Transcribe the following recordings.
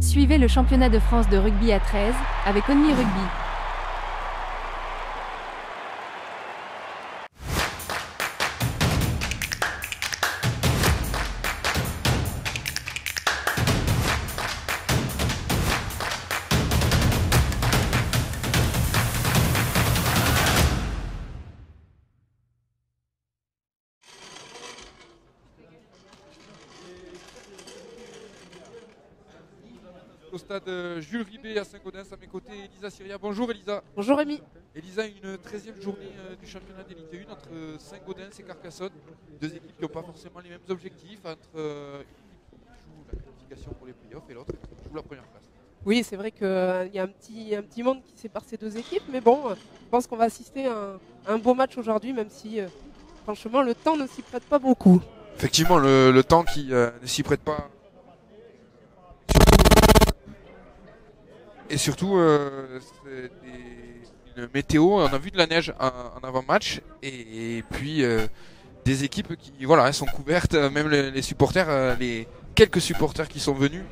Suivez le championnat de France de rugby à 13 avec Only Rugby. Au stade Jules Ribet à Saint-Gaudens, à mes côtés Elisa Syria. Bonjour Elisa. Bonjour Rémi. Elisa, une 13e journée du championnat d'élite 1 entre Saint-Gaudens et Carcassonne. Deux équipes qui n'ont pas forcément les mêmes objectifs, entre une équipe qui joue la qualification pour les playoffs et l'autre qui joue la première place. Oui, c'est vrai qu'il y a un petit monde qui sépare ces deux équipes, mais bon, je pense qu'on va assister à un beau match aujourd'hui, même si franchement le temps ne s'y prête pas beaucoup. Effectivement, le temps qui ne s'y prête pas. Et surtout, c'est une météo, on a vu de la neige en avant-match, et puis des équipes qui voilà, sont couvertes, même les supporters, les quelques supporters qui sont venus,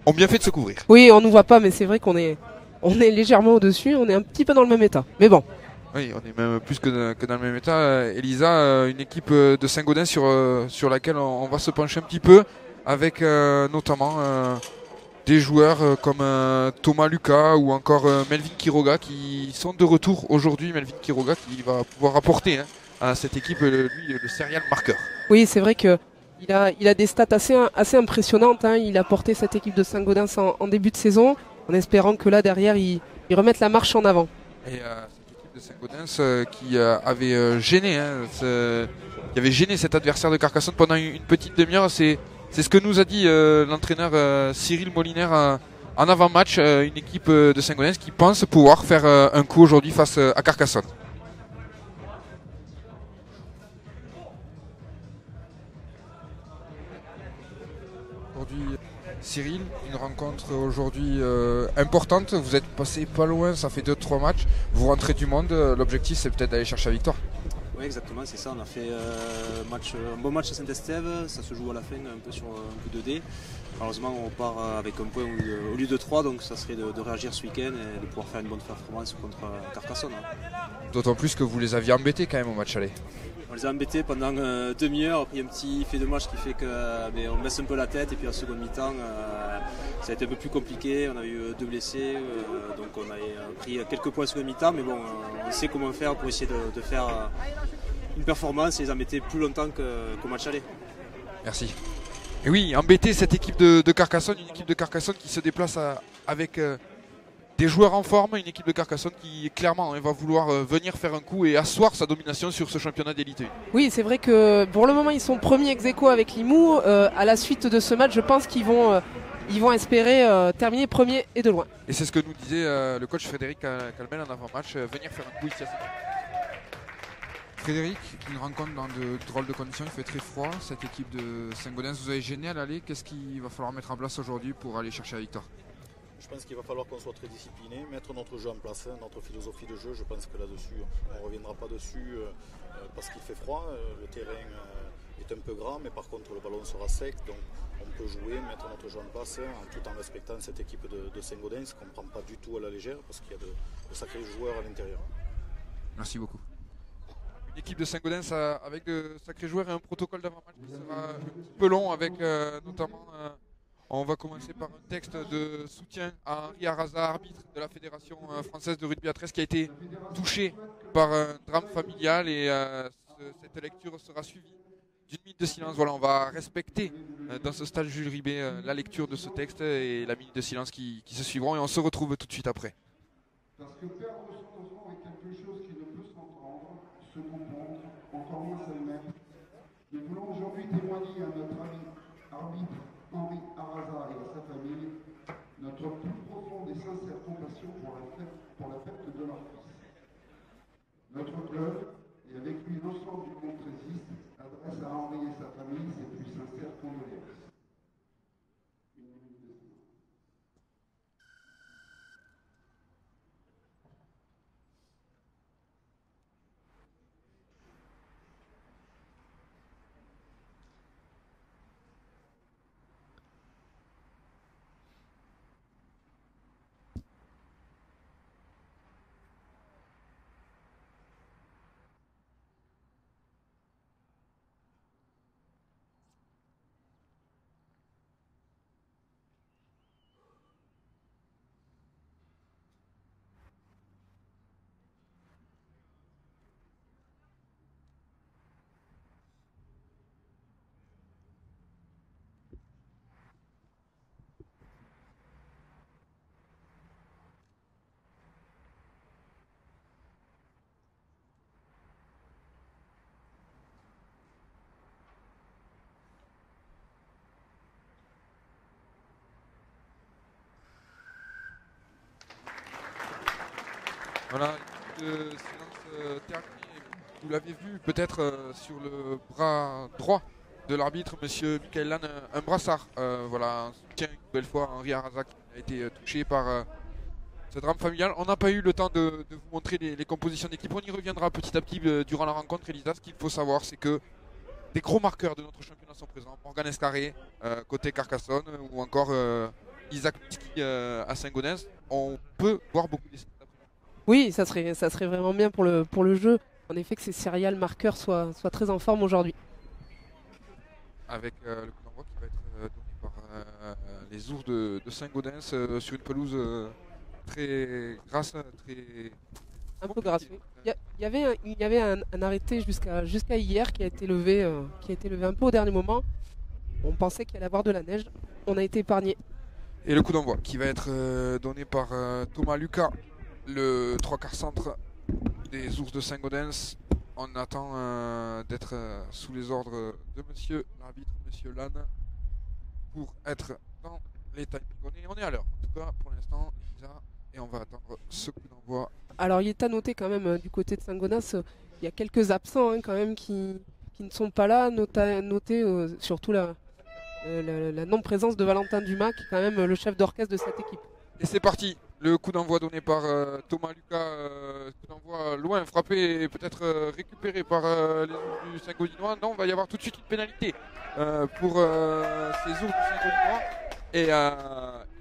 ont bien fait de se couvrir. Oui, on ne nous voit pas, mais c'est vrai qu'on est légèrement au-dessus, on est un petit peu dans le même état. Mais bon. Oui, on est même plus que dans le même état. Elisa, une équipe de Saint-Gaudens sur laquelle on va se pencher un petit peu, avec notamment des joueurs comme Thomas Lucas ou encore Melvin Quiroga qui sont de retour aujourd'hui. Melvin Quiroga qui va pouvoir apporter à cette équipe, lui, le serial marqueur. Oui, c'est vrai qu'il a des stats assez impressionnantes. Hein. Il a porté cette équipe de Saint-Gaudens en début de saison, en espérant que là, derrière, il remette la marche en avant. Et cette équipe de Saint-Gaudens qui avait gêné, qui avait gêné cet adversaire de Carcassonne pendant une petite demi-heure. C'est ce que nous a dit l'entraîneur Cyril Moliner en avant-match, une équipe de Saint-Gaudens qui pense pouvoir faire un coup aujourd'hui face à Carcassonne. Aujourd'hui, Cyril, une rencontre aujourd'hui importante. Vous êtes passé pas loin, ça fait 2-3 matchs. Vous rentrez du monde. L'objectif, c'est peut-être d'aller chercher la victoire. Oui, exactement, c'est ça. On a fait un bon match à Saint-Estève. Ça se joue à la fin un peu sur un coup de dé. Malheureusement, on part avec un point au lieu de 3, donc ça serait de réagir ce week-end et de pouvoir faire une bonne performance contre Carcassonne. D'autant plus que vous les aviez embêtés quand même au match aller. On les a embêtés pendant demi-heure, après un petit fait de match qui fait qu'on baisse un peu la tête, et puis en seconde mi-temps, ça a été un peu plus compliqué. On a eu 2 blessés, donc on a pris quelques points en seconde mi-temps, mais bon, on sait comment faire pour essayer de faire une performance et les embêter plus longtemps qu'au match aller. Merci. Et oui, embêter cette équipe de Carcassonne, une équipe de Carcassonne qui se déplace avec des joueurs en forme, une équipe de Carcassonne qui clairement va vouloir venir faire un coup et asseoir sa domination sur ce championnat d'élite 1. Oui, c'est vrai que pour le moment ils sont premiers ex-aequo avec Limoux. À la suite de ce match, je pense qu'ils vont espérer terminer premier et de loin. Et c'est ce que nous disait le coach Frédéric Calmel en avant-match, venir faire un coup ici à cette équipe. Frédéric, une rencontre dans de drôles de conditions, il fait très froid. Cette équipe de Saint-Gaudens, vous avez gêné à l'aller. Qu'est-ce qu'il va falloir mettre en place aujourd'hui pour aller chercher la victoire? Je pense qu'il va falloir qu'on soit très discipliné, mettre notre jeu en place, notre philosophie de jeu. Je pense que là-dessus, on ne reviendra pas dessus parce qu'il fait froid. Le terrain est un peu grand, mais par contre le ballon sera sec. Donc on peut jouer, mettre notre jeu en place tout en respectant cette équipe de Saint-Gaudens qu'on ne prend pas du tout à la légère parce qu'il y a de sacrés joueurs à l'intérieur. Merci beaucoup. Une équipe de Saint-Gaudens avec de sacrés joueurs et un protocole d'avant-match qui sera un petit peu long avec notamment... on va commencer par un texte de soutien à Henri Arraza, arbitre de la Fédération française de rugby à 13, qui a été touché par un drame familial, et cette lecture sera suivie d'une minute de silence. Voilà, on va respecter dans ce stade Jules Ribet la lecture de ce texte et la minute de silence qui se suivront, et on se retrouve tout de suite après. Parce que perdre son enfant est quelque chose qui ne peut s'entendre, se comprendre, encore moins s'admettre. Nous voulons aujourd'hui témoigner à notre ami arbitre Henri Arraza et à sa famille notre plus profonde et sincère compassion pour la perte de leur fils. Notre club, et avec lui l'ensemble du monde trésiste, adresse à Henri et sa famille ses plus sincères condoléances. Voilà, une de silence terminé. Vous l'avez vu peut-être sur le bras droit de l'arbitre, monsieur Michael Lann, un brassard. Voilà, un soutien une nouvelle fois à Henri Arasa qui a été touché par ce drame familial. On n'a pas eu le temps de vous montrer les compositions d'équipe. On y reviendra petit à petit durant la rencontre. Elisa, ce qu'il faut savoir, c'est que des gros marqueurs de notre championnat sont présents. Morgan Escarré, côté Carcassonne, ou encore Isaac Miski à Saint-Gaudens. On peut voir beaucoup d'essais. Oui, ça serait vraiment bien pour le jeu. En effet, que ces serial marqueurs soient très en forme aujourd'hui. Avec le coup d'envoi qui va être donné par les ours de Saint-Gaudens sur une pelouse très grasse, très... Un peu grasse. Il y avait un arrêté jusqu'à hier qui a été levé un peu au dernier moment. On pensait qu'il allait y avoir de la neige. On a été épargné. Et le coup d'envoi qui va être donné par Thomas Lucas, le 3/4 centre des ours de Saint-Gaudens. On attend d'être sous les ordres de monsieur l'arbitre, monsieur Lann, pour être dans les timings. On est à l'heure, en tout cas pour l'instant, Lisa, et on va attendre ce coup d'envoi. Alors il est à noter quand même du côté de Saint-Gaudens, il y a quelques absents quand même qui ne sont pas là, noter surtout la non-présence de Valentin Dumas, qui est quand même le chef d'orchestre de cette équipe. Et c'est parti, le coup d'envoi donné par Thomas Lucas, coup d'envoi loin, frappé et peut-être récupéré par les ours du Saint-Gaudinois. Non, il va y avoir tout de suite une pénalité pour ces ours du Saint-Gaudinois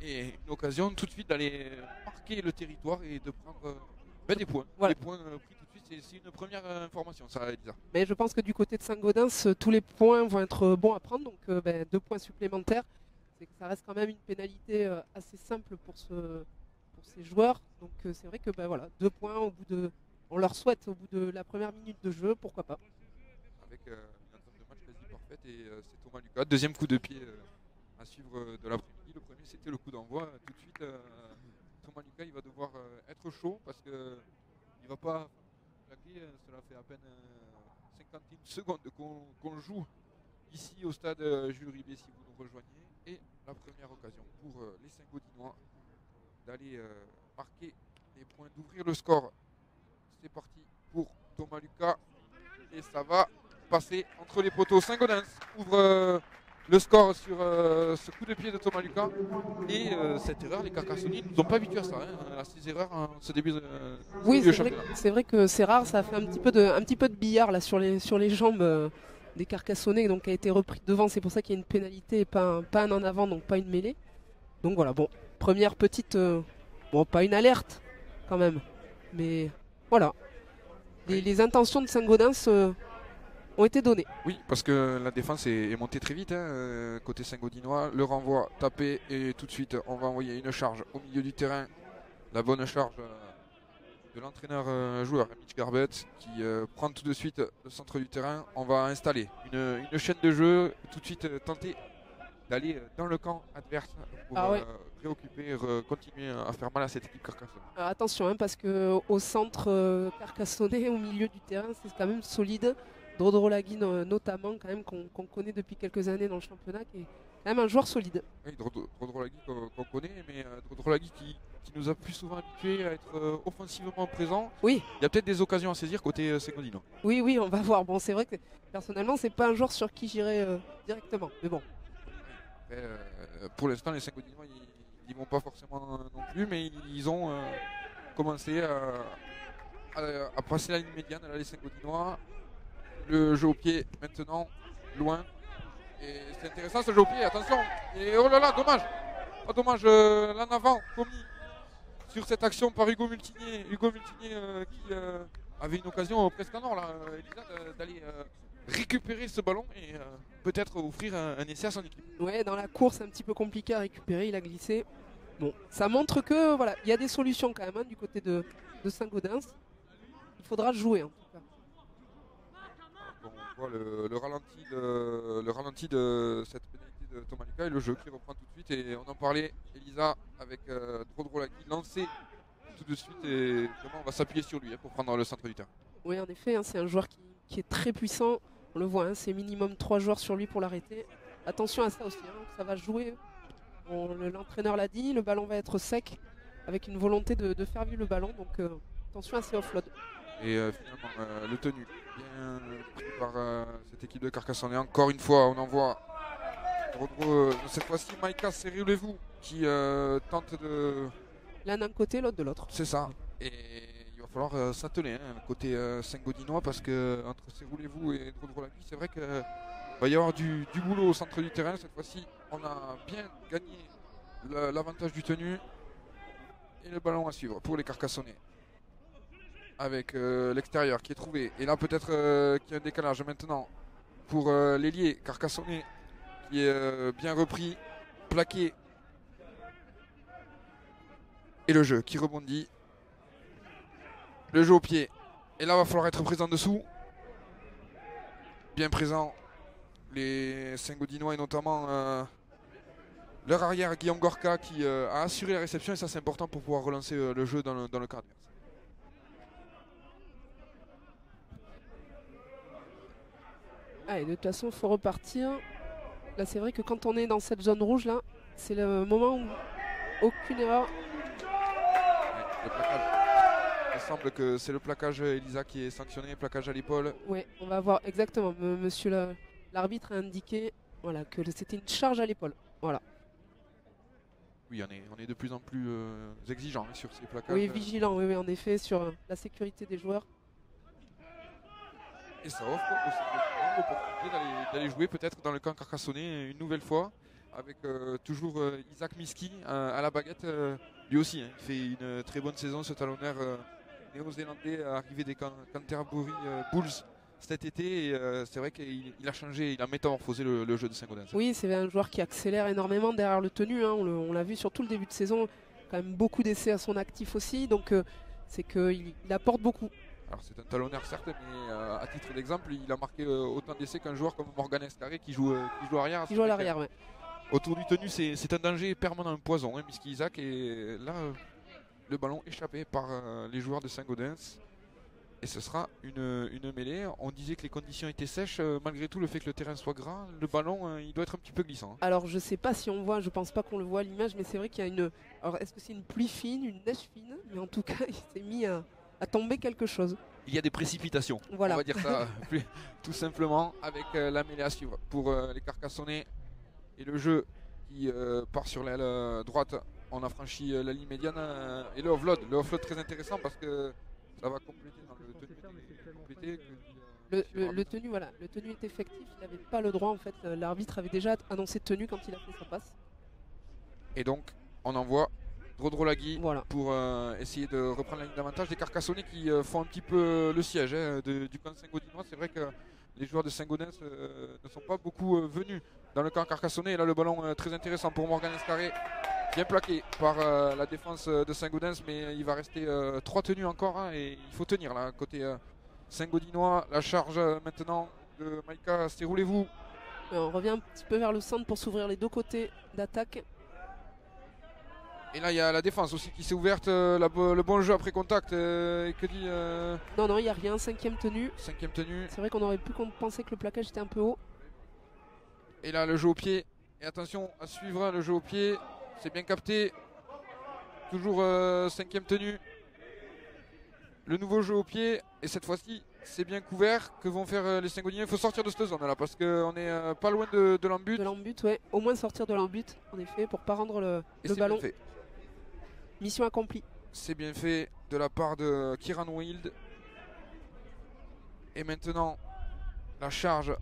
et une occasion tout de suite d'aller marquer le territoire et de prendre des points. Voilà. Des points pris tout de suite, c'est une première information, ça, Elisa. Mais je pense que du côté de Saint-Gaudens, tous les points vont être bons à prendre, donc 2 points supplémentaires. C'est que ça reste quand même une pénalité assez simple pour ces joueurs. Donc c'est vrai que 2 points on leur souhaite au bout de la première minute de jeu, pourquoi pas. Avec une entame de match quasi parfaite et c'est Thomas Lucas. Deuxième coup de pied à suivre de l'après-midi. Le premier c'était le coup d'envoi. Tout de suite Thomas Lucas il va devoir être chaud parce que il va pas claquer. Cela fait à peine 50 secondes qu'on joue ici au stade Jules Ribet si vous nous rejoignez. Et la première occasion pour les Saint-Gaudinois d'aller marquer les points, d'ouvrir le score. C'est parti pour Thomas Lucas et ça va passer entre les poteaux. Saint-Gaudens ouvre le score sur ce coup de pied de Thomas Lucas et cette erreur, les Carcassonniers ne nous ont pas habitués à ça, à ces erreurs en ce début de championnat. C'est vrai que c'est rare, ça a fait un petit peu de billard là sur les jambes des Carcassonnais, donc a été repris devant, c'est pour ça qu'il y a une pénalité et pas un en avant, donc pas une mêlée. Donc voilà, bon, première petite, pas une alerte quand même, mais voilà, les intentions de Saint-Gaudens ont été données. Oui, parce que la défense est montée très vite, côté Saint-Gaudinois, le renvoi tapé et tout de suite on va envoyer une charge au milieu du terrain, la bonne charge de l'entraîneur joueur Mitch Garbett qui prend tout de suite le centre du terrain. On va installer une chaîne de jeu, tout de suite tenter d'aller dans le camp adverse pour réoccuper et continuer à faire mal à cette équipe Carcassonne. Alors attention, parce qu'au centre carcassonnais, au milieu du terrain, c'est quand même solide. Drodrolagui notamment, quand même, qu'on connaît depuis quelques années dans le championnat, qui est quand même un joueur solide. Oui, Drodrolagui qu'on connaît, mais Drodrolagui qui nous a plus souvent habitués à être offensivement présent. Oui. Il y a peut-être des occasions à saisir côté Saint-Gaudinois. Oui, on va voir. Bon, c'est vrai que personnellement, c'est pas un joueur sur qui j'irai directement, mais bon. Après, pour l'instant, les Saint-Gaudinois, ils n'y vont pas forcément non plus, mais ils ont commencé à passer la ligne médiane, là, les Saint-Gaudinois. Le jeu au pied maintenant, loin. Et c'est intéressant ce jeu au pied, attention. Et oh là là, dommage. Oh, dommage, l'en avant commis sur cette action par Hugo Multinier. Hugo Multinier qui avait une occasion presque en or, là, Elisa, d'aller récupérer ce ballon et peut-être offrir un essai à son équipe. Ouais, dans la course, un petit peu compliqué à récupérer, il a glissé. Bon, ça montre que voilà, il y a des solutions quand même du côté de Saint-Gaudens. Il faudra jouer en tout cas. On voit le ralenti de cette pénalité de Thomas Lucas et le jeu qui reprend tout de suite. Et on en parlait, Elisa, avec Drodrolagui lancé tout de suite. Et vraiment, on va s'appuyer sur lui pour prendre le centre du terrain. Oui, en effet, c'est un joueur qui est très puissant. On le voit, c'est minimum 3 joueurs sur lui pour l'arrêter. Attention à ça aussi, ça va jouer. L'entraîneur l'a dit, le ballon va être sec avec une volonté de faire vivre le ballon. Donc attention à ces offloads. Et finalement, le tenu, bien pris par cette équipe de Carcassonne. Et encore une fois, on envoie cette fois-ci Maïka Serulevou qui tente de... L'un d'un côté, l'autre de l'autre. C'est ça. Et il va falloir s'atteler côté Saint-Gaudinois parce que entre Serulevou et Drodrolaki, c'est vrai qu'il va y avoir du boulot au centre du terrain. Cette fois-ci, on a bien gagné l'avantage du tenu et le ballon à suivre pour les Carcassonnais. Avec l'extérieur qui est trouvé. Et là peut-être qu'il y a un décalage maintenant pour l'ailier Carcassonnais qui est bien repris, plaqué. Et le jeu qui rebondit. Le jeu au pied. Et là va falloir être présent dessous. Bien présent les Saint-Gaudinois et notamment leur arrière Guillaume Gorka qui a assuré la réception et ça c'est important pour pouvoir relancer le jeu dans le quart adverse. Allez, de toute façon, il faut repartir. Là, c'est vrai que quand on est dans cette zone rouge, là, c'est le moment où aucune erreur. Le plaquage. Il semble que c'est le plaquage Elisa qui est sanctionné, plaquage à l'épaule. Oui, on va voir exactement. Monsieur l'arbitre a indiqué voilà, que c'était une charge à l'épaule. Voilà. Oui, on est de plus en plus exigeant sur ces plaquages. Oui, vigilant, oui, en effet, sur la sécurité des joueurs. Et ça offre aussi l'opportunité d'aller jouer peut-être dans le camp carcassonnais une nouvelle fois avec toujours Isaac Miski à la baguette. Lui aussi, il fait une très bonne saison, ce talonneur néo-zélandais arrivé des Canterbury Bulls cet été. Et c'est vrai qu'il a changé, il a métamorphosé le jeu de Saint-Gaudens. Oui, c'est un joueur qui accélère énormément derrière le tenu. Hein. On l'a vu sur tout le début de saison, quand même beaucoup d'essais à son actif aussi. Donc c'est qu'il apporte beaucoup. Alors c'est un talonneur certes, mais à titre d'exemple, il a marqué autant d'essais qu'un joueur comme Morgan Escarré qui joue arrière. Qui joue à l'arrière, ouais. Autour du tenu, c'est un danger permanent, un poison, hein, Miski Isaac. Et là, le ballon échappé par les joueurs de Saint-Gaudens. Et ce sera une mêlée. On disait que les conditions étaient sèches. Malgré tout, le fait que le terrain soit gras, le ballon, il doit être un petit peu glissant. Hein. Alors je sais pas si on voit, je pense pas qu'on le voit à l'image, mais c'est vrai qu'il y a une... Alors est-ce que c'est une pluie fine, une neige fine? Mais en tout cas, il s'est mis à tomber quelque chose. Il y a des précipitations, voilà. On va dire ça tout simplement, avec la mêlée à suivre pour les Carcassonnais. Et le jeu qui part sur l'aile droite, on a franchi la ligne médiane. Et le offload très intéressant parce que ça va compléter dans le tenu. Le tenu, voilà, le tenu est effectif, il n'avait pas le droit en fait. L'arbitre avait déjà annoncé tenu quand il a fait sa passe. Et donc, on envoie Drodrolaki voilà. Pour essayer de reprendre la ligne d'avantage. Les Carcassonnais qui font un petit peu le siège du camp Saint-Gaudinois. C'est vrai que les joueurs de Saint-Gaudens ne sont pas beaucoup venus dans le camp Carcassonnais. Et là, le ballon très intéressant pour Morgan Escarré. Bien plaqué par la défense de Saint-Gaudens, mais il va rester 3 tenues encore. Hein, et il faut tenir là, côté Saint-Gaudinois. La charge maintenant de Maïka Serulevou. On revient un petit peu vers le centre pour s'ouvrir les deux côtés d'attaque. Et là, il y a la défense aussi qui s'est ouverte, le bon jeu après contact. Et que dit Non, il n'y a rien, cinquième tenue. Cinquième tenue. C'est vrai qu'on aurait pu penser que le plaquage était un peu haut. Et là, le jeu au pied. Et attention à suivre le jeu au pied. C'est bien capté. Toujours cinquième tenue. Le nouveau jeu au pied. Et cette fois-ci, c'est bien couvert. Que vont faire les Saint-Gaudiniens? Il faut sortir de cette zone là parce qu'on est pas loin de l'embut. De l'embut, ouais. Au moins sortir de l'embut, en effet, pour pas rendre le ballon. Bien fait. Mission accomplie. C'est bien fait de la part de Kieran Wild. Et maintenant, la charge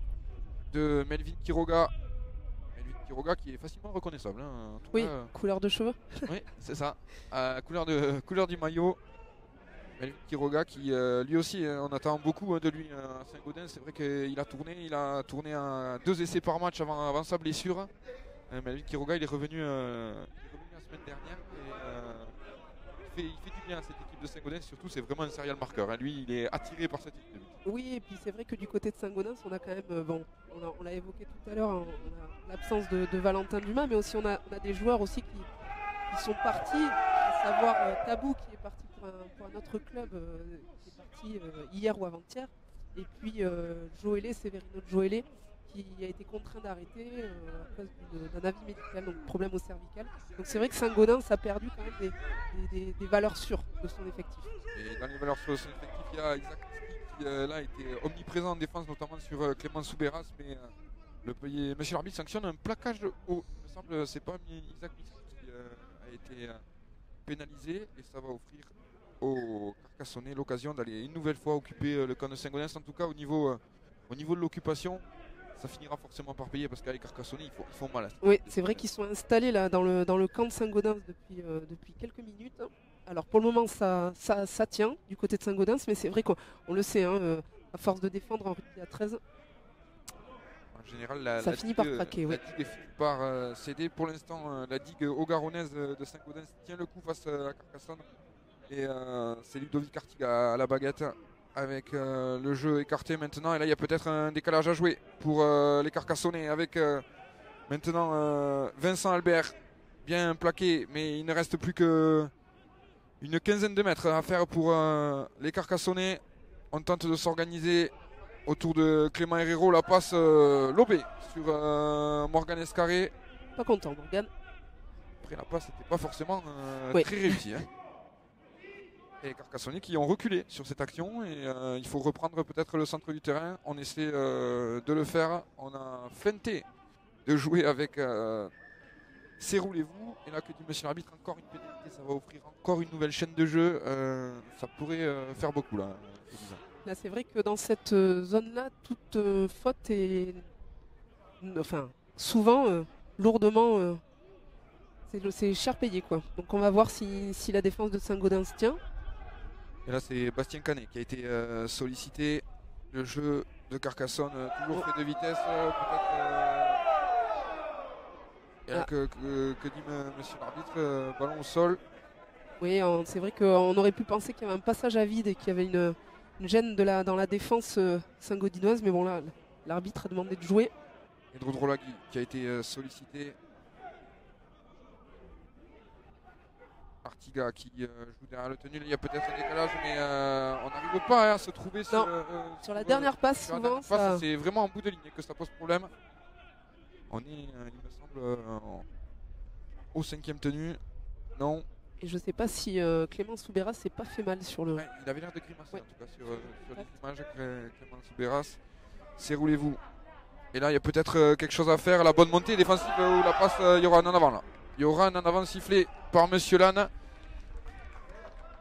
de Melvin Quiroga. Melvin Quiroga qui est facilement reconnaissable. Hein, en tout oui, cas, couleur de cheveux. Oui, c'est ça. Couleur du maillot. Melvin Quiroga qui lui aussi, on attend beaucoup de lui à Saint-Gaudens. C'est vrai qu'il a tourné à 2 essais par match avant sa blessure. Melvin Quiroga, il est revenu la semaine dernière. Et, il fait du bien à cette équipe de Saint-Gaudens, surtout c'est vraiment un serial marqueur. Hein. Lui, il est attiré par cette équipe. Oui, et puis c'est vrai que du côté de Saint-Gaudens, on a quand même, on l'a évoqué tout à l'heure, on a l'absence de Valentin Dumas, mais aussi on a des joueurs aussi qui sont partis, à savoir Tabou qui est parti pour un autre club, qui est parti hier ou avant-hier, et puis Severino Joëlé, qui a été contraint d'arrêter à cause d'un avis médical, donc problème au cervical. Donc c'est vrai que Saint-Gaudens a perdu quand même des valeurs sûres de son effectif. Et dans les valeurs sur son effectif, il y a Isaac qui là était omniprésent en défense, notamment sur Clément Souberas, mais monsieur l'arbitre sanctionne un plaquage haut. Il me semble c'est pas Isaac qui a été pénalisé, et ça va offrir au Carcassonnais l'occasion d'aller une nouvelle fois occuper le camp de Saint-Gaudens. En tout cas au niveau de l'occupation, ça finira forcément par payer, parce qu'avec Carcassonnais ils font mal. Oui, c'est vrai qu'ils sont installés là dans le camp de Saint-Gaudens depuis quelques minutes. Alors pour le moment ça tient du côté de Saint-Gaudens, mais c'est vrai qu'on le sait, hein, à force de défendre en rugby à 13, en général, ça finit par craquer. La digue finit par céder. Pour l'instant, la digue haut-garonnaise de Saint-Gaudens tient le coup face à Carcassonne. Et c'est Ludovic Artiga à la baguette, avec le jeu écarté maintenant. Et là, il y a peut-être un décalage à jouer pour les Carcassonnais, avec maintenant Vincent Albert bien plaqué. Mais il ne reste plus que une quinzaine de mètres à faire pour les Carcassonnais. On tente de s'organiser autour de Clément Herrero. La passe lobée sur Morgan Escarré. Pas content, Morgan. Après, la passe n'était pas forcément Oui. très réussie. Hein. Et les Carcassonnais qui ont reculé sur cette action. Et il faut reprendre peut-être le centre du terrain. On essaie de le faire. On a feinté de jouer avec Serroulez-vous. Et là, que dit monsieur l'arbitre, encore une pénalité. Ça va offrir encore une nouvelle chaîne de jeu. Ça pourrait faire beaucoup là. Là, c'est vrai que dans cette zone-là, toute faute est, enfin, souvent lourdement, c'est cher payé, quoi. Donc on va voir si la défense de Saint-Gaudens tient. Et là, c'est Bastien Canet qui a été sollicité. Le jeu de Carcassonne, toujours fait de vitesse, peut-être. Et là, que dit monsieur l'arbitre, ballon au sol. Oui, c'est vrai qu'on aurait pu penser qu'il y avait un passage à vide et qu'il y avait une gêne dans la défense saint-gaudinoise, mais bon là, l'arbitre a demandé de jouer. Et Drodrolagui qui a été sollicité. Artiga qui joue derrière le tenu. Là, il y a peut-être un décalage, mais on n'arrive pas à se trouver sur la dernière passe. Sur la souvent, dernière passe, c'est vraiment en bout de ligne que ça pose problème. On est, il me semble, au 5e tenu. Non. Et je ne sais pas si Clément Souberas s'est pas fait mal sur le. Ouais, il avait l'air de grimacer en tout cas sur les images. Clément Souberas. Serroulez-vous. Et là, il y a peut-être quelque chose à faire. La bonne montée défensive où la passe, il y aura un en avant là. Il y aura un en avant sifflé par monsieur Lannes.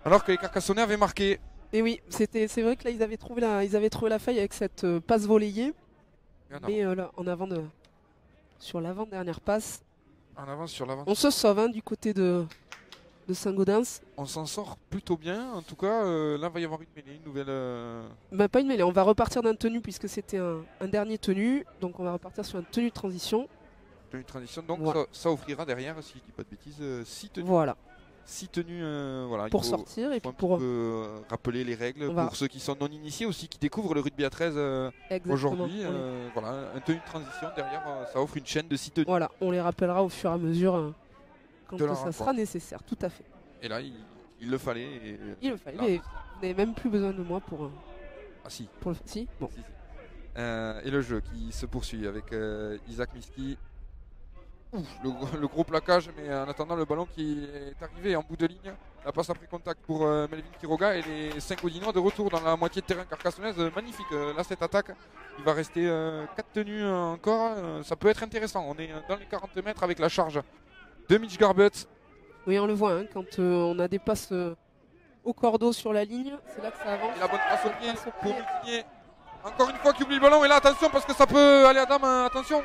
Alors que les Carcassonnais avaient marqué. Et oui, c'est vrai que là ils avaient trouvé la faille avec cette passe volleyée. Mais là, sur l'avant-dernière passe. En avant sur l'avant. On se sauve, hein, du côté de Saint-Gaudens. On s'en sort plutôt bien. En tout cas, là, il va y avoir une mêlée, une nouvelle. Bah, pas une mêlée, on va repartir d'un tenu puisque c'était un dernier tenu. Donc on va repartir sur un tenu de transition. Tenue de transition, donc voilà. ça offrira derrière, si je dis pas de bêtises, 6 tenues. Voilà. 6 tenues, voilà. Pour sortir et puis pour rappeler les règles pour ceux qui sont non initiés aussi, qui découvrent le rugby à 13 aujourd'hui. Voilà, un tenue de transition derrière, ça offre une chaîne de 6 tenues. Voilà, on les rappellera au fur et à mesure quand ça sera nécessaire, tout à fait. Et là, il le fallait. Il le fallait, mais vous n'avez même plus besoin de moi pour. Ah si. Pour si bon. Si. Et le jeu qui se poursuit avec Isaac Miski. Le gros plaquage, mais en attendant le ballon qui est arrivé en bout de ligne. La passe après contact pour Melvin Quiroga et les Saint-Gaudinois de retour dans la moitié de terrain carcassonnaise. Magnifique, là cette attaque, il va rester 4 tenues encore, ça peut être intéressant. On est dans les 40 mètres avec la charge de Mitch Garbutt. Oui, on le voit, hein, quand on a des passes au cordeau sur la ligne, c'est là que ça avance. Et la bonne passe au pied pour Mutinier. Encore une fois qui oublie le ballon, et là attention parce que ça peut aller à dame, attention,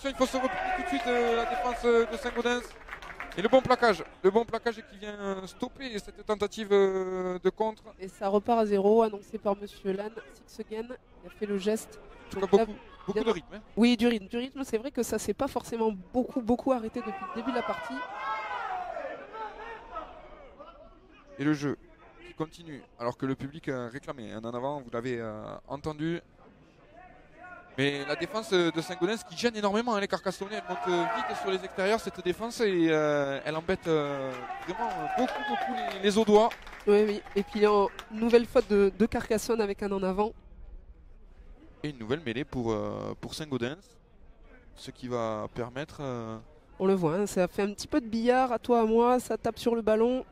il faut se replier tout de suite la défense de Saint-Gaudens. Et le bon plaquage qui vient stopper cette tentative de contre. Et ça repart à 0, annoncé par monsieur Lannes, Six Again, il a fait le geste. En tout cas, beaucoup de rythme. Hein. Oui, du rythme, c'est vrai que ça s'est pas forcément beaucoup arrêté depuis le début de la partie. Et le jeu qui continue, alors que le public réclamait un en avant, vous l'avez entendu. Mais la défense de Saint-Gaudens qui gêne énormément, hein, les Carcassonnais, elle monte vite sur les extérieurs cette défense et elle embête vraiment beaucoup les Audois. Oui, et puis une nouvelle faute de Carcassonne avec un en avant. Et une nouvelle mêlée pour Saint-Gaudens, ce qui va permettre... On le voit, hein, ça fait un petit peu de billard, à toi, à moi, ça tape sur le ballon.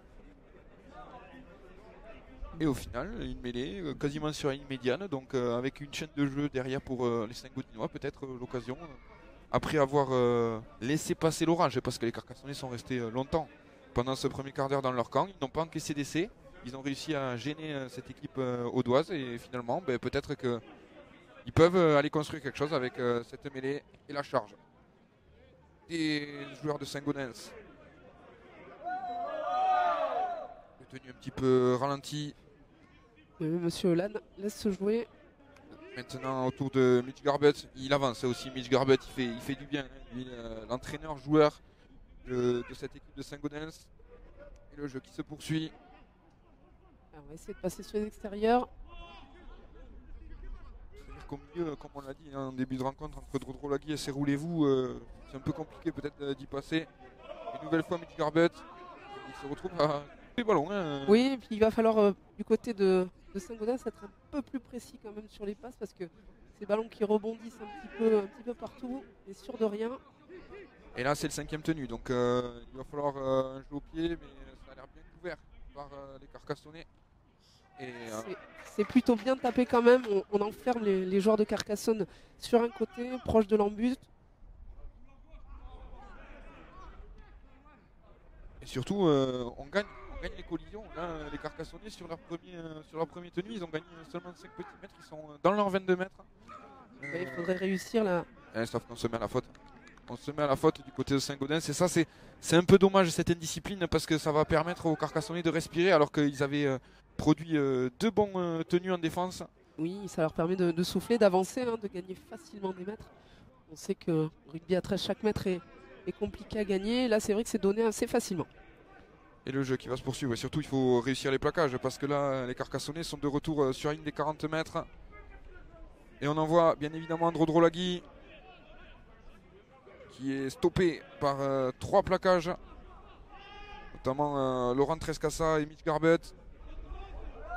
Et au final, une mêlée quasiment sur la ligne médiane, donc avec une chaîne de jeu derrière pour les Saint-Gaudinois, peut-être l'occasion, après avoir laissé passer l'orage, parce que les Carcassonnais sont restés longtemps pendant ce premier quart d'heure dans leur camp, ils n'ont pas encaissé d'essai, ils ont réussi à gêner cette équipe audoise, et finalement, peut-être qu'ils peuvent aller construire quelque chose avec cette mêlée et la charge des joueurs de Saint-Gaudens. Tenu un petit peu ralenti. Monsieur Holland laisse se jouer. Maintenant autour de Mitch Garbutt, il avance aussi. Mitch Garbutt, il fait du bien, hein. Lui, l'entraîneur joueur de cette équipe de Saint-Gaudens. Et le jeu qui se poursuit. Alors, on va essayer de passer sur les extérieurs. C'est-à-dire qu'au milieu, comme on l'a dit en début de rencontre, entre Drodrolagui et Serroulez-vous, c'est un peu compliqué peut-être d'y passer. Une nouvelle fois Mitch Garbutt, il se retrouve à les ballons. Hein. Oui, et puis il va falloir du côté de Saint-Gaudens être un peu plus précis quand même sur les passes parce que ces ballons qui rebondissent un petit peu partout, et sûr de rien. Et là c'est le 5e tenu, donc il va falloir un jeu au pied, mais ça a l'air bien couvert par les Carcassonnais. C'est plutôt bien tapé quand même, on enferme les joueurs de Carcassonne sur un côté, proche de l'embut. Et surtout on gagne les collisions. Là, les Carcassonnais sur leur premier tenu, ils ont gagné seulement 5 petits mètres, ils sont dans leurs 22 mètres. Il faudrait réussir là. Sauf qu'on se met à la faute. On se met à la faute du côté de Saint-Gaudens. Et ça, c'est un peu dommage cette indiscipline parce que ça va permettre aux Carcassonnais de respirer alors qu'ils avaient produit 2 bons tenues en défense. Oui, ça leur permet de souffler, d'avancer, hein, de gagner facilement des mètres. On sait que rugby à 13, chaque mètre est compliqué à gagner. Là, c'est vrai que c'est donné assez facilement. Et le jeu qui va se poursuivre. Et surtout, il faut réussir les plaquages parce que là, les Carcassonnais sont de retour sur la ligne des 40 mètres. Et on envoie bien évidemment Drodrolagui qui est stoppé par 3 plaquages, notamment Laurent Trescassa et Mitch Garbutt.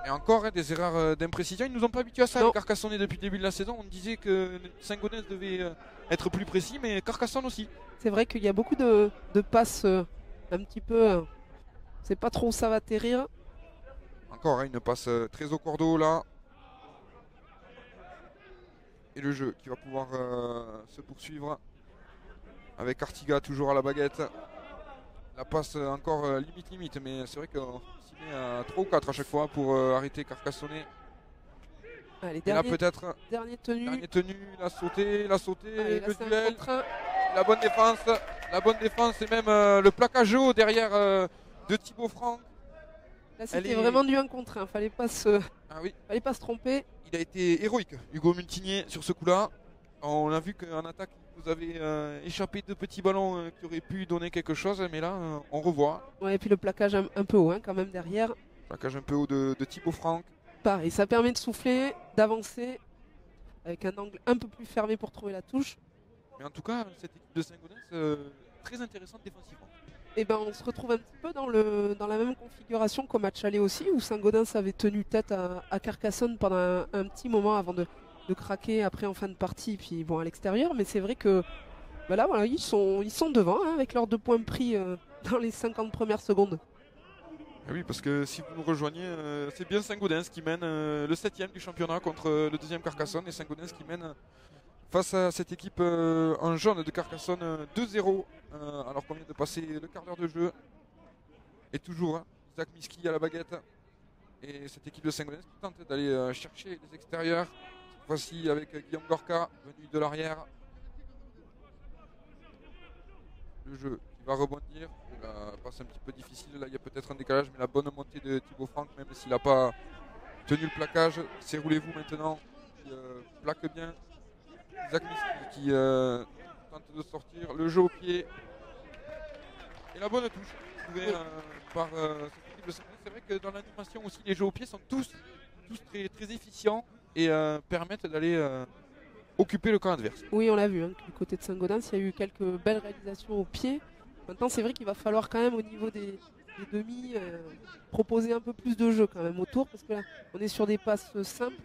Et encore des erreurs d'imprécision. Ils ne nous ont pas habitués à ça, les Carcassonnais, depuis le début de la saison. On disait que Saint-Gaudens devait être plus précis, mais Carcassonne aussi. C'est vrai qu'il y a beaucoup de passes un petit peu. C'est pas trop où ça va atterrir. Encore une passe très au cordeau là. Et le jeu qui va pouvoir se poursuivre avec Artiga toujours à la baguette. La passe encore limite, mais c'est vrai qu'on s'y met à 3 ou 4 à chaque fois pour arrêter Carcassonnais. Allez, et là peut-être dernier tenu, la sauté, allez, le duel, la bonne défense et même le plaquage haut derrière de Thibaut Franck. Là c'était vraiment du 1 contre 1, fallait pas se tromper. Il a été héroïque, Hugo Multinier, sur ce coup-là. On a vu qu'en attaque, vous avez échappé 2 petits ballons qui auraient pu donner quelque chose, mais là, on revoit. Ouais, et puis le plaquage un peu haut quand même derrière. Plaquage un peu haut de Thibaut Franck. Pareil, ça permet de souffler, d'avancer, avec un angle un peu plus fermé pour trouver la touche. Mais en tout cas, cette équipe de Saint-Gaudens, très intéressante défensivement. Et ben on se retrouve un petit peu dans la même configuration qu'au match aller aussi, où Saint-Gaudens avait tenu tête à Carcassonne pendant un petit moment avant de craquer après en fin de partie, puis bon à l'extérieur. Mais c'est vrai que là, voilà, ils sont devant avec leurs 2 points pris dans les 50 premières secondes. Et oui, parce que si vous nous rejoignez, c'est bien Saint-Gaudens qui mène le 7e du championnat contre le 2e Carcassonne, et Saint-Gaudens qui mène face à cette équipe en jaune de Carcassonne 2-0 alors qu'on vient de passer le quart d'heure de jeu. Et toujours Zach Miski à la baguette et cette équipe de Saint-Gaudens qui tente d'aller chercher les extérieurs, cette fois-ci avec Guillaume Gorka venu de l'arrière. Le jeu qui va rebondir, la passe un petit peu difficile, là il y a peut-être un décalage, mais la bonne montée de Thibaut Franck, même s'il n'a pas tenu le plaquage. C'est Roulez-vous maintenant qui plaque bien. Zach Miski qui tente de sortir, le jeu au pied et la bonne touche trouvée par cette équipe de Saint-Gaudens. C'est vrai que dans l'animation aussi les jeux au pied sont tous très, très efficients et permettent d'aller occuper le camp adverse. Oui, on l'a vu, du côté de Saint-Gaudens, il y a eu quelques belles réalisations au pied. Maintenant c'est vrai qu'il va falloir quand même au niveau des demi proposer un peu plus de jeu quand même autour, parce que là on est sur des passes simples.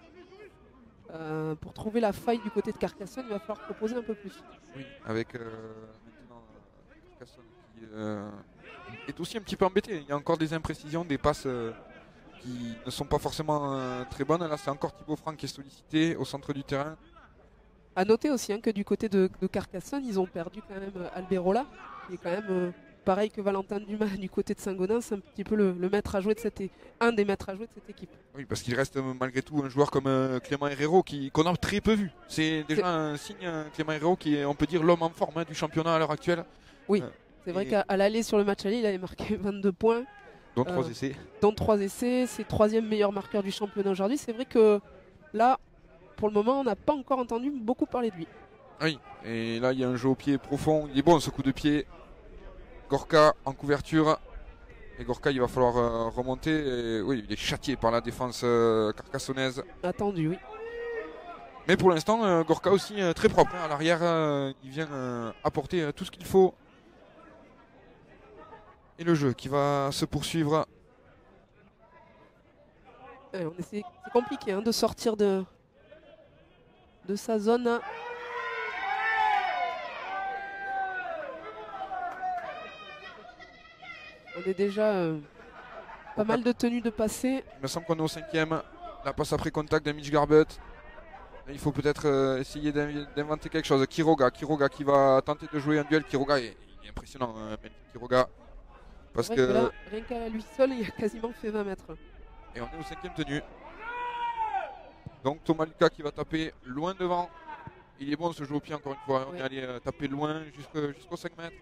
Pour trouver la faille du côté de Carcassonne, il va falloir proposer un peu plus. Oui, avec maintenant Carcassonne qui est aussi un petit peu embêté. Il y a encore des imprécisions, des passes qui ne sont pas forcément très bonnes. Là, c'est encore Thibaut Franck qui est sollicité au centre du terrain. À noter aussi que du côté de Carcassonne, ils ont perdu quand même Alberola, qui est quand même pareil que Valentin Dumas du côté de Saint-Gaudens, c'est un petit peu le maître à jouer de un des maîtres à jouer de cette équipe. Oui, parce qu'il reste malgré tout un joueur comme Clément Herrero qu'on a très peu vu. C'est déjà un signe, Clément Herrero, qui est, on peut dire, l'homme en forme du championnat à l'heure actuelle. Oui, c'est vrai qu'à l'aller sur le match aller, il avait marqué 22 points. Dont 3 essais. Dont 3 essais, c'est 3e meilleur marqueur du championnat aujourd'hui. C'est vrai que là, pour le moment, on n'a pas encore entendu beaucoup parler de lui. Oui, et là, il y a un jeu au pied profond. Il est bon ce coup de pied. Gorka en couverture. Et Gorka, il va falloir remonter. Et, oui, il est châtié par la défense carcassonnaise. Attendu, oui. Mais pour l'instant, Gorka aussi très propre. À l'arrière, il vient apporter tout ce qu'il faut. Et le jeu qui va se poursuivre. C'est compliqué de sortir de sa zone. On est déjà pas mal de tenues de passer. Il me semble qu'on est au 5e. La passe après contact de Mitch Garbett. Il faut peut-être essayer d'inventer quelque chose. Quiroga qui va tenter de jouer un duel. Quiroga il est impressionnant. Quiroga. Parce que là, rien qu'à lui seul, il a quasiment fait 20 mètres. Et on est au 5e tenue. Donc Thomas Lucas qui va taper loin devant. Il est bon ce jeu au pied encore une fois. On est allé taper loin jusqu'au 5 mètres.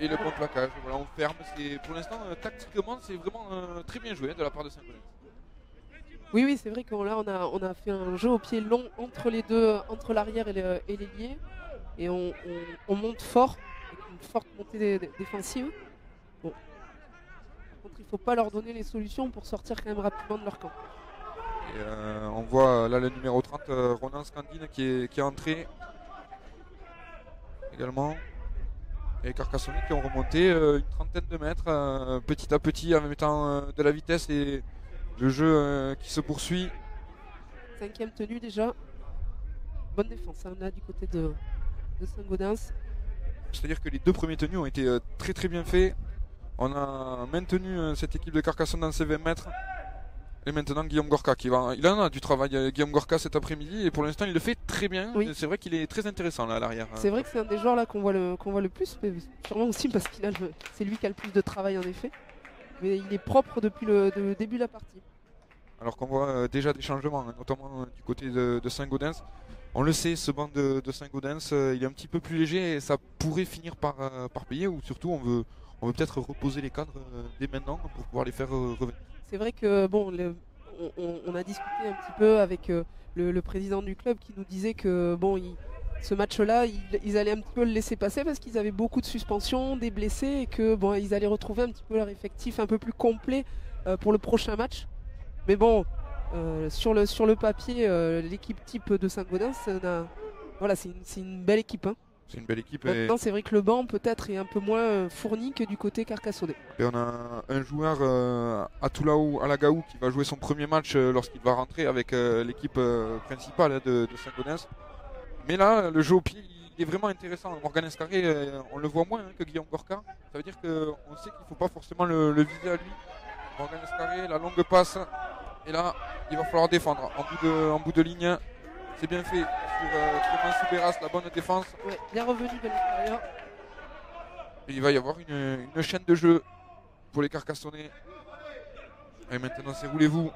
Et le bon plaquage. Voilà, on ferme. Pour l'instant, tactiquement, c'est vraiment très bien joué de la part de Saint-Gaudens. Oui, c'est vrai qu'on a fait un jeu au pied long entre les deux, entre l'arrière et l'ailier. Et on monte fort, avec une forte montée défensive. Bon. Par contre, il ne faut pas leur donner les solutions pour sortir quand même rapidement de leur camp. Et on voit là le numéro 30, Ronan Scandine, qui est entré également. Et Carcassonne qui ont remonté une trentaine de mètres petit à petit en mettant de la vitesse et le jeu qui se poursuit. 5e tenue déjà. Bonne défense, on a du côté de Saint-Gaudens. C'est-à-dire que les 2 premiers tenus ont été très très bien faits. On a maintenu cette équipe de Carcassonne dans ses 20 mètres. Et maintenant Guillaume Gorka il en a du travail, Guillaume Gorka, cet après-midi, et pour l'instant il le fait très bien. Oui. C'est vrai qu'il est très intéressant là à l'arrière. C'est vrai que c'est un des joueurs là qu'on voit le plus, mais sûrement aussi parce qu'il c'est lui qui a le plus de travail en effet. Mais il est propre depuis le début de la partie. Alors qu'on voit déjà des changements, notamment du côté de Saint-Gaudens. On le sait, ce banc de Saint-Gaudens, il est un petit peu plus léger et ça pourrait finir par payer, ou surtout on veut peut-être reposer les cadres dès maintenant pour pouvoir les faire revenir. C'est vrai que on a discuté un petit peu avec le président du club qui nous disait que ce match-là, ils allaient un petit peu le laisser passer parce qu'ils avaient beaucoup de suspensions, des blessés, et que ils allaient retrouver un petit peu leur effectif un peu plus complet pour le prochain match. Mais bon, sur le papier, l'équipe type de Saint-Gaudens, c'est une belle équipe. C'est une belle équipe. Maintenant, c'est vrai que le banc peut-être est un peu moins fourni que du côté carcassonnais. Et on a un joueur, Atoulaou Alagaou, qui va jouer son premier match lorsqu'il va rentrer avec l'équipe principale de Saint-Gaudens. Mais là, le jeu au pied, il est vraiment intéressant. Morgan Escarré, on le voit moins que Guillaume Gorka. Ça veut dire qu'on sait qu'il ne faut pas forcément le viser à lui. Morgan Escarré, la longue passe. Et là, il va falloir défendre en bout de ligne. C'est bien fait sur Clément Souberas, la bonne défense. Ouais, bien revenu de l'extérieur. Il va y avoir une chaîne de jeu pour les Carcassonnais. Et maintenant, c'est roulez-vous.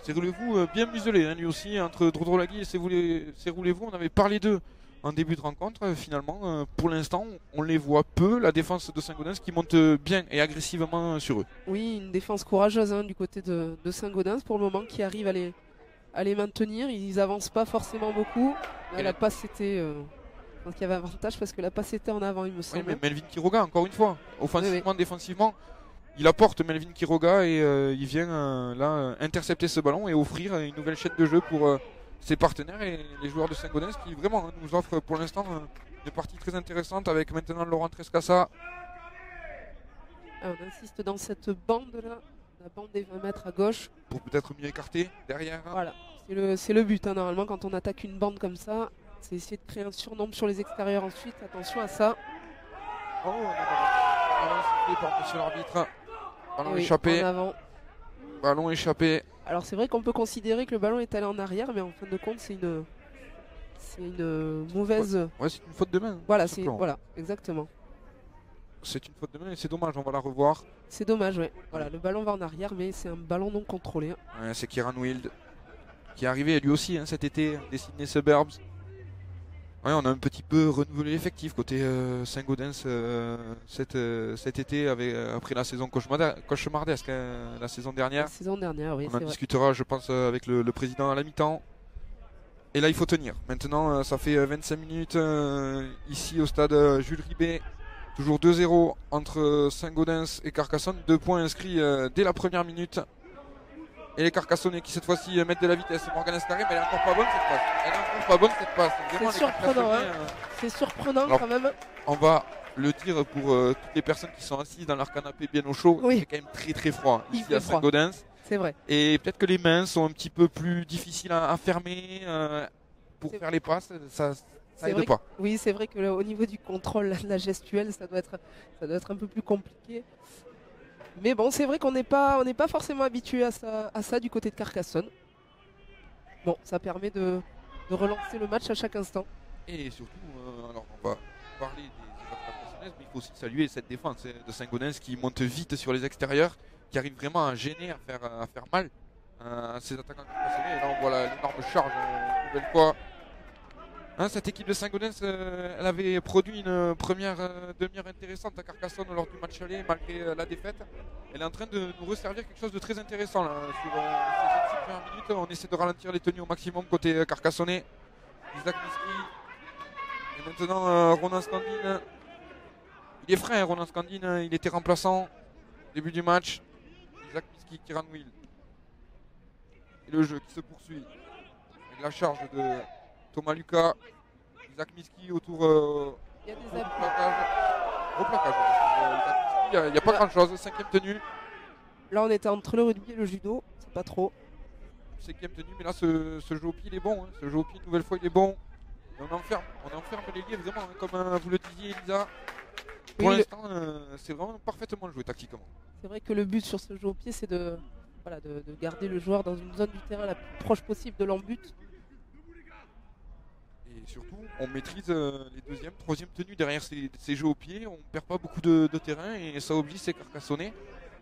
C'est roulez-vous bien muselé, lui aussi, entre Drodrolagui et c'est roulez-vous. On avait parlé d'eux en début de rencontre. Finalement, pour l'instant, on les voit peu. La défense de Saint-Gaudens qui monte bien et agressivement sur eux. Oui, une défense courageuse du côté de Saint-Gaudens pour le moment, qui arrive à les maintenir. Ils avancent pas forcément beaucoup. Là, la passe était... je pense qu'il y avait avantage parce que la passe était en avant, il me semble. Oui, mais Melvin Quiroga, encore une fois, offensivement, défensivement, il apporte Melvin Quiroga et il vient là intercepter ce ballon et offrir une nouvelle chaîne de jeu pour ses partenaires et les joueurs de Saint-Gaudens qui vraiment nous offrent pour l'instant une partie très intéressante avec maintenant Laurent Trescassa. On insiste dans cette bande là, la bande des 20 mètres à gauche. Pour peut-être mieux écarter derrière. Voilà, c'est le but normalement quand on attaque une bande comme ça. C'est essayer de créer un surnombre sur les extérieurs ensuite. Attention à ça. Oh, on a sifflé par monsieur l'arbitre. Ballon Oui, échappé. en avant. Ballon échappé. Alors c'est vrai qu'on peut considérer que le ballon est allé en arrière, mais en fin de compte c'est une mauvaise. Ouais, c'est une faute de main. Voilà, tout simplement. voilà, exactement. C'est une faute de main et c'est dommage, on va la revoir. C'est dommage, ouais. Voilà, le ballon va en arrière, mais c'est un ballon non contrôlé. Ouais, c'est Kieran Wild qui est arrivé lui aussi cet été des Sydney Suburbs. Ouais, on a un petit peu renouvelé l'effectif côté Saint-Gaudens cet été après la saison cauchemardesque la saison dernière. La saison dernière, oui, On en c'est vrai. discutera, je pense, avec le président à la mi-temps. Et là, il faut tenir. Maintenant, ça fait 25 minutes ici au stade Jules Ribet. Toujours 2-0 entre Saint-Gaudens et Carcassonne. 2 points inscrits dès la première minute. Et les Carcassonnais qui cette fois-ci mettent de la vitesse. Morgan Escarré, mais elle est encore pas bonne cette passe. Elle est encore pas bonne cette passe. Vraiment, C'est les surprenant, Carcassonnais, C'est surprenant Alors, quand même. on va le dire pour toutes les personnes qui sont assises dans leur canapé bien au chaud. Oui. Il fait quand même très très froid Il ici fait à froid. Saint-Gaudens. C'est vrai. Et peut-être que les mains sont un petit peu plus difficiles à fermer pour C'est- faire les passes. Ça C'est aide vrai pas. Oui, c'est vrai que au niveau du contrôle, de la gestuelle, ça doit être un peu plus compliqué. Mais bon, c'est vrai qu'on n'est pas forcément habitué à ça du côté de Carcassonne. Bon, ça permet de relancer le match à chaque instant. Et surtout, alors on va parler des attaques carcassonnaises, mais il faut aussi saluer cette défense de Saint-Gaudens qui monte vite sur les extérieurs, qui arrive vraiment à gêner, à faire mal à ces attaquants carcassonnais. Et là, on voit l'énorme charge une nouvelle fois. Hein, cette équipe de Saint-Gaudens, elle avait produit une première demi-heure intéressante à Carcassonne lors du match aller, malgré la défaite. Elle est en train de nous resservir quelque chose de très intéressant là, sur ces 6 premières minutes. On essaie de ralentir les tenues au maximum côté carcassonnais. Isaac Miski. Et maintenant Ronan Scandine. Il est frais, hein, Ronan Scandine. Il était remplaçant au début du match. Isaac Miski, Kieran Will. Et le jeu qui se poursuit avec la charge de Thomas Lucas. Isaac Miski autour Il y a des au appuis. plaquage. Au plaquage. Isaac Miski, il n'y a pas grand chose. 5e tenue. Là, on était entre le rugby et le judo. C'est pas trop. 5e tenue. Mais là, ce jeu au pied, il est bon. Hein. Ce jeu au pied, une nouvelle fois, il est bon. Et on enferme les liens vraiment, hein, comme vous le disiez, Elisa. Pour Oui, l'instant, c'est vraiment parfaitement joué tactiquement. C'est vrai que le but sur ce jeu au pied, c'est de garder le joueur dans une zone du terrain la plus proche possible de l'embut. Et surtout, on maîtrise les 2e, 3e tenues derrière ces jeux au pied. On ne perd pas beaucoup de terrain et ça oblige ces Carcassonnais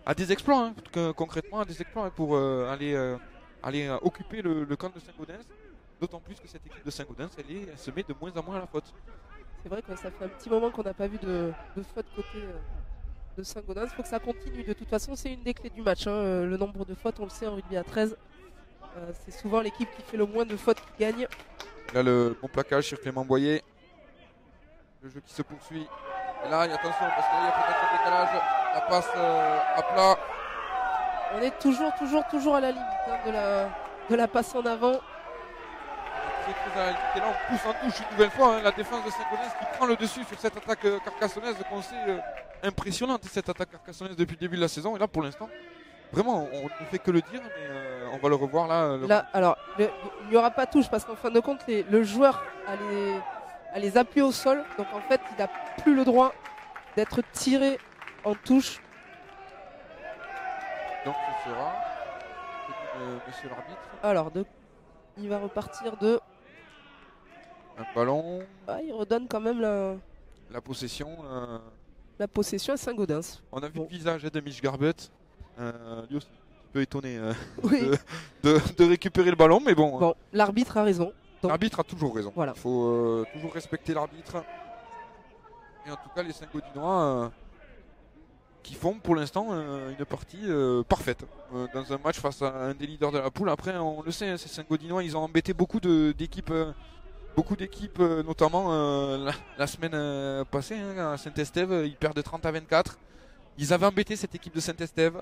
à des exploits, hein, concrètement à des exploits, hein, pour aller occuper le camp de Saint-Gaudens. D'autant plus que cette équipe de Saint-Gaudens, elle se met de moins en moins à la faute. C'est vrai que ça fait un petit moment qu'on n'a pas vu de faute côté de Saint-Gaudens. Il faut que ça continue. De toute façon, c'est une des clés du match. Hein. Le nombre de fautes, on le sait, en rugby à 13. C'est souvent l'équipe qui fait le moins de fautes qui gagne. Là, le bon plaquage sur Clément Boyer. Le jeu qui se poursuit. Et là, attention, parce qu'il y a peut-être un décalage. La passe à plat. On est toujours à la limite hein, de la passe en avant. Très à la limite. Et là, on pousse en touche une nouvelle fois. Hein, la défense de Saint-Gaudens qui prend le dessus sur cette attaque carcassonnaise qu'on sait impressionnante, cette attaque carcassonnaise depuis le début de la saison. Et là, pour l'instant, vraiment, on ne fait que le dire, mais on va le revoir là. Là, alors, il n'y aura pas touche parce qu'en fin de compte, le joueur a les appuis au sol. Donc en fait, il n'a plus le droit d'être tiré en touche. Donc ce sera, monsieur l'arbitre, Alors, il va repartir de... un ballon, Ah, il redonne quand même la possession. la possession à Saint-Gaudens. On a vu Bon. le visage de Mitch Garbett. Lui aussi, un peu étonné Oui. de récupérer le ballon, mais bon. Bon, l'arbitre a raison. Donc, L'arbitre a toujours raison. Voilà. Il faut toujours respecter l'arbitre. Et en tout cas, les Saint-Gaudinois qui font pour l'instant une partie parfaite dans un match face à un des leaders de la poule. Après, on le sait, hein, ces Saint-Gaudinois, ils ont embêté beaucoup d'équipes. Notamment la semaine passée hein, à Saint-Estève, ils perdent 30-24. Ils avaient embêté cette équipe de Saint-Estève.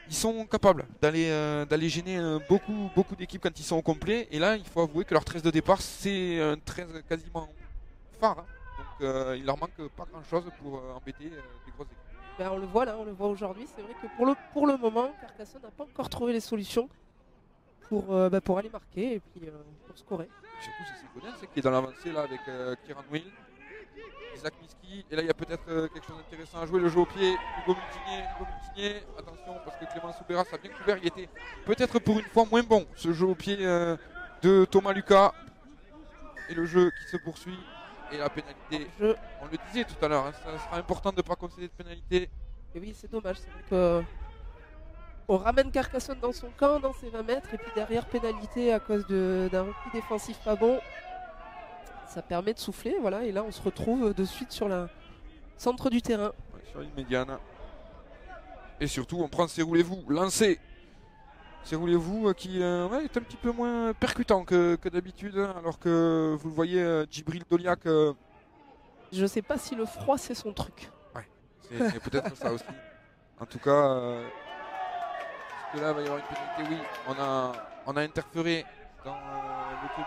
Ils sont capables d'aller gêner beaucoup d'équipes quand ils sont au complet. Et là, il faut avouer que leur 13 de départ, c'est un 13 quasiment phare. Hein. Donc il leur manque pas grand-chose pour embêter des grosses équipes. ben, on le voit là, on le voit aujourd'hui. C'est vrai que pour le moment, Carcassonne n'a pas encore trouvé les solutions pour aller marquer et puis pour scorer. Surtout c'est Saint-Gaudens qui est dans l'avancée là avec Kieran Will. Isaac Miski. Et là, il y a peut-être quelque chose d'intéressant à jouer. Le jeu au pied. Hugo Multinier. Attention, parce que Clément Soubeyras a bien couvert. Il était peut-être pour une fois moins bon, ce jeu au pied de Thomas Lucas. Et le jeu qui se poursuit. Et la pénalité. On le disait tout à l'heure, hein, ça sera important de ne pas concéder de pénalité. Et oui, c'est dommage. C'est vrai que on ramène Carcassonne dans son camp, dans ses 20 mètres. Et puis derrière, pénalité à cause d'un repli défensif pas bon. Ça permet de souffler, voilà, et là on se retrouve de suite sur le centre du terrain. Ouais, sur une médiane. Et surtout, on prend Serroulez-vous, lancé. Serroulez-vous qui est un petit peu moins percutant que d'habitude, alors que vous le voyez, Djibril Doliak. Je sais pas si le froid c'est son truc. Ouais, c'est peut-être ça aussi. En tout cas, parce que là, il va y avoir une pénalité. Oui, on a interféré dans le tenue.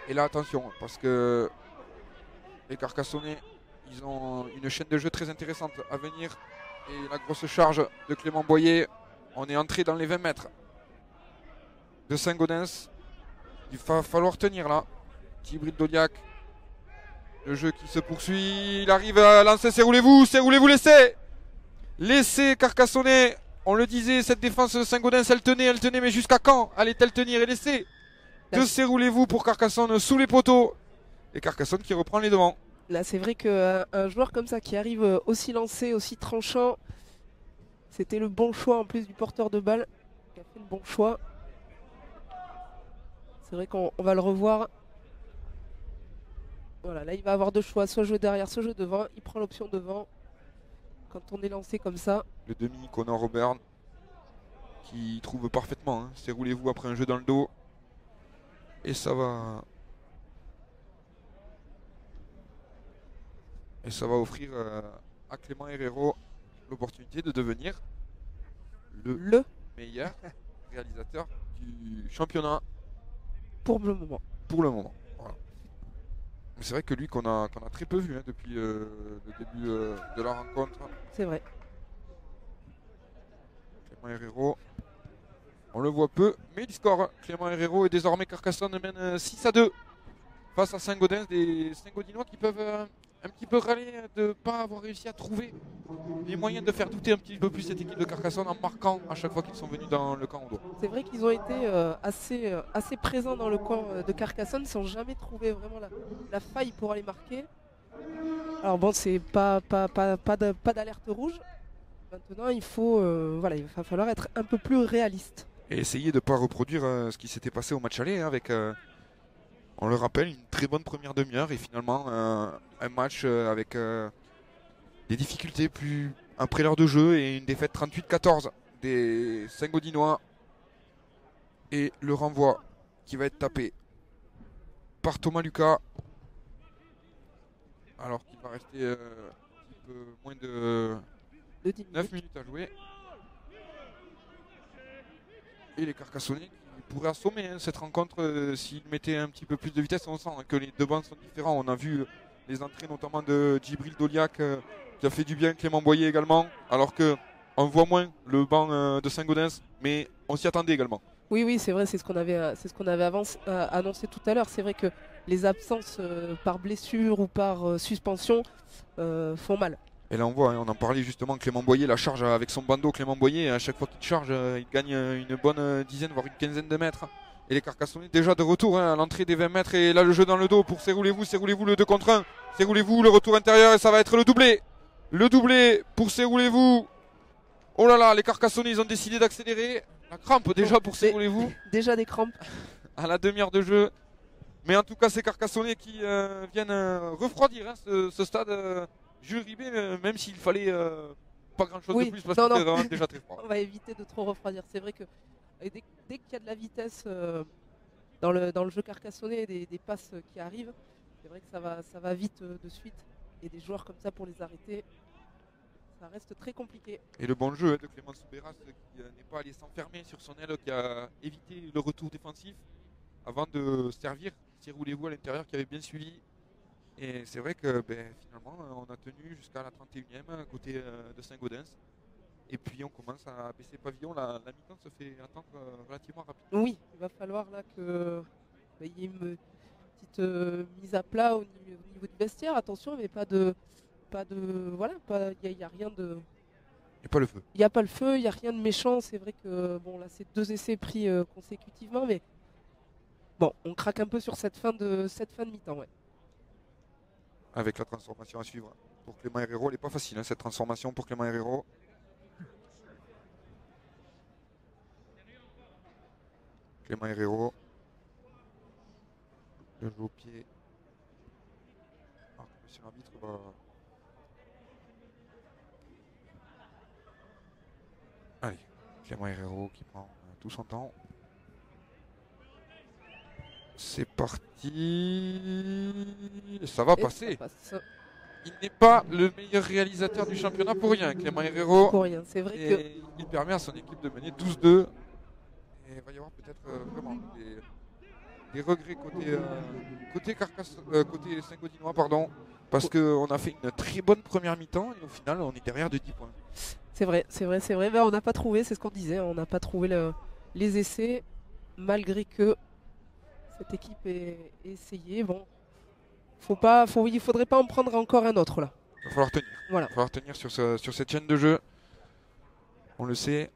Et là, attention, parce que les Carcassonnais, ils ont une chaîne de jeu très intéressante à venir. Et la grosse charge de Clément Boyer, on est entré dans les 20 mètres de Saint-Gaudens. Il va falloir tenir là. Djibril Doliak, le jeu qui se poursuit. Il arrive à lancer Serroulez-vous, laissez. Laissez Carcassonnais. On le disait, cette défense de Saint-Gaudens, elle tenait, mais jusqu'à quand allait-elle tenir et laisser de Serroulez-vous pour Carcassonne sous les poteaux. Et Carcassonne qui reprend les devants. Là, c'est vrai qu'un joueur comme ça qui arrive aussi lancé, aussi tranchant, c'était le bon choix en plus du porteur de balle qui a fait le bon choix. C'est vrai qu'on va le revoir. Voilà, là il va avoir deux choix, soit jouer derrière, soit jouer devant. Il prend l'option devant quand on est lancé comme ça. Le demi Connor Robert qui trouve parfaitement. Hein. Serroulez-vous après un jeu dans le dos. Et ça va. Et ça va offrir à Clément Herrero l'opportunité de devenir le meilleur réalisateur du championnat. Pour le moment. Voilà. C'est vrai que lui qu'on a très peu vu hein, depuis le début de la rencontre. C'est vrai. Clément Herrero. On le voit peu, mais il score. Clément Herrero et désormais Carcassonne mène 6-2 face à Saint-Gaudens. Des Saint-Gaudinois qui peuvent un petit peu râler de ne pas avoir réussi à trouver les moyens de faire douter un petit peu plus cette équipe de Carcassonne en marquant à chaque fois qu'ils sont venus dans le camp au dos. C'est vrai qu'ils ont été assez présents dans le camp de Carcassonne sans jamais trouver vraiment la faille pour aller marquer. Alors bon, c'est pas d'alerte rouge. Maintenant, il va falloir être un peu plus réaliste. Et essayer de ne pas reproduire ce qui s'était passé au match aller hein, avec, on le rappelle, une très bonne première demi-heure et finalement un match avec des difficultés plus après l'heure de jeu et une défaite 38-14 des Saint-Gaudinois. Et le renvoi qui va être tapé par Thomas Lucas. Alors qu'il va rester un petit peu moins de 9 minutes à jouer. Et les Carcassonnais qui pourraient assommer hein, cette rencontre s'ils mettaient un petit peu plus de vitesse. On sent hein, que les deux bancs sont différents. On a vu les entrées notamment de Djibril Doliak qui a fait du bien, Clément Boyer également. Alors qu'on voit moins le banc de Saint-Gaudens, mais on s'y attendait également. Oui, c'est vrai, c'est ce qu'on avait annoncé tout à l'heure. C'est vrai que les absences par blessure ou par suspension font mal. Et là on voit, hein, on en parlait justement, Clément Boyer, la charge avec son bandeau. Clément Boyer, à chaque fois qu'il charge, il gagne une bonne dizaine, voire une quinzaine de mètres. Et les Carcassonnais déjà de retour hein, à l'entrée des 20 mètres. Et là le jeu dans le dos pour Serroulez-vous le 2 contre 1. Serroulez-vous, le retour intérieur et ça va être le doublé. Le doublé pour Serroulez-vous. Oh là là, les Carcassonnais ils ont décidé d'accélérer. La crampe déjà pour Serroulez-vous. Déjà des crampes. À la demi-heure de jeu. Mais en tout cas c'est Carcassonnais qui viennent refroidir hein, ce stade. Jules Ribet, même s'il fallait pas grand chose de plus parce que c'était vraiment déjà très froid. On va éviter de trop refroidir. C'est vrai que dès qu'il y a de la vitesse dans le jeu carcassonnais, des passes qui arrivent, c'est vrai que ça va vite de suite. Et des joueurs comme ça pour les arrêter, ça reste très compliqué. Et le bon jeu de Clément Soubeyras qui n'est pas allé s'enfermer sur son aile, qui a évité le retour défensif avant de servir Serroulez-vous à l'intérieur qui avait bien suivi. Et c'est vrai que finalement on a tenu jusqu'à la 31e côté de Saint-Gaudens. Et puis on commence à baisser pavillon. La mi-temps se fait attendre relativement rapidement. Oui, il va falloir là qu'il y ait petite mise à plat au niveau du vestiaire, attention, mais voilà, il n'y a rien de. Il n'y a pas le feu. Il n'y a pas le feu, il n'y a rien de méchant. C'est vrai que bon, là, c'est 2 essais pris consécutivement, mais bon, on craque un peu sur cette fin de mi-temps. Ouais. Avec la transformation à suivre pour Clément Herrero. Elle n'est pas facile, hein, cette transformation pour Clément Herrero. Clément Herrero. Le jeu au pied. Monsieur l'arbitre va. Allez, Clément Herrero qui prend tout son temps. C'est parti. Ça va passer. Ça passe. Il n'est pas le meilleur réalisateur du championnat pour rien, Clément Herrero. Pour rien, c'est vrai que. Il permet à son équipe de mener 12-2. Et il va y avoir peut-être vraiment des regrets côté Saint-Gaudinois, pardon. Parce qu'on a fait une très bonne première mi-temps et au final on est derrière de 10 points. C'est vrai. Ben, on n'a pas trouvé, c'est ce qu'on disait, on n'a pas trouvé les essais, malgré que cette équipe est essayée. Bon, il faudrait pas en prendre encore un autre là. Il va falloir tenir. Voilà. Il va falloir tenir sur cette chaîne de jeu. On le sait.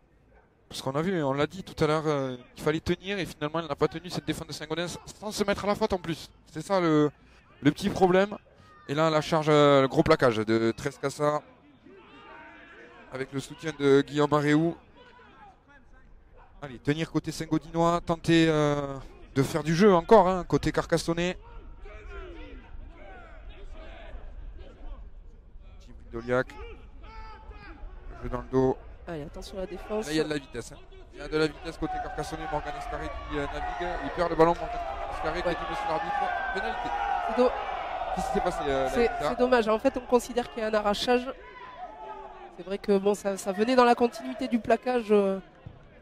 Parce qu'on a vu, on l'a dit tout à l'heure, il fallait tenir et finalement il n'a pas tenu cette défense de Saint-Gaudens sans se mettre à la faute en plus. C'est ça le petit problème. Et là, la charge, le gros plaquage de Trescassa avec le soutien de Guillaume Aréou. Allez, tenir côté Saint-Gaudinois, tenter de faire du jeu encore, hein, côté Carcassonnais. Djibril Doliac. Le jeu dans le dos. Allez, attention à la défense. Là, il y a de la vitesse. Hein. Il y a de la vitesse côté Carcassonnais. Morgan Escarré qui navigue. Il perd le ballon. Morgan Escarré qui est tombé sur l'arbitre. Pénalité. Qu'est-ce qui s'est passé C'est dommage. En fait, on considère qu'il y a un arrachage. C'est vrai que bon, ça venait dans la continuité du plaquage,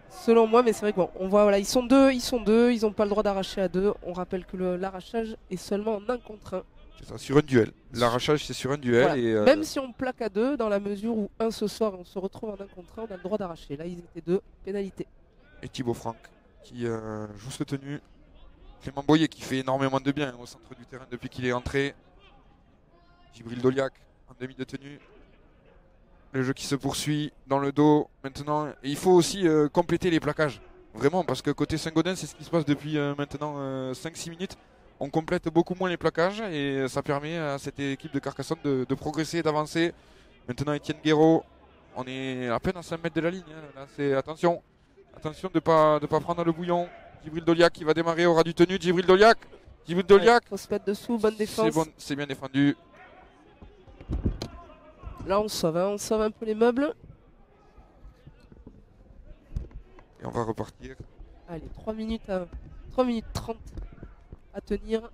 selon moi. Mais c'est vrai que bon, on voit, voilà, ils sont deux. Ils n'ont pas le droit d'arracher à 2. On rappelle que l'arrachage est seulement en 1 contre 1. C'est ça, sur un duel. L'arrachage, c'est sur un duel. Voilà. Et, même si on plaque à 2, dans la mesure où un se sort et on se retrouve en 1 contre 1, on a le droit d'arracher. Là, ils étaient 2, pénalité. Et Thibaut Franck qui joue ce tenue. Clément Boyer qui fait énormément de bien au centre du terrain depuis qu'il est entré. Djibril Doliac en demi de tenue. Le jeu qui se poursuit dans le dos maintenant. Et il faut aussi compléter les plaquages. Vraiment, parce que côté Saint-Gaudens, c'est ce qui se passe depuis maintenant 5-6 minutes. On complète beaucoup moins les plaquages et ça permet à cette équipe de Carcassonne de progresser, d'avancer. Maintenant, Étienne Guéraud, on est à peine à 5 mètres de la ligne. Hein. Là, c'est attention de ne pas prendre le bouillon. Djibril Doliac qui va démarrer, aura du tenue. Djibril Doliac. Faut se mettre dessous, bonne défense. C'est bien défendu. Là, on sauve un peu les meubles. Et on va repartir. Allez, 3 minutes 30 à tenir.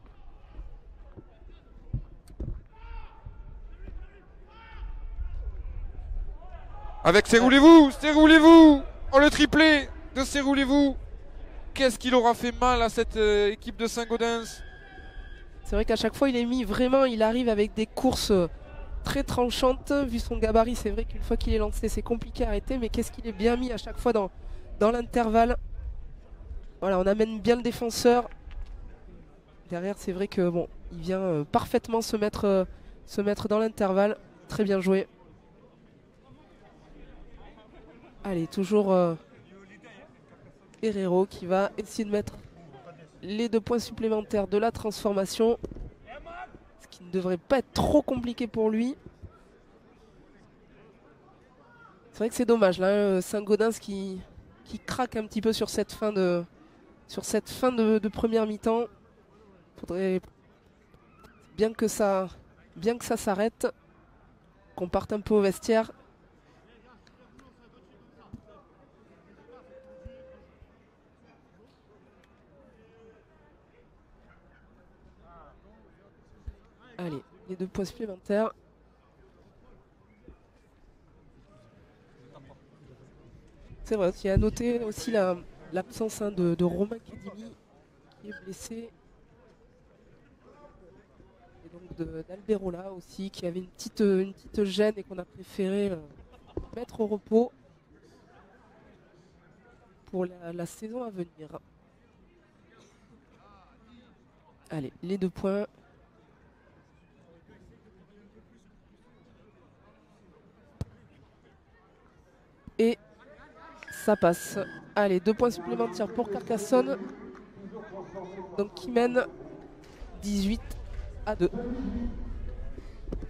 Avec Serroulez-vous. Oh, le triplé de Serroulez-vous. Qu'est-ce qu'il aura fait mal à cette équipe de Saint-Gaudens. C'est vrai qu'à chaque fois, il arrive avec des courses très tranchantes. Vu son gabarit, c'est vrai qu'une fois qu'il est lancé, c'est compliqué à arrêter. Mais qu'est-ce qu'il est bien mis à chaque fois dans l'intervalle. Voilà, on amène bien le défenseur. Derrière, c'est vrai que bon, il vient parfaitement se mettre dans l'intervalle. Très bien joué. Allez, toujours Herrero qui va essayer de mettre les 2 points supplémentaires de la transformation. Ce qui ne devrait pas être trop compliqué pour lui. C'est vrai que c'est dommage là, Saint-Gaudens qui craque un petit peu sur cette fin de première mi-temps. Faudrait bien que ça s'arrête, qu'on parte un peu au vestiaire. Allez, les 2 points supplémentaires. C'est vrai, il y a à noter aussi l'absence de Romain Kedimi qui est blessé. Et donc d'Alberola aussi qui avait une petite gêne et qu'on a préféré mettre au repos pour la saison à venir. Allez, les 2 points. Et ça passe. Allez, 2 points supplémentaires pour Carcassonne. Donc qui mène 18-2.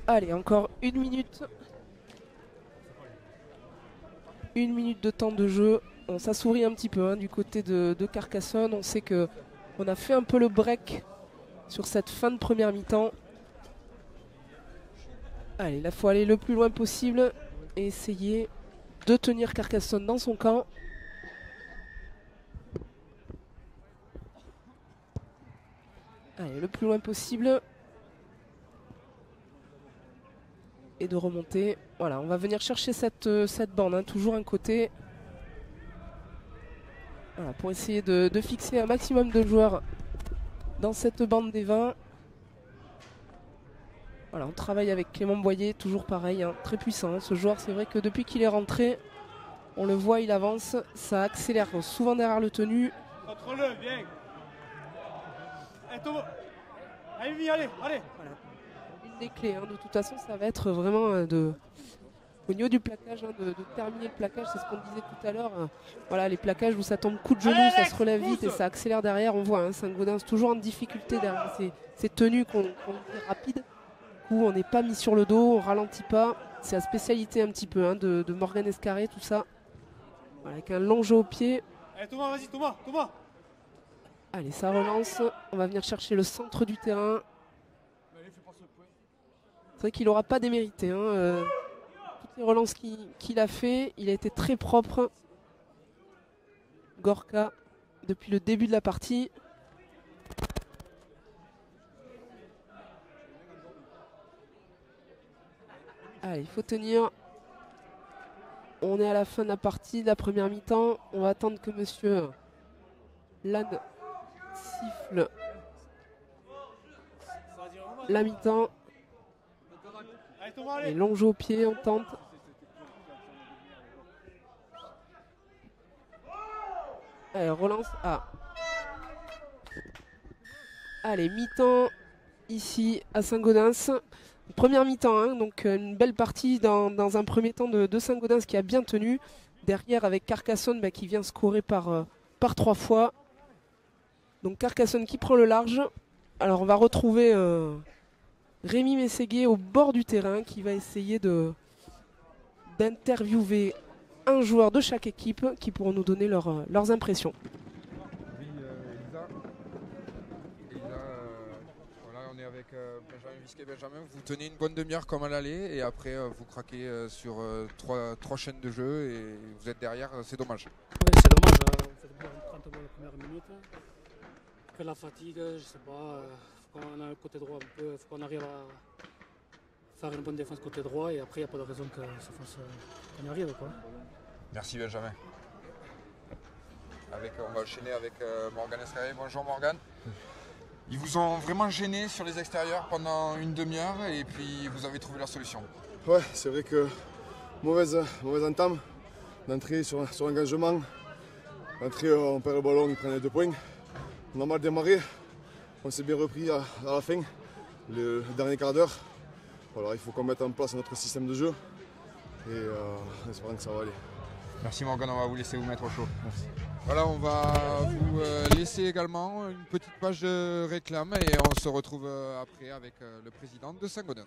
Allez, encore 1 minute. 1 minute de temps de jeu. On s'assourit un petit peu du côté de Carcassonne. On sait que on a fait un peu le break sur cette fin de première mi-temps. Allez, là, il faut aller le plus loin possible et essayer de tenir Carcassonne dans son camp. Allez, le plus loin possible. Et de remonter. Voilà, on va venir chercher cette bande, toujours un côté. Voilà, pour essayer de fixer un maximum de joueurs dans cette bande des 20. Voilà, on travaille avec Clément Boyer, toujours pareil, très puissant. Ce joueur, c'est vrai que depuis qu'il est rentré, on le voit, il avance, ça accélère souvent derrière le tenu. Contrôle-le, bien. Allez, Thomas. Allez, allez. Voilà. Une des clés, de toute façon, ça va être vraiment au niveau du plaquage, de terminer le plaquage, c'est ce qu'on disait tout à l'heure. Voilà, les plaquages où ça tombe coup de genou, allez, ça se relève vite et ça accélère derrière. On voit Saint-Gaudens toujours en difficulté derrière ces tenues qu'on dit rapides. Du coup, on n'est pas mis sur le dos, on ralentit pas. C'est la spécialité un petit peu de Morgan Escarré, tout ça. Voilà, avec un long jeu au pied. Allez Thomas, vas-y Thomas. Allez, ça relance. On va venir chercher le centre du terrain. C'est vrai qu'il n'aura pas démérité. Toutes les relances qu'il a fait, il a été très propre. Gorka, depuis le début de la partie. Allez, il faut tenir. On est à la fin de la partie, de la première mi-temps. On va attendre que monsieur Lannes siffle la mi-temps. Et long jeu au pied, on tente. Allez, relance. Allez, mi-temps ici à Saint-Gaudens. Première mi-temps, donc une belle partie dans un premier temps de Saint-Gaudens qui a bien tenu. Derrière avec Carcassonne qui vient scorer par 3 fois. Donc Carcassonne qui prend le large. Alors on va retrouver Rémi Mességuier au bord du terrain qui va essayer d'interviewer un joueur de chaque équipe qui pourront nous donner leurs impressions. Oui, Elisa, voilà, on est avec Benjamin Visquet-Benjamin. Vous tenez une bonne demi-heure comme à l'aller et après vous craquez sur 3 chaînes de jeu et vous êtes derrière, c'est dommage. Oui, c'est dommage, on fait bien 30 mois la première minute. Après la fatigue, je sais pas, faut qu'on a un côté droit un peu, faut qu'on arrive à faire une bonne défense côté droit et après il n'y a pas de raison que ça fasse qu'on y arrive quoi. Merci Benjamin. On va enchaîner avec Morgan Escarré. Bonjour Morgan. Ils vous ont vraiment gêné sur les extérieurs pendant une demi-heure et puis vous avez trouvé la solution. Ouais, c'est vrai que mauvaise entame d'entrée sur engagement. D'entrée, on perd le ballon, ils prennent les 2 points. On a mal démarré, on s'est bien repris à la fin, le dernier quart d'heure. Voilà, il faut qu'on mette en place notre système de jeu et en espérant que ça va aller. Merci Morgan, on va vous laisser vous mettre au chaud. Merci. Voilà, on va vous laisser également une petite page de réclame et on se retrouve après avec le président de Saint-Gaudens.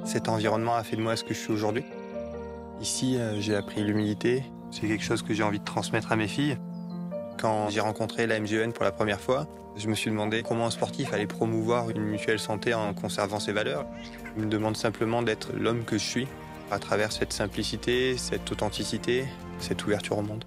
Cet environnement a fait de moi ce que je suis aujourd'hui. Ici, j'ai appris l'humilité. C'est quelque chose que j'ai envie de transmettre à mes filles. Quand j'ai rencontré la MGEN pour la première fois, je me suis demandé comment un sportif allait promouvoir une mutuelle santé en conservant ses valeurs. Je me demande simplement d'être l'homme que je suis, à travers cette simplicité, cette authenticité, cette ouverture au monde.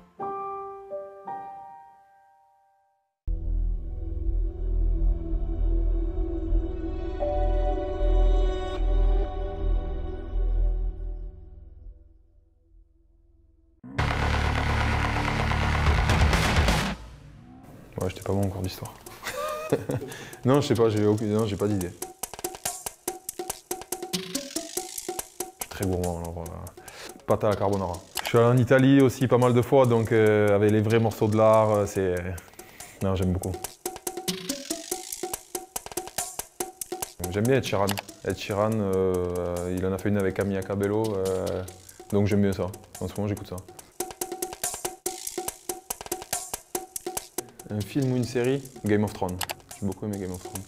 Ouais, j'étais pas bon en cours d'histoire. Non, je sais pas, j'ai pas d'idée. Je suis très gourmand, alors pâte à la carbonara. Je suis allé en Italie aussi pas mal de fois, donc avec les vrais morceaux de lard, non, j'aime beaucoup. J'aime bien Ed Sheeran. Ed Sheeran, il en a fait une avec Camilla Cabello, donc j'aime bien ça. En ce moment, j'écoute ça. Un film ou une série? Game of Thrones. J'ai beaucoup aimé Game of Thrones.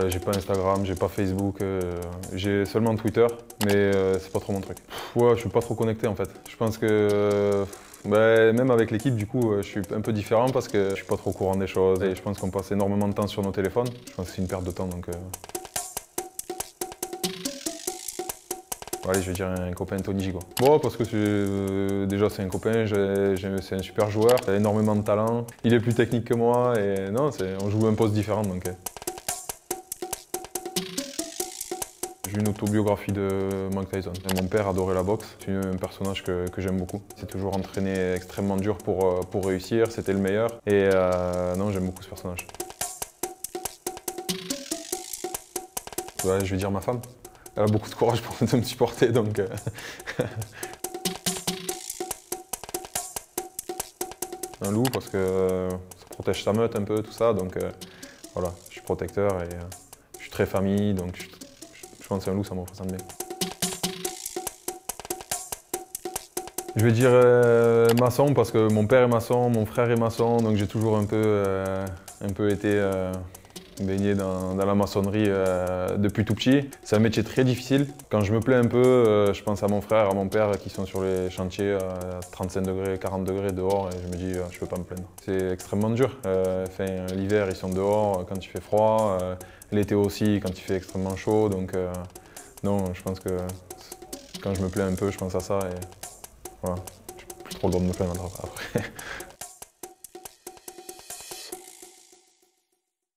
J'ai pas Instagram, j'ai pas Facebook, j'ai seulement Twitter, mais c'est pas trop mon truc. Ouais, je suis pas trop connecté en fait. Je pense que même avec l'équipe, du coup, je suis un peu différent parce que je suis pas trop au courant des choses et je pense qu'on passe énormément de temps sur nos téléphones. Je pense que c'est une perte de temps donc. Allez, je vais dire un copain Tony Gigot. Bon, parce que déjà c'est un copain, c'est un super joueur, il a énormément de talent, il est plus technique que moi et non, on joue un poste différent donc. J'ai une autobiographie de Mike Tyson. Mon père adorait la boxe, c'est un personnage que j'aime beaucoup. Il s'est toujours entraîné extrêmement dur pour réussir, c'était le meilleur et non, j'aime beaucoup ce personnage. Ouais, je vais dire ma femme. Elle a beaucoup de courage pour me supporter, donc... Un loup, parce que ça protège sa meute un peu, tout ça, donc voilà, je suis protecteur et je suis très famille, donc je pense qu'un loup, ça me représente bien. Je vais dire maçon, parce que mon père est maçon, mon frère est maçon, donc j'ai toujours un peu été... baigné dans la maçonnerie depuis tout petit. C'est un métier très difficile. Quand je me plais un peu, je pense à mon frère, à mon père qui sont sur les chantiers à 35 degrés, 40 degrés dehors et je me dis je peux pas me plaindre. C'est extrêmement dur. L'hiver ils sont dehors quand il fait froid, l'été aussi quand il fait extrêmement chaud. Donc non, je pense que quand je me plais un peu, je pense à ça et voilà. J'ai plus trop le droit de me plaindre après.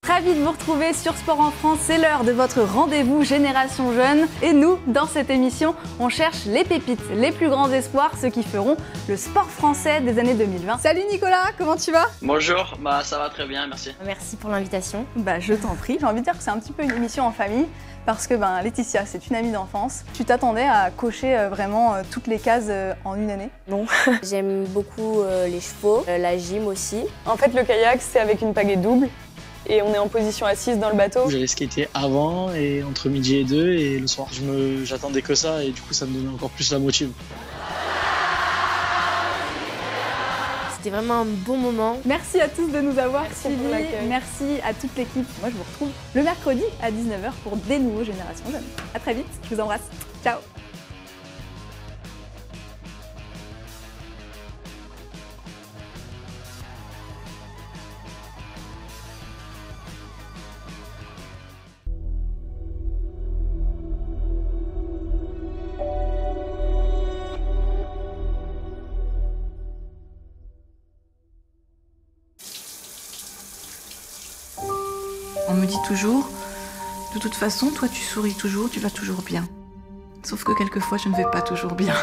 Ravi de vous retrouver sur Sport en France, c'est l'heure de votre rendez-vous Génération Jeune. Et nous, dans cette émission, on cherche les pépites, les plus grands espoirs, ceux qui feront le sport français des années 2020. Salut Nicolas, comment tu vas? Bonjour, ça va très bien, merci. Merci pour l'invitation. Je t'en prie, j'ai envie de dire que c'est un petit peu une émission en famille. Parce que Laetitia, c'est une amie d'enfance. Tu t'attendais à cocher vraiment toutes les cases en une année? Non. J'aime beaucoup les chevaux, la gym aussi. En fait, le kayak, c'est avec une pagaie double. Et on est en position assise dans le bateau. J'allais skater avant et entre midi et 2 et le soir. J'attendais que ça et du coup ça me donnait encore plus la motive. C'était vraiment un bon moment. Merci à tous de nous avoir suivis. Merci à toute l'équipe. Moi je vous retrouve le mercredi à 19h pour des nouveaux Générations Jeunes. A très vite, je vous embrasse. Ciao. On me dit toujours, de toute façon, toi tu souris toujours, tu vas toujours bien. Sauf que quelquefois je ne vais pas toujours bien.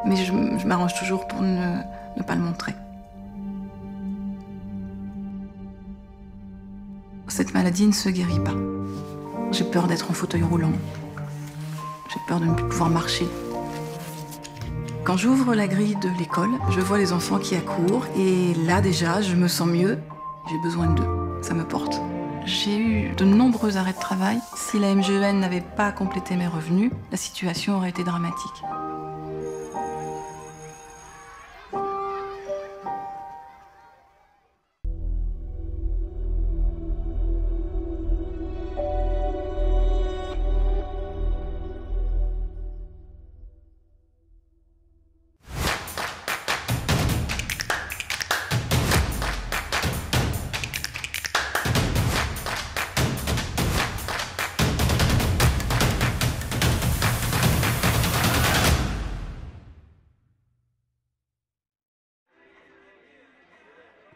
Mais je m'arrange toujours pour ne pas le montrer. Cette maladie ne se guérit pas. J'ai peur d'être en fauteuil roulant. J'ai peur de ne plus pouvoir marcher. Quand j'ouvre la grille de l'école, je vois les enfants qui accourent et là déjà, je me sens mieux. J'ai besoin d'eux, ça me porte. J'ai eu de nombreux arrêts de travail. Si la MGEN n'avait pas complété mes revenus, la situation aurait été dramatique.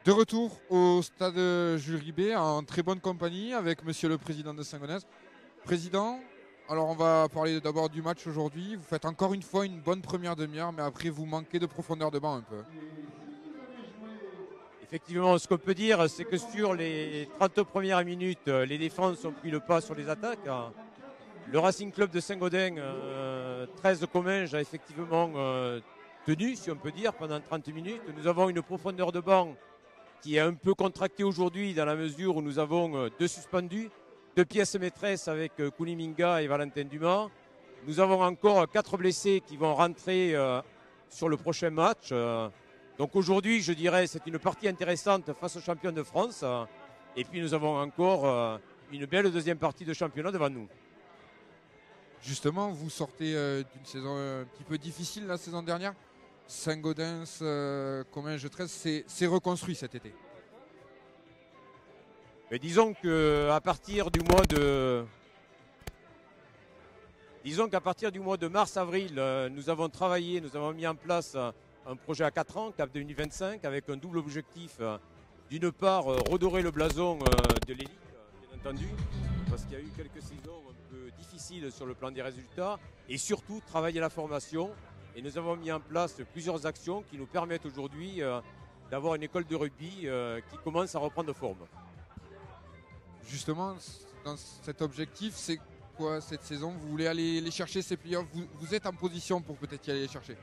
De retour au stade Jules Ribet en très bonne compagnie avec monsieur le président de Saint-Gaudens. Président, alors on va parler d'abord du match aujourd'hui. Vous faites encore une fois une bonne première demi-heure, mais après vous manquez de profondeur de banc un peu. Effectivement, ce qu'on peut dire, c'est que sur les 30 premières minutes, les défenses ont pris le pas sur les attaques. Le Racing Club de Saint-Gaudens, 13 Comminges, a effectivement tenu, si on peut dire, pendant 30 minutes. Nous avons une profondeur de banc qui est un peu contractée aujourd'hui dans la mesure où nous avons 2 suspendus, 2 pièces maîtresses avec Kouliminga et Valentin Dumas. Nous avons encore 4 blessés qui vont rentrer sur le prochain match. Donc aujourd'hui, je dirais, c'est une partie intéressante face aux champions de France. Et puis nous avons encore une belle deuxième partie de championnat devant nous. Justement, vous sortez d'une saison un petit peu difficile la saison dernière. Saint-Gaudens, Comminges 13, c'est reconstruit cet été. Mais disons qu'à partir du mois de... qu'à partir du mois de mars-avril, nous avons travaillé, nous avons mis en place un projet à 4 ans, Cap 2025, avec un double objectif. D'une part, redorer le blason de l'élite, bien entendu, parce qu'il y a eu quelques saisons un peu difficiles sur le plan des résultats, et surtout travailler la formation. Et nous avons mis en place plusieurs actions qui nous permettent aujourd'hui d'avoir une école de rugby qui commence à reprendre forme. Justement, dans cet objectif, c'est quoi cette saison? Vous voulez aller les chercher ces playoffs? Vous êtes en position pour peut-être y aller les chercher?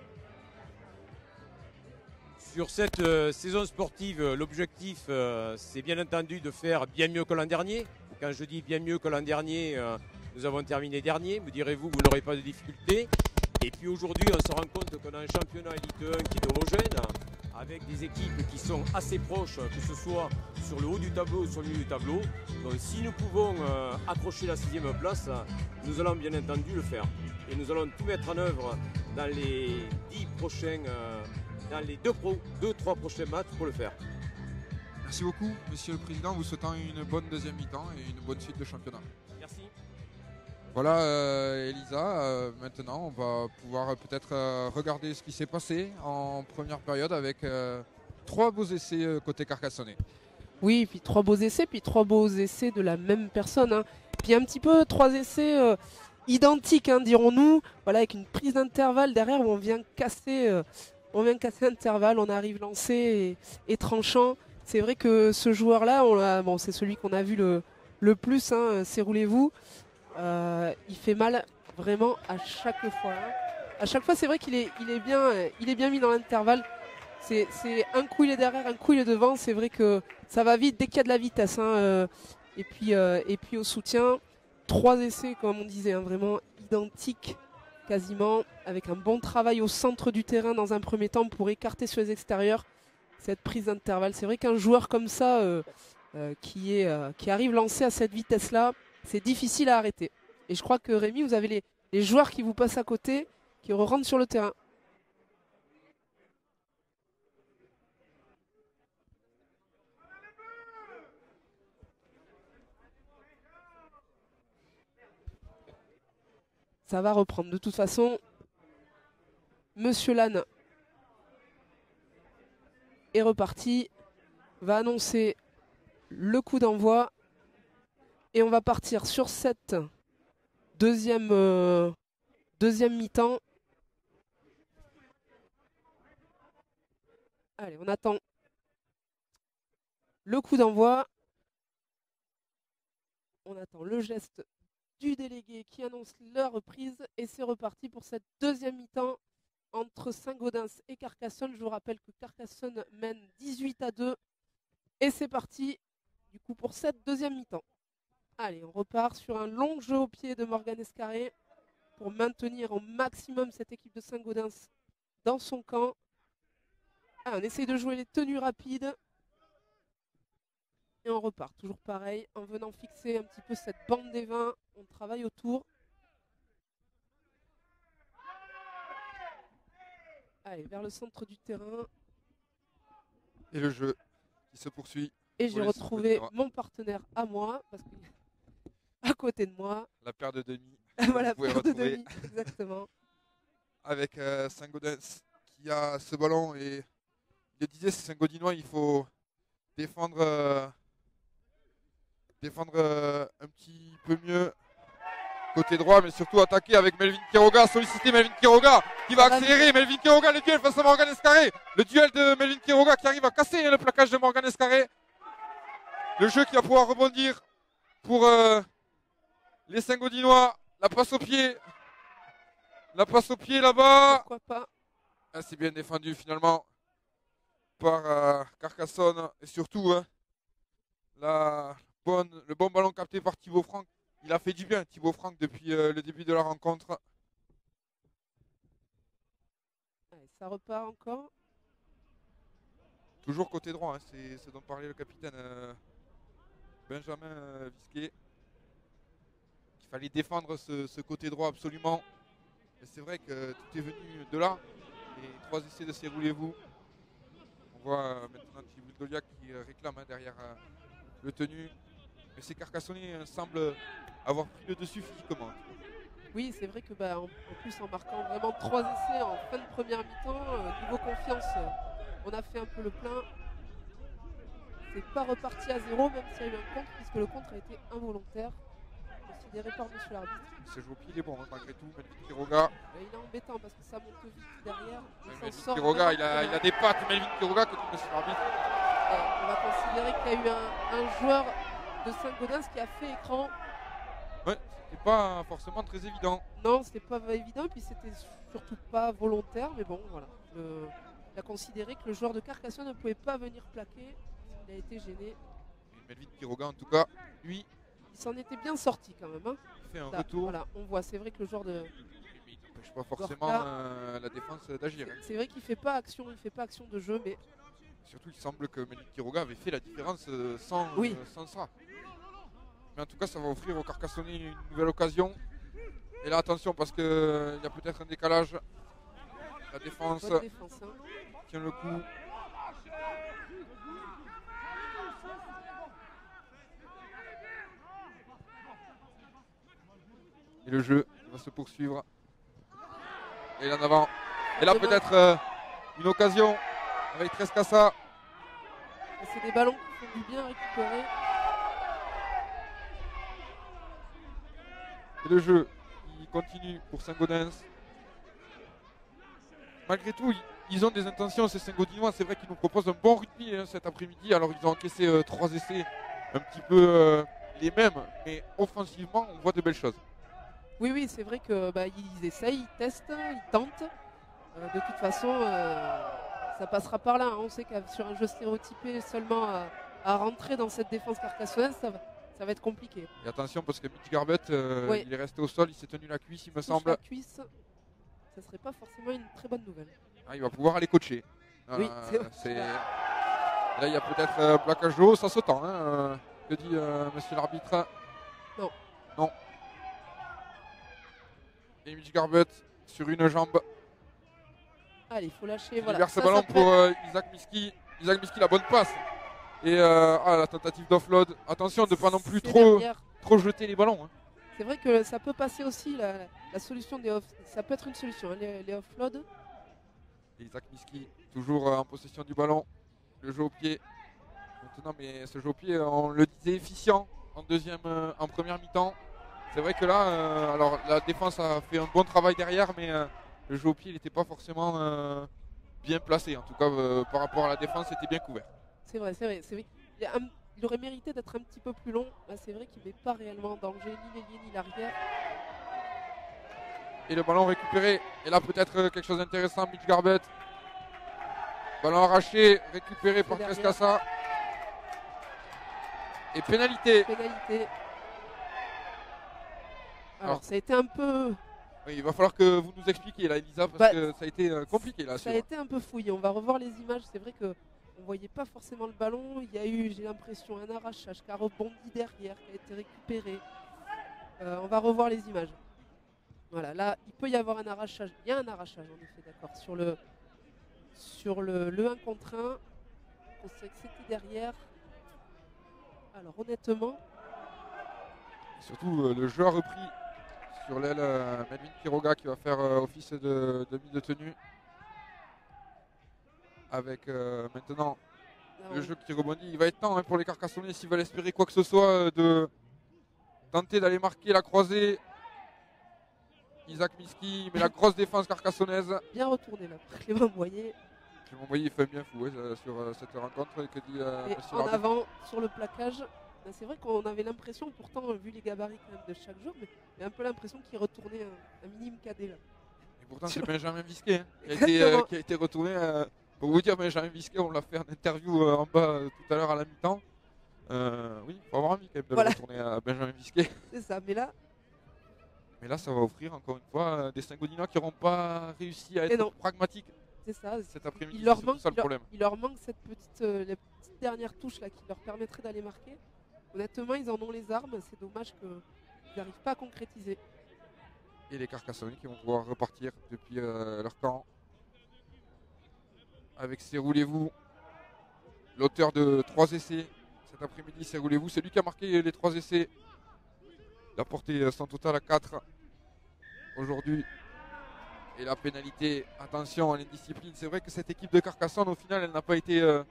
Sur cette saison sportive, l'objectif, c'est bien entendu de faire bien mieux que l'an dernier. Quand je dis bien mieux que l'an dernier, nous avons terminé dernier. Me direz-vous, vous n'aurez pas de difficultés. Et puis aujourd'hui, on se rend compte qu'on a un championnat Elite 1 qui est homogène, avec des équipes qui sont assez proches, que ce soit sur le haut du tableau ou sur le milieu du tableau. Donc si nous pouvons accrocher la 6e place, nous allons bien entendu le faire. Et nous allons tout mettre en œuvre dans les 10 prochains... dans les 2-3 prochains matchs pour le faire. Merci beaucoup, Monsieur le Président. Vous souhaitant une bonne deuxième mi-temps et une bonne suite de championnat. Merci. Voilà, Elisa, maintenant on va pouvoir peut-être regarder ce qui s'est passé en première période avec 3 beaux essais côté carcassonnais. Oui, puis 3 beaux essais, puis 3 beaux essais de la même personne. Hein. Puis un petit peu 3 essais identiques, hein, dirons-nous, voilà, avec une prise d'intervalle derrière où on vient casser l'intervalle, on arrive lancé et tranchant. C'est vrai que ce joueur-là, bon, c'est celui qu'on a vu le plus, hein, c'est Roulez-vous. Il fait mal vraiment à chaque fois. Hein. À chaque fois, c'est vrai qu'il est bien mis dans l'intervalle. C'est un coup il est derrière, un coup il est devant. C'est vrai que ça va vite dès qu'il y a de la vitesse. Hein. Et puis au soutien, 3 essais, comme on disait, hein, vraiment identiques quasiment, avec un bon travail au centre du terrain dans un premier temps pour écarter sur les extérieurs cette prise d'intervalle. C'est vrai qu'un joueur comme ça qui arrive lancé à cette vitesse-là, c'est difficile à arrêter. Et je crois que Rémi, vous avez les joueurs qui vous passent à côté, qui rentrent sur le terrain. Ça va reprendre. De toute façon, Monsieur Lannes est reparti, va annoncer le coup d'envoi. Et on va partir sur cette deuxième mi-temps. Allez, on attend le coup d'envoi. On attend le geste du délégué qui annonce la reprise. Et c'est reparti pour cette deuxième mi-temps entre Saint-Gaudens et Carcassonne. Je vous rappelle que Carcassonne mène 18-2. Et c'est parti du coup pour cette deuxième mi-temps. Allez, on repart sur un long jeu au pied de Morgan Escarré pour maintenir au maximum cette équipe de Saint-Gaudens dans son camp. Ah, on essaye de jouer les tenues rapides. Et on repart, toujours pareil, en venant fixer un petit peu cette bande des 20. On travaille autour. Allez, vers le centre du terrain. Et le jeu qui se poursuit. Et j'ai retrouvé mon partenaire à moi, parce qu'il est à côté de moi. La paire de demi. Voilà, paire de demi, exactement. Avec Saint-Gaudens qui a ce ballon. Et il le disait, c'est Saint-Gaudinois, il faut défendre un petit peu mieux côté droit, mais surtout attaquer avec Melvin Quiroga, solliciter Melvin Quiroga qui va accélérer. Melvin Quiroga, le duel face à Morgan Escarré. Le duel de Melvin Quiroga qui arrive à casser le plaquage de Morgan Escarré. Le jeu qui va pouvoir rebondir pour les Saint-Gaudinois. La passe au pied. La passe au pied là-bas. Pourquoi pas. Ah, c'est bien défendu finalement par Carcassonne. Et surtout, le bon ballon capté par Thibaut Franck. Il a fait du bien, Thibaut Franck, depuis le début de la rencontre. Allez, ça repart encore. Toujours côté droit, hein, c'est ce dont parlait le capitaine Benjamin Visquet. Il fallait défendre ce côté droit absolument. Et c'est vrai que tout est venu de là. Les 3 essais de Serroulez-vous. On voit maintenant Thibaut Dolia qui réclame derrière le tenu. Mais ces Carcassonnais semblent avoir pris le dessus physiquement. Oui, c'est vrai que en plus en marquant vraiment 3 essais en fin de première mi-temps, niveau confiance, on a fait un peu le plein. C'est pas reparti à 0, même s'il y a eu un contre, puisque le contre a été involontaire, considéré par monsieur l'arbitre. Ce jeu au pied, il est bon, hein, malgré tout. Melvin Quiroga. Il est embêtant parce que ça monte vite derrière. Melvin Quiroga, il a des pattes, Melvin Quiroga, contre monsieur l'arbitre. On va considérer qu'il y a eu un joueur de Saint-Gaudens qui a fait écran. Ouais, c'était pas forcément très évident. Non, c'était pas évident, puis c'était surtout pas volontaire, mais bon, voilà. Il a considéré que le joueur de Carcassonne ne pouvait pas venir plaquer. Il a été gêné. Et Melvin Quiroga, en tout cas, lui, il s'en était bien sorti quand même. Hein. Il fait un retour. Voilà, on voit, c'est vrai que le joueur de. Il n'empêche pas forcément la défense d'agir. Hein. C'est vrai qu'il fait pas action, de jeu, mais. Surtout, il semble que Melvin Quiroga avait fait la différence sans ça. Mais en tout cas, ça va offrir aux Carcassonnais une nouvelle occasion. Et là, attention, parce qu'il y a peut-être un décalage. La défense, tient le coup. Et le jeu va se poursuivre. Et là en avant. Et là, peut-être une occasion avec Trescassa. C'est des ballons qui font du bien récupérer. Et le jeu qui continue pour Saint-Gaudens. Malgré tout, ils ont des intentions, ces Saint-Gaudinois. C'est vrai qu'ils nous proposent un bon rugby cet après-midi. Alors, ils ont encaissé 3 essais, un petit peu les mêmes. Mais offensivement, on voit de belles choses. Oui, c'est vrai qu'ils essayent, ils testent, ils tentent. De toute façon, ça passera par là. Hein. On sait que sur un jeu stéréotypé, seulement à rentrer dans cette défense carcassonnaise, ça va être compliqué. Et attention, parce que Mitch Garbett, il est resté au sol, il s'est tenu la cuisse, il me semble. La cuisse, ça serait pas forcément une très bonne nouvelle. Ah, il va pouvoir aller coacher. Oui, c'est là, il y a peut-être plaquage de haut, ça se tend. Hein. Que dit monsieur l'arbitre? Non. Non. Et Mitch Garbett sur une jambe. Allez, il faut lâcher. Il voilà. libère ce ballon pour Isaac Miski. Isaac Miski, la bonne passe. Et la tentative d'offload. Attention de ne pas non plus trop jeter les ballons. Hein. C'est vrai que ça peut passer aussi la solution des off. Ça peut être une solution, hein, les offloads. Isaac Miski, toujours en possession du ballon. Le jeu au pied. Maintenant, mais ce jeu au pied, on le disait, efficient en première mi-temps. C'est vrai que là, alors la défense a fait un bon travail derrière, mais le jeu au pied, il n'était pas forcément bien placé. En tout cas, par rapport à la défense, c'était bien couvert. C'est vrai. Il aurait mérité d'être un petit peu plus long. Là, c'est vrai qu'il ne met pas réellement en danger ni l'ailier ni l'arrière. Et le ballon récupéré. Et là, peut-être quelque chose d'intéressant, Mitch Garbett. Ballon arraché, récupéré par Trescassa. Et pénalité. Alors, ça a été un peu... Oui, il va falloir que vous nous expliquiez là, Elisa, parce que ça a été compliqué là. Ça a été un peu fouillé. On va revoir les images. C'est vrai que on ne voyait pas forcément le ballon. Il y a eu, j'ai l'impression, un arrachage qui a rebondi derrière, qui a été récupéré. On va revoir les images. Voilà, là, il peut y avoir un arrachage. Il y a un arrachage, en effet, d'accord. Sur le 1 contre 1, on sait que c'était derrière. Alors, honnêtement... Surtout, le jeu a repris sur l'aile Melvin Quiroga qui va faire office de mise de tenue. Avec maintenant Le jeu qui rebondit, il va être temps pour les Carcassonnais s'ils veulent espérer quoi que ce soit de tenter d'aller marquer la croisée. Isaac Miski, mais la grosse défense carcassonnaise. Bien retourné là, Clément Boyer. Clément Boyer, il fait bien fou sur cette rencontre. Que dit, et en avant, sur le plaquage, c'est vrai qu'on avait l'impression, pourtant, vu les gabarits quand même de chaque jour, mais il y a un peu l'impression qu'il retournait un minime cadet là. Et pourtant, c'est Benjamin Visquet qui a été retourné. Pour vous dire, Benjamin Visquet, on l'a fait en interview en bas tout à l'heure à la mi-temps. Oui, il faut avoir envie quand même de le retourner à Benjamin Visquet. C'est ça, mais là, ça va offrir encore une fois des Saint-Gaudinois qui n'auront pas réussi à être pragmatiques. C'est ça. Cet après-midi, il leur c'est manque, ça le problème. Il leur manque cette les petites dernières touches là qui leur permettraient d'aller marquer. Honnêtement, ils en ont les armes. C'est dommage qu'ils n'arrivent pas à concrétiser. Et les Carcassonnais qui vont pouvoir repartir depuis leur camp. Avec C'est Roulez-vous, l'auteur de 3 essais cet après-midi, C'est Roulez-vous. C'est lui qui a marqué les 3 essais. Il a porté son total à 4 aujourd'hui. Et la pénalité, attention à l'indiscipline. C'est vrai que cette équipe de Carcassonne, au final, elle n'a pas été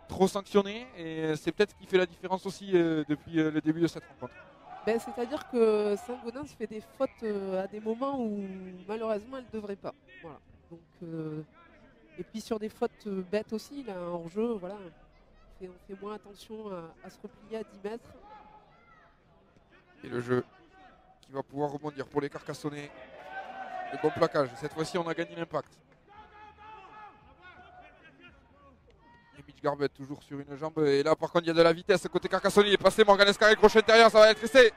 trop sanctionnée. Et c'est peut-être ce qui fait la différence aussi depuis le début de cette rencontre. C'est-à-dire que Saint-Gaudens fait des fautes à des moments où malheureusement elle ne devrait pas. Voilà. Donc, et puis sur des fautes bêtes aussi, là, en jeu, voilà, on fait moins attention à se replier à 10 mètres. Et le jeu qui va pouvoir rebondir pour les Carcassonnais. Le bon plaquage. Cette fois-ci, on a gagné l'impact. Et Mitch Garbet toujours sur une jambe. Et là, par contre, il y a de la vitesse. Côté Carcassonnais, il est passé. Morgan Escarré, crochet intérieur. Ça va être essai.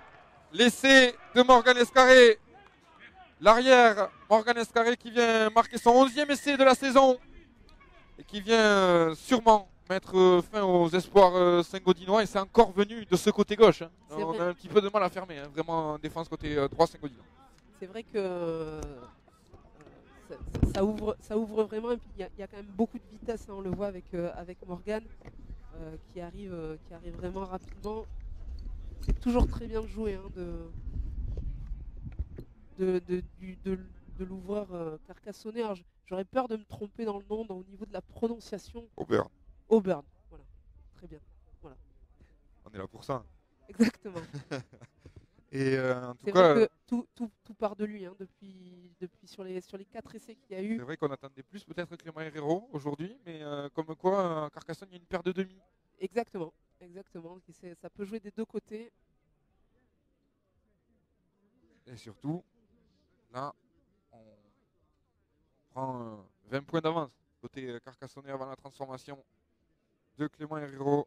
L'essai de Morgan Escarré. L'arrière, Morgan Escarré qui vient marquer son 11e essai de la saison. Et qui vient sûrement mettre fin aux espoirs Saint-Gaudinois. Et c'est encore venu de ce côté gauche. On a un petit peu de mal à fermer. Vraiment, en défense côté droit Saint-Gaudinois. C'est vrai que ça ouvre vraiment. Et puis il y a quand même beaucoup de vitesse. Hein, on le voit avec Morgan qui arrive vraiment rapidement. C'est toujours très bien joué hein, de l'ouvreur carcassonnais. Alors, j'aurais peur de me tromper dans le nom au niveau de la prononciation. Auburn. Auburn, voilà. Très bien. Voilà. On est là pour ça. Exactement. Et en tout cas, vrai que tout part de lui hein, depuis sur les 4 essais qu'il y a eu. C'est vrai qu'on attendait plus peut-être Clément Herrero aujourd'hui, mais comme quoi Carcassonne, il y a une paire de demi. Exactement. Ça peut jouer des deux côtés. Et surtout, là, on prend 20 points d'avance côté Carcassonnais avant la transformation de Clément Herrero.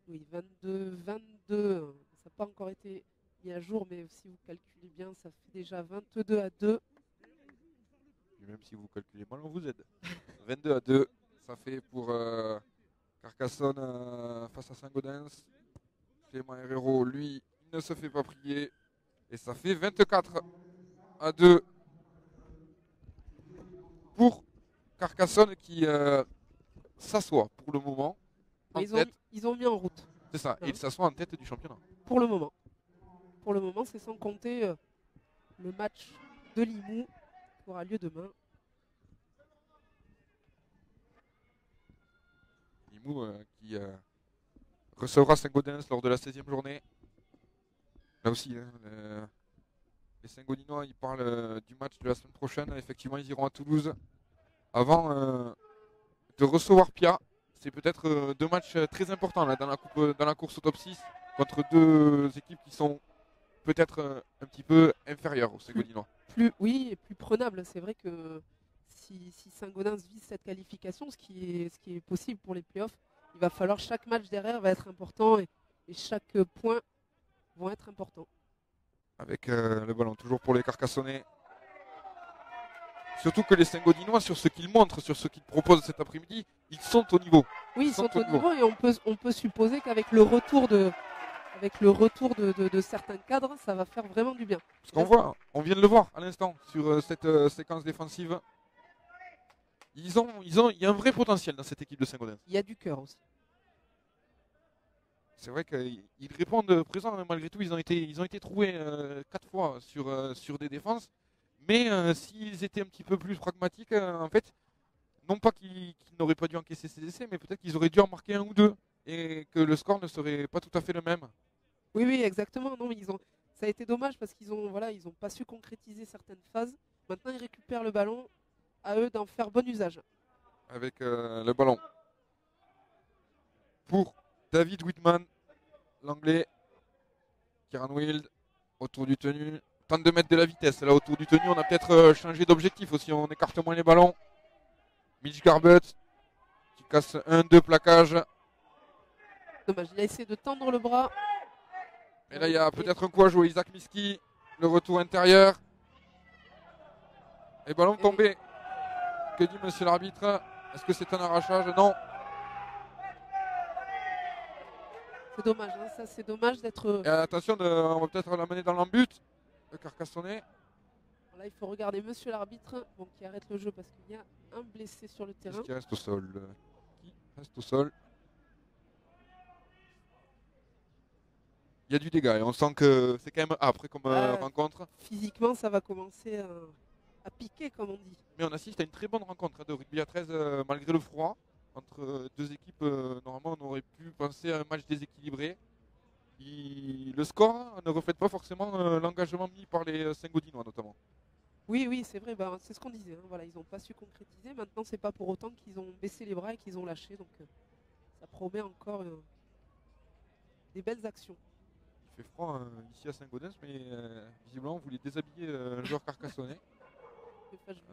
Oui, 22. Ça n'a pas encore été mis à jour, mais si vous calculez bien, ça fait déjà 22-2. Et même si vous calculez mal, on vous aide. 22-2, ça fait pour Carcassonne face à Saint-Gaudens. Clément Herrero, lui, il ne se fait pas prier. Et ça fait 24-2 pour Carcassonne qui s'assoit pour le moment. Ils ont mis en route. C'est ça, et ils s'assoient en tête du championnat. Pour le moment. Pour le moment, c'est sans compter le match de Limoux qui aura lieu demain. Limoux qui recevra Saint-Gaudens lors de la 16e journée. Là aussi, les Saint-Gaudinois, ils parlent du match de la semaine prochaine. Effectivement, ils iront à Toulouse avant de recevoir Pia. C'est peut-être 2 matchs très importants là, dans la course au top 6 contre 2 équipes qui sont peut-être un petit peu inférieures aux Saint-Gaudinois. Oui, et plus prenables. C'est vrai que si Saint-Gaudens vise cette qualification, ce qui est possible pour les playoffs, il va falloir chaque match derrière va être important et chaque point vont être importants. Avec le ballon toujours pour les Carcassonnais. Surtout que les Saint-Gaudinois, sur ce qu'ils montrent, sur ce qu'ils proposent cet après-midi, ils sont au niveau. Oui, ils sont au niveau et on peut supposer qu'avec le retour de certains cadres, ça va faire vraiment du bien. Parce qu'on voit, on vient de le voir à l'instant sur cette séquence défensive. Il y a un vrai potentiel dans cette équipe de Saint-Gaudens. Il y a du cœur aussi. C'est vrai qu'ils répondent présents, malgré tout, ils ont été troués 4 fois sur des défenses. Mais s'ils étaient un petit peu plus pragmatiques, en fait, non pas qu'ils n'auraient pas dû encaisser ces essais, mais peut-être qu'ils auraient dû en marquer un ou deux et que le score ne serait pas tout à fait le même. Oui, oui, exactement. Non, ça a été dommage parce qu'ils ont, voilà, ils ont pas su concrétiser certaines phases. Maintenant, ils récupèrent le ballon. À eux d'en faire bon usage. Avec le ballon. Pour David Whitman, l'anglais. Kieran Wild, autour du tenu. Tente de mettre de la vitesse. Là, autour du tenu, on a peut-être changé d'objectif aussi. On écarte moins les ballons. Mitch Garbutt qui casse 1-2 plaquage. Dommage, il a essayé de tendre le bras. Et là, il y a peut-être un coup à jouer. Isaac Miski, le retour intérieur. Et ballon tombé. Que dit monsieur l'arbitre? Est-ce que c'est un arrachage? Non. C'est dommage, hein, ça c'est dommage d'être... Attention, on va peut-être l'amener dans l'embut. Le Carcassonnais. Là, il faut regarder monsieur l'arbitre qui arrête le jeu parce qu'il y a un blessé sur le terrain. Qui reste au sol? Qui reste au sol? Il y a du dégât et on sent que c'est quand même âpre comme rencontre. Physiquement, ça va commencer à piquer, comme on dit. Mais on assiste à une très bonne rencontre de rugby à 13 malgré le froid. Entre deux équipes, normalement, on aurait pu penser à un match déséquilibré. Le score ne reflète pas forcément l'engagement mis par les Saint-Gaudinois, notamment. Oui, oui, c'est vrai, c'est ce qu'on disait. Hein. Voilà, ils n'ont pas su concrétiser. Maintenant, c'est pas pour autant qu'ils ont baissé les bras et qu'ils ont lâché. Donc, ça promet encore des belles actions. Il fait froid ici à Saint-Gaudens, mais visiblement, vous voulez déshabiller un joueur carcassonnais.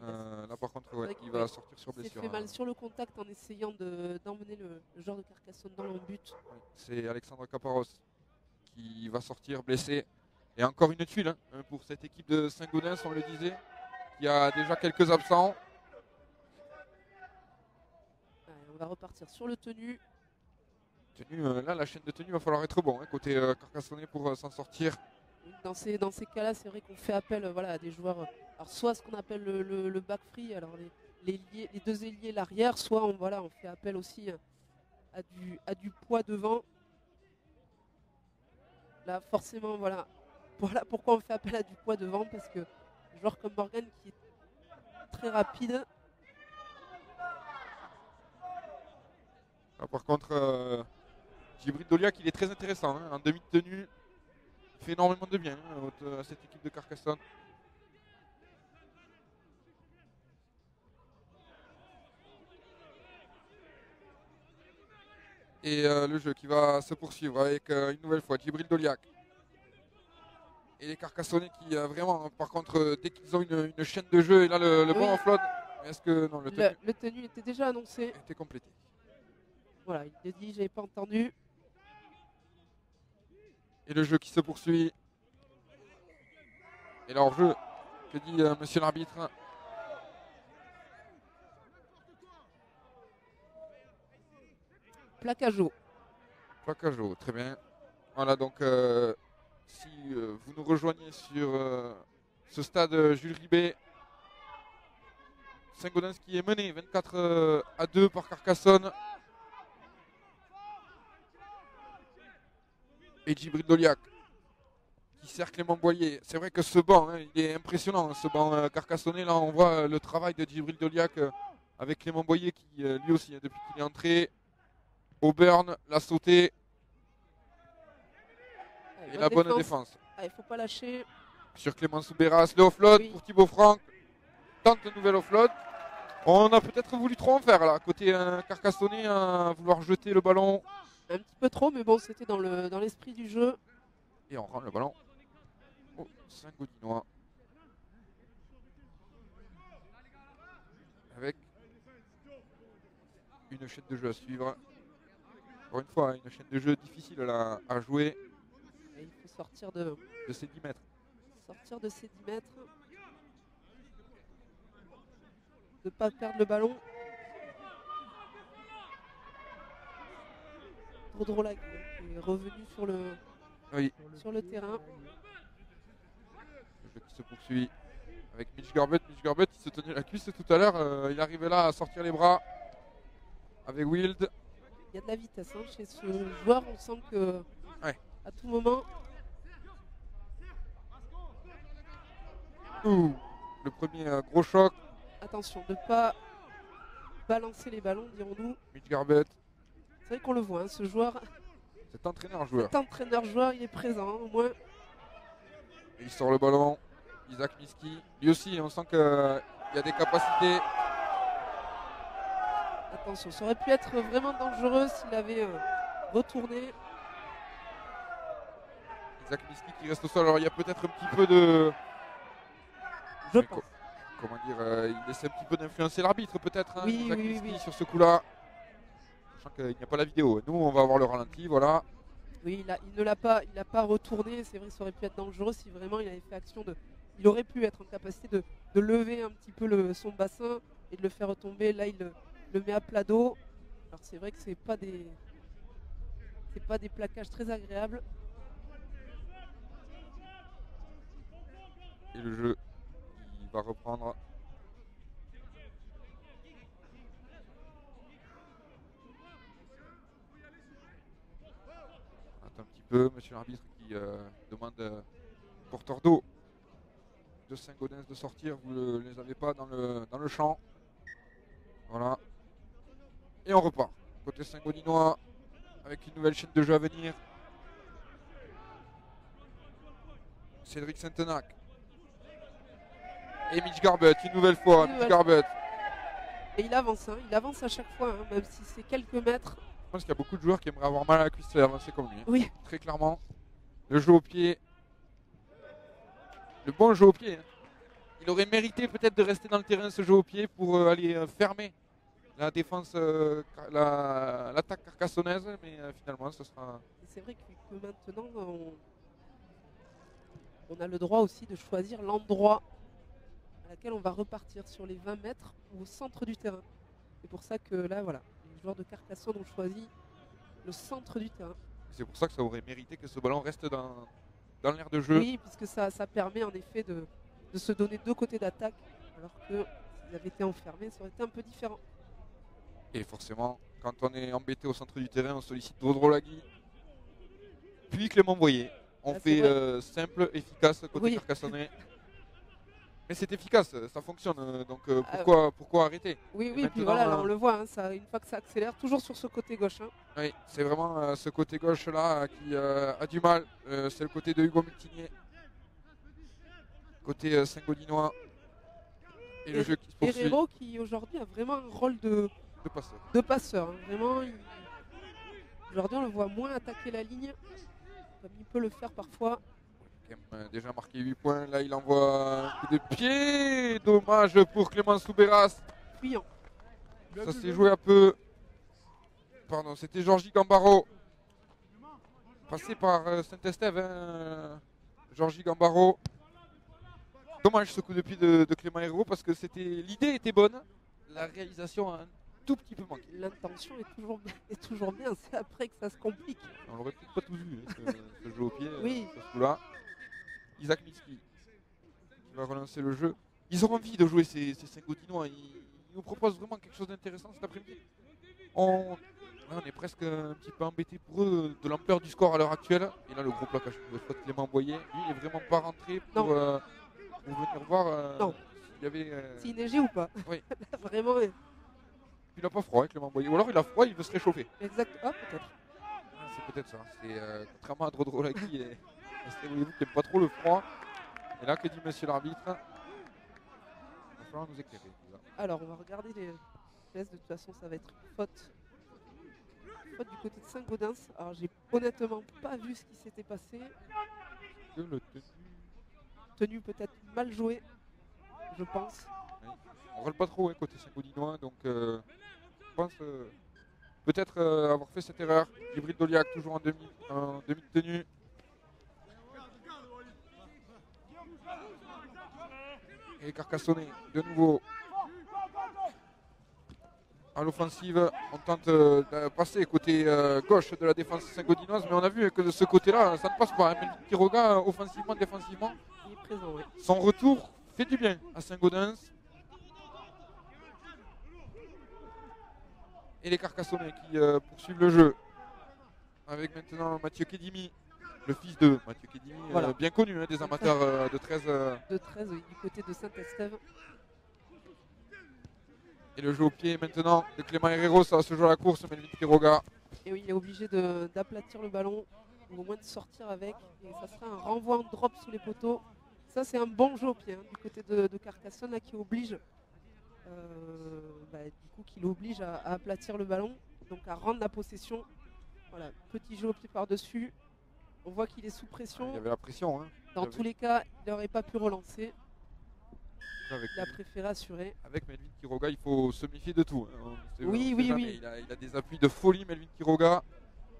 Là, par contre, ouais, il va sortir sur blessure. Il s'est fait mal sur le contact en essayant d'emmener le joueur de Carcassonne dans le but. Ouais, c'est Alexandre Caparros qui va sortir blessé. Et encore une tuile hein, pour cette équipe de Saint-Gaudens, on le disait, qui a déjà quelques absents. Allez, on va repartir sur le tenu. Là, la chaîne de tenue va falloir être bon hein, côté Carcassonnais pour s'en sortir. Dans ces cas-là, c'est vrai qu'on fait appel à des joueurs, alors soit ce qu'on appelle le back free, alors les deux ailiers l'arrière, soit on fait appel aussi à du poids devant. Là, forcément, voilà pourquoi on fait appel à du poids devant, parce que un joueur comme Morgan qui est très rapide. Là, par contre, Djibril Doliak, il est très intéressant hein, en demi de tenue. Il fait énormément de bien hein, à cette équipe de Carcassonne. Et le jeu qui va se poursuivre avec une nouvelle fois Djibril Doliak. Et les Carcassonnais qui vraiment, par contre, dès qu'ils ont une chaîne de jeu, et là le bon en flotte. Est-ce que non, le tenu était déjà annoncé. Était complété. Voilà, il l'a dit, j'avais pas entendu. Et le jeu qui se poursuit. Et leur jeu, que dit monsieur l'arbitre? Plaquage haut. Plaquage haut, très bien. Voilà, donc si vous nous rejoignez sur ce stade Jules Ribet, Saint-Gaudens qui est mené 24-2 par Carcassonne. Et Djibril Doliak qui sert Clément Boyer. C'est vrai que ce banc, hein, il est impressionnant, ce banc carcassonnais. Là, on voit le travail de Djibril Doliak avec Clément Boyer qui, lui aussi, depuis qu'il est entré, Auburn l'a sauté. Et la bonne défense. Il ne faut pas lâcher. Sur Clément Soubéras, le offload pour Thibaut Franck. Tente de nouvelle offload. On a peut-être voulu trop en faire là, côté carcassonnais, à vouloir jeter le ballon. Un petit peu trop, mais bon, c'était dans l'esprit du jeu. Et on rend le ballon au Saint-Gaudinois. Avec une chaîne de jeu à suivre. Encore une fois, une chaîne de jeu difficile là, à jouer. Et il faut sortir de ces 10 mètres. Sortir de ces 10 mètres. De ne pas perdre le ballon. Drodrolac est revenu sur le terrain. Le jeu qui se poursuit avec Mitch Garbutt. Mitch Garbutt qui se tenait la cuisse tout à l'heure. Il arrivait là à sortir les bras avec Wild. Il y a de la vitesse hein, chez ce joueur. On sent que à tout moment. Le premier gros choc. Attention de ne pas balancer les ballons, dirons-nous. Mitch Garbett. C'est vrai qu'on le voit, hein, ce joueur. Cet entraîneur-joueur. Cet entraîneur-joueur, il est présent, au moins. Et il sort le ballon. Isaac Miski. Lui aussi, on sent qu'il y a des capacités. Attention, ça aurait pu être vraiment dangereux s'il avait retourné. Isaac Miski qui reste au sol. Alors il y a peut-être un petit peu de... Je pense. Comment dire, il essaie un petit peu d'influencer l'arbitre peut-être, hein, Oui, Isaac oui, Miski oui. sur ce coup-là. Sachant qu'il n'y a pas la vidéo. Nous, on va avoir le ralenti, voilà. Oui, il n'a pas retourné. C'est vrai que ça aurait pu être dangereux si vraiment il avait fait action de... Il aurait pu être en capacité de lever un petit peu son bassin et de le faire retomber. Là, il le met à plat dos. Alors c'est vrai que c'est pas des plaquages très agréables. Et le jeu, il va reprendre. On attend un petit peu, monsieur l'arbitre qui demande porteur d'eau de Saint-Gaudens de sortir. Vous ne les avez pas dans le champ. Voilà. Et on repart. Côté Saint-Gaudinois, avec une nouvelle chaîne de jeu à venir. Cédric Saint-Tenac. Et Mitch Garbett, une nouvelle fois. Mitch Garbett. Et il avance à chaque fois, hein, même si c'est quelques mètres. Je pense qu'il y a beaucoup de joueurs qui aimeraient avoir mal à la cuisse et avancer comme lui. Oui. Très clairement. Le jeu au pied. Le bon jeu au pied. Hein. Il aurait mérité peut-être de rester dans le terrain ce jeu au pied pour aller fermer la défense, l'attaque carcassonnaise. Mais finalement, ce sera... C'est vrai que maintenant, on a le droit aussi de choisir l'endroit à laquelle on va repartir, sur les 20 mètres ou au centre du terrain. C'est pour ça que là, voilà, les joueurs de Carcassonne ont choisi le centre du terrain. C'est pour ça que ça aurait mérité que ce ballon reste dans l'aire de jeu. Oui, puisque ça permet en effet de se donner deux côtés d'attaque, alors que s'ils avaient été enfermés, ça aurait été un peu différent. Et forcément, quand on est embêté au centre du terrain, on sollicite Drodrolagui, puis Clément Boyer. On fait simple, efficace côté carcassonnais. Mais c'est efficace, ça fonctionne. Donc pourquoi arrêter? Oui, et puis voilà, là, on le voit, hein, une fois que ça accélère, toujours sur ce côté gauche. Hein. Oui, c'est vraiment ce côté gauche là qui a du mal. C'est le côté de Hugo Multinier. Côté Saint-Gaudinois. Et le jeu qui se poursuit. Herrero qui aujourd'hui a vraiment un rôle de passeur. Hein. Vraiment, aujourd'hui on le voit moins attaquer la ligne, comme il peut le faire parfois. Déjà marqué 8 points, là il envoie un coup de pied, dommage pour Clément Soubéras. Fuyant. Ça s'est joué un peu. Pardon, c'était Georgie Gambaro. Passé par Saint-Estève, hein. Georgie Gambaro. Dommage ce coup de pied de Clément Herrero parce que l'idée était bonne, la réalisation a un tout petit peu manqué. L'intention est toujours bien, c'est après que ça se complique. On l'aurait peut-être pas tous vu, ce jeu au pied, oui. Ce coup-là. Isaac Miski qui va relancer le jeu. Ils ont envie de jouer ces Saint-Gaudinois. Ils nous proposent vraiment quelque chose d'intéressant cet après-midi. On est presque un petit peu embêté pour eux de l'ampleur du score à l'heure actuelle. Et là, le gros plaquage de faute Clément Boyer, lui, il n'est vraiment pas rentré pour venir voir s'il y avait. S'il neigeait ou pas. Oui. Vraiment. Il n'a pas froid, Clément Boyer. Ou alors il a froid, il veut se réchauffer. Exact. Ah, peut-être. C'est peut-être ça. C'est contrairement à Drodrolagui et voyez-vous qui n'aime pas trop le froid. Et là, que dit monsieur l'arbitre? Il va falloir nous éclairer. Alors, on va regarder les gestes. De toute façon, ça va être faute. Faute du côté de Saint-Gaudens. Alors, j'ai honnêtement pas vu ce qui s'était passé. Le tenue peut-être mal jouée, je pense. Oui. On ne roule pas trop côté Saint-Gaudinois, donc je pense peut-être avoir fait cette erreur. Djibril Doliac toujours en demi-tenue. Et Carcassonne de nouveau à l'offensive. On tente de passer côté gauche de la défense saint-gaudinoise, mais on a vu que de ce côté-là, ça ne passe pas. Même Quiroga, offensivement, défensivement, il est présent, oui. Son retour fait du bien à Saint-Gaudens. Et les Carcassonnais qui poursuivent le jeu. Avec maintenant Mathieu Kedimi, le fils de Mathieu Kedimi, voilà. Bien connu des amateurs de 13. De 13, oui, du côté de Saint-Estève. Et le jeu au pied maintenant de Clément Herrero, ça va se jouer à la course, Melvin Quiroga. Et oui, il est obligé d'aplatir le ballon, ou au moins de sortir avec. Et ça sera un renvoi en drop sous les poteaux. Ça, c'est un bon jeu au pied du côté de Carcassonne là, qui oblige, qui l'oblige à aplatir le ballon, donc à rendre la possession. Voilà, petit jeu au pied par-dessus. On voit qu'il est sous pression. Il y avait la pression. Hein. Dans tous les cas, il n'aurait pas pu relancer. Il a préféré assurer. Avec Melvin Quiroga, il faut se méfier de tout. Hein. Oui. Il a des appuis de folie, Melvin Quiroga.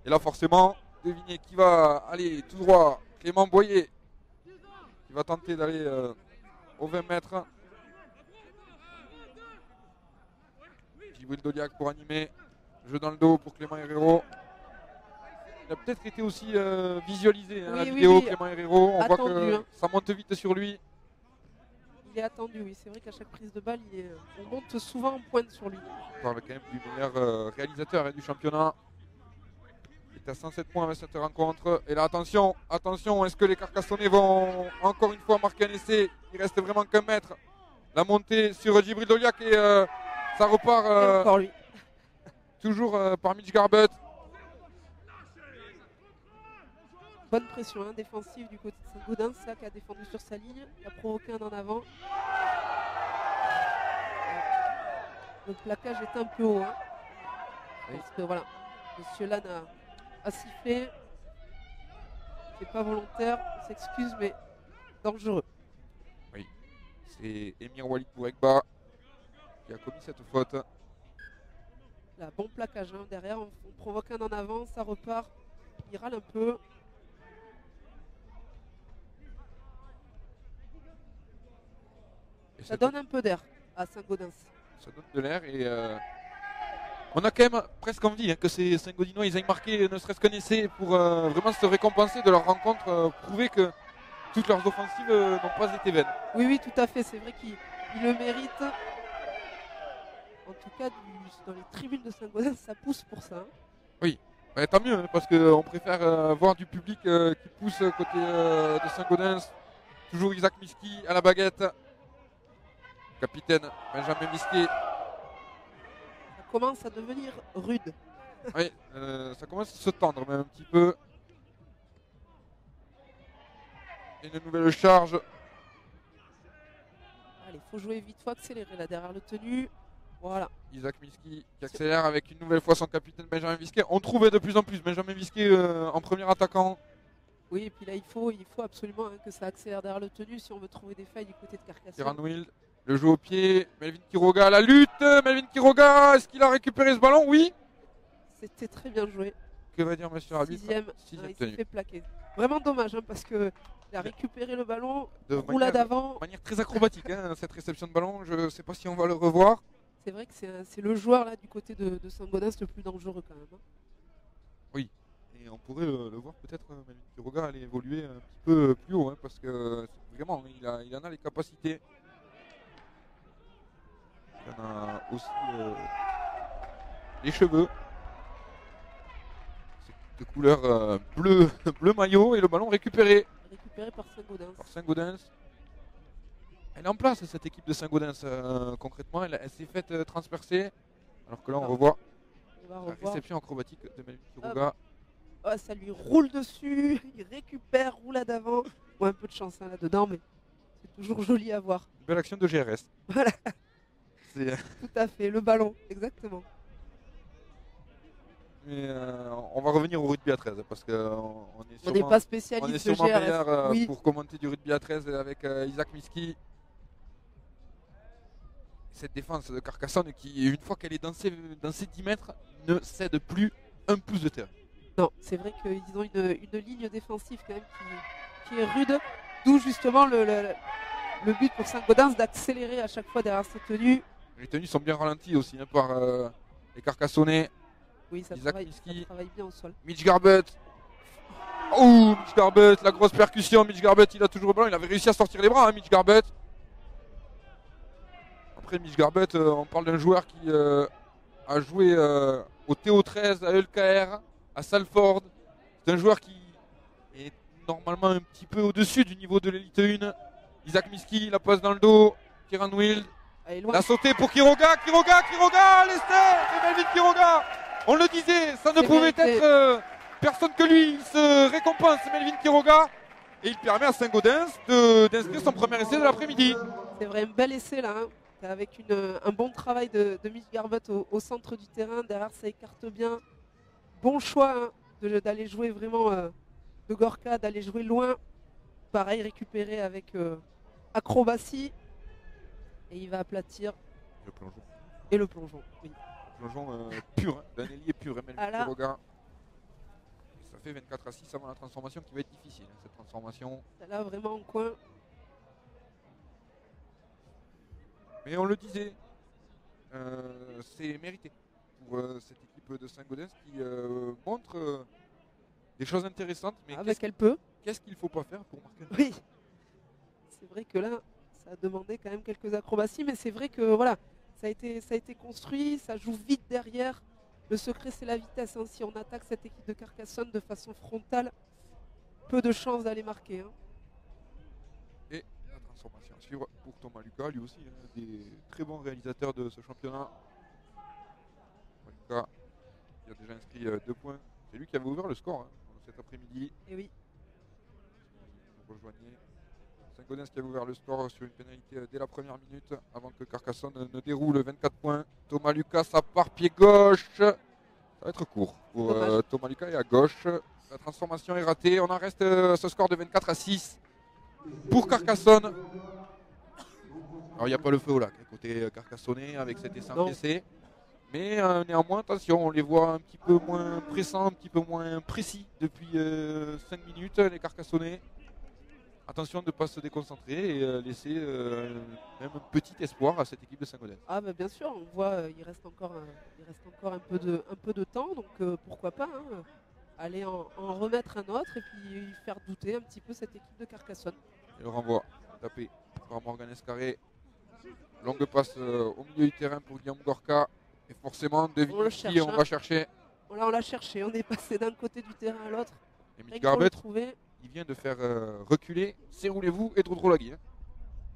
Et là, forcément, devinez qui va aller tout droit. Clément Boyer, qui va tenter d'aller aux 20 mètres. Djibril Doliac pour animer. Jeu dans le dos pour Clément Herrero. Il a peut-être été aussi visualisé, la vidéo, Clément Herrero. On voit que ça monte vite sur lui. Il est attendu, oui. C'est vrai qu'à chaque prise de balle, on monte souvent en pointe sur lui. On parle quand même du meilleur réalisateur du championnat. Il est à 107 points avec cette rencontre. Et là, attention, est-ce que les Carcassonnais vont encore une fois marquer un essai? Il reste vraiment qu'un mètre. La montée sur Djibril Doliac et ça repart encore lui. toujours par Mitch Garbutt. Bonne pression défensive du côté de Saint-Gaudens, là qui a défendu sur sa ligne, qui a provoqué un en avant. Le plaquage est un peu haut. Parce que voilà, Monsieur Lannes a sifflé. C'est pas volontaire, on s'excuse, mais dangereux. Oui, c'est Emir Walid Bourekba qui a commis cette faute. Là, bon plaquage derrière, on provoque un en avant, ça repart, il râle un peu. Ça donne un peu d'air à Saint-Gaudens. Ça donne de l'air et on a quand même presque envie que ces Saint-Gaudinois ils aillent marquer ne serait-ce qu'un essai pour vraiment se récompenser de leur rencontre, prouver que toutes leurs offensives n'ont pas été vaines. Oui, tout à fait, c'est vrai qu'ils le méritent. En tout cas, dans les tribunes de Saint-Gaudens, ça pousse pour ça. Oui, tant mieux, parce qu'on préfère voir du public qui pousse côté de Saint-Gaudens. Toujours Isaac Miski à la baguette. Capitaine Benjamin Misquet. Ça commence à devenir rude. Oui, ça commence à se tendre même un petit peu. Une nouvelle charge. Allez, il faut jouer vite, faut accélérer là derrière le tenu. Voilà. Isaac Miski qui accélère avec une nouvelle fois son capitaine Benjamin Misquet. On trouvait de plus en plus Benjamin Misquet en premier attaquant. Oui, et puis là, il faut absolument que ça accélère derrière le tenu si on veut trouver des failles du côté de Carcassonne. Kieran Wild. Le jeu au pied, Melvin Quiroga à la lutte, Melvin Quiroga, est-ce qu'il a récupéré ce ballon? Oui. C'était très bien joué. Que va dire monsieur l'arbitre? Sixième il s'est fait plaquer. Vraiment dommage parce qu'il a récupéré le ballon, roula d'avant. De manière très acrobatique cette réception de ballon, je ne sais pas si on va le revoir. C'est vrai que c'est le joueur là du côté de Saint-Gaudens le plus dangereux quand même. Oui, et on pourrait le voir peut-être, Melvin Quiroga aller évoluer un petit peu plus haut parce que vraiment il en a les capacités. Il en a aussi les cheveux. C'est de couleur bleu maillot et le ballon récupéré. Récupéré par Saint-Gaudens. Elle est en place cette équipe de Saint-Gaudens concrètement. Elle s'est faite transpercer. Alors que là on revoit la réception acrobatique de Melvin Quiroga. Oh, ça lui roule dessus. Il récupère, roule à d'avant. Bon, un peu de chance là-dedans, mais c'est toujours joli à voir. Une belle action de GRS. Voilà. Tout à fait, le ballon, exactement. Mais on va revenir au rugby à 13 parce qu'on n'est pas spécialiste on est sûrement de GRS. meilleur pour commenter du rugby à 13 avec Isaac Miski. Cette défense de Carcassonne qui, une fois qu'elle est dans ses 10 mètres, ne cède plus un pouce de terre. Non, c'est vrai qu'ils ont une ligne défensive quand même qui est rude, d'où justement le but pour Saint-Gaudens d'accélérer à chaque fois derrière cette tenue. Les tenues sont bien ralenties aussi par les Carcassonnais. Oui, ça travaille bien au sol. Mitch Garbutt. Oh, Mitch Garbutt, la grosse percussion. Mitch Garbutt, il a toujours le ballon. Il avait réussi à sortir les bras, Mitch Garbutt. Après, Mitch Garbutt, on parle d'un joueur qui a joué au TO13, à LKR, à Salford. C'est un joueur qui est normalement un petit peu au-dessus du niveau de l'élite 1. Isaac Miski, la passe dans le dos. Kieran Wild. Elle est loin. La sautée pour Quiroga, l'essai de Melvin Quiroga. On le disait, ça ne pouvait être personne que lui. Il se récompense, Melvin Quiroga. Et il permet à Saint-Gaudens d'inscrire son premier essai de l'après-midi. C'est vrai, un bel essai là, hein, avec un bon travail de Mitch Garbutt au centre du terrain. Derrière, ça écarte bien. Bon choix hein, d'aller jouer vraiment de Gorka, d'aller jouer loin. Pareil, récupérer avec acrobatie. Et il va aplatir. Le plongeon. Et le plongeon, oui. Plongeon pur, hein, d'un ailier pur, Melvin Quiroga. Ça fait 24-6 avant la transformation qui va être difficile, hein, cette transformation. Là, vraiment en coin. Mais on le disait, c'est mérité pour cette équipe de Saint-Gaudens qui montre des choses intéressantes. Mais qu'est-ce qu'il ne faut pas faire pour marquer? Oui, c'est vrai que là, ça a demandé quand même quelques acrobaties, mais c'est vrai que voilà, ça a été construit, ça joue vite derrière. Le secret, c'est la vitesse. Hein. Si on attaque cette équipe de Carcassonne de façon frontale, peu de chances d'aller marquer. Hein. Et la transformation à suivre pour Thomas Lucas, lui aussi, hein, des très bons réalisateurs de ce championnat. Thomas Lucas, il a déjà inscrit 2 points. C'est lui qui avait ouvert le score hein, cet après-midi. Et oui. Vous rejoignez. Saint-Gaudens qui a ouvert le score sur une pénalité dès la première minute avant que Carcassonne ne déroule 24 points. Thomas Lucas, ça part pied gauche. Ça va être court pour Thomas Lucas et à gauche. La transformation est ratée. On en reste à ce score de 24-6 pour Carcassonne. Alors il n'y a pas le feu au lac côté carcassonnais avec cet essai encaissé. Mais néanmoins, attention, on les voit un petit peu moins pressants, un petit peu moins précis depuis 5 minutes, les Carcassonnais. Attention de ne pas se déconcentrer et laisser même un petit espoir à cette équipe de Saint-Gaudens. Ah bah bien sûr, on voit il reste encore un peu de temps, donc pourquoi pas hein, aller en remettre un autre et puis faire douter un petit peu cette équipe de Carcassonne. Et le renvoi tapé par Morgan Escarré. Longue passe au milieu du terrain pour Guillaume Gorka. Et forcément, devinez qui on va chercher. Là, on l'a cherché, on est passé d'un côté du terrain à l'autre. Et Mitch Garbutt, il vient de faire reculer Serroulez-vous et Drodrolagui. Hein.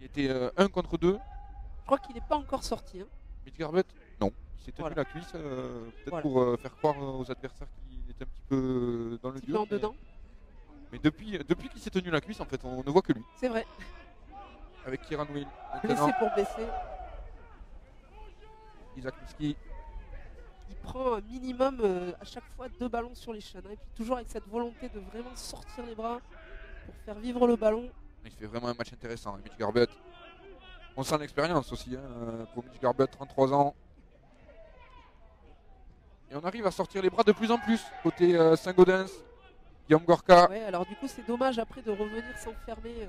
Il était 1 contre 2. Je crois qu'il n'est pas encore sorti. Hein. Mitch Garbutt, non. Il s'est tenu la cuisse, peut-être pour faire croire aux adversaires qu'il était un petit peu dans le dur. Dedans. Mais depuis qu'il s'est tenu la cuisse, en fait, on ne voit que lui. C'est vrai. Avec Kieran Will. Blessé pour blesser. Isaac Miski. Il prend un minimum à chaque fois 2 ballons sur les chaînes. Hein, et puis toujours avec cette volonté de vraiment sortir les bras pour faire vivre le ballon. Il fait vraiment un match intéressant, hein, Mitch Garbutt. On sent l'expérience aussi hein, pour Mitch Garbutt, 33 ans. Et on arrive à sortir les bras de plus en plus côté Saint-Gaudens. Guillaume Gorka. Ouais, alors du coup c'est dommage après de revenir s'enfermer,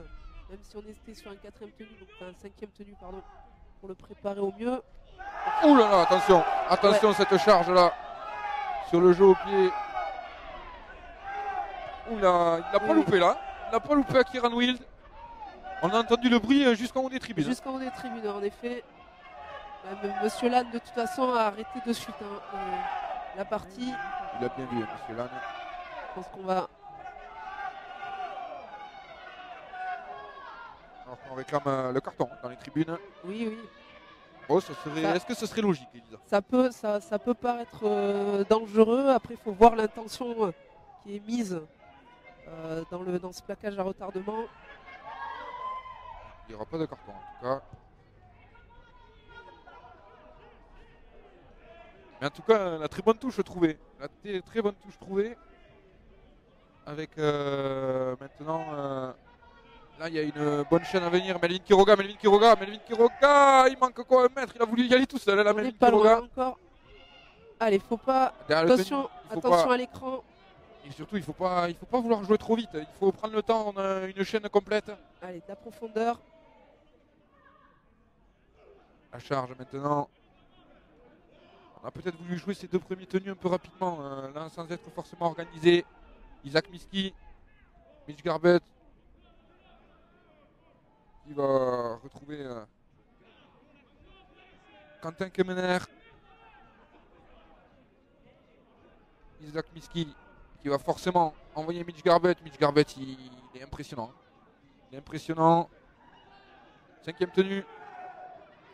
même si on était sur un 4ème tenue, donc un 5ème tenue pardon, pour le préparer au mieux. Ouh là là, attention cette charge là sur le jeu au pied. Ouh là, il n'a pas loupé là. Il n'a pas loupé à Kieran Wild. On a entendu le bruit jusqu'en haut des tribunes. Jusqu'en haut des tribunes, en effet. Monsieur Lannes de toute façon a arrêté de suite la partie. Il a bien vu Monsieur Lannes. Je pense qu'on va... Alors qu'on réclame le carton dans les tribunes. Oui. Oh, est-ce que ce serait logique, Elisa? Ça peut paraître dangereux. Après, il faut voir l'intention qui est mise dans ce plaquage à retardement. Il n'y aura pas de carton, en tout cas. Mais en tout cas, la très bonne touche trouvée. Très bonne touche trouvée. Avec maintenant... là, il y a une bonne chaîne à venir. Melvin Quiroga. Il manque quoi, un mètre? Il a voulu y aller tout seul, là, Melvin Quiroga. Encore. Allez, faut pas... Attention à l'écran. Et surtout, il faut pas vouloir jouer trop vite. Il faut prendre le temps. On a une chaîne complète. Allez, de la profondeur. La charge maintenant. On a peut-être voulu jouer ces 2 premiers tenus un peu rapidement. Là, sans être forcément organisé. Isaac Miski. Mitch Garbutt. Qui va retrouver Quentin Kemener. Isaac Miski qui va forcément envoyer Mitch Garbutt. Mitch Garbutt, il est impressionnant. 5e tenue.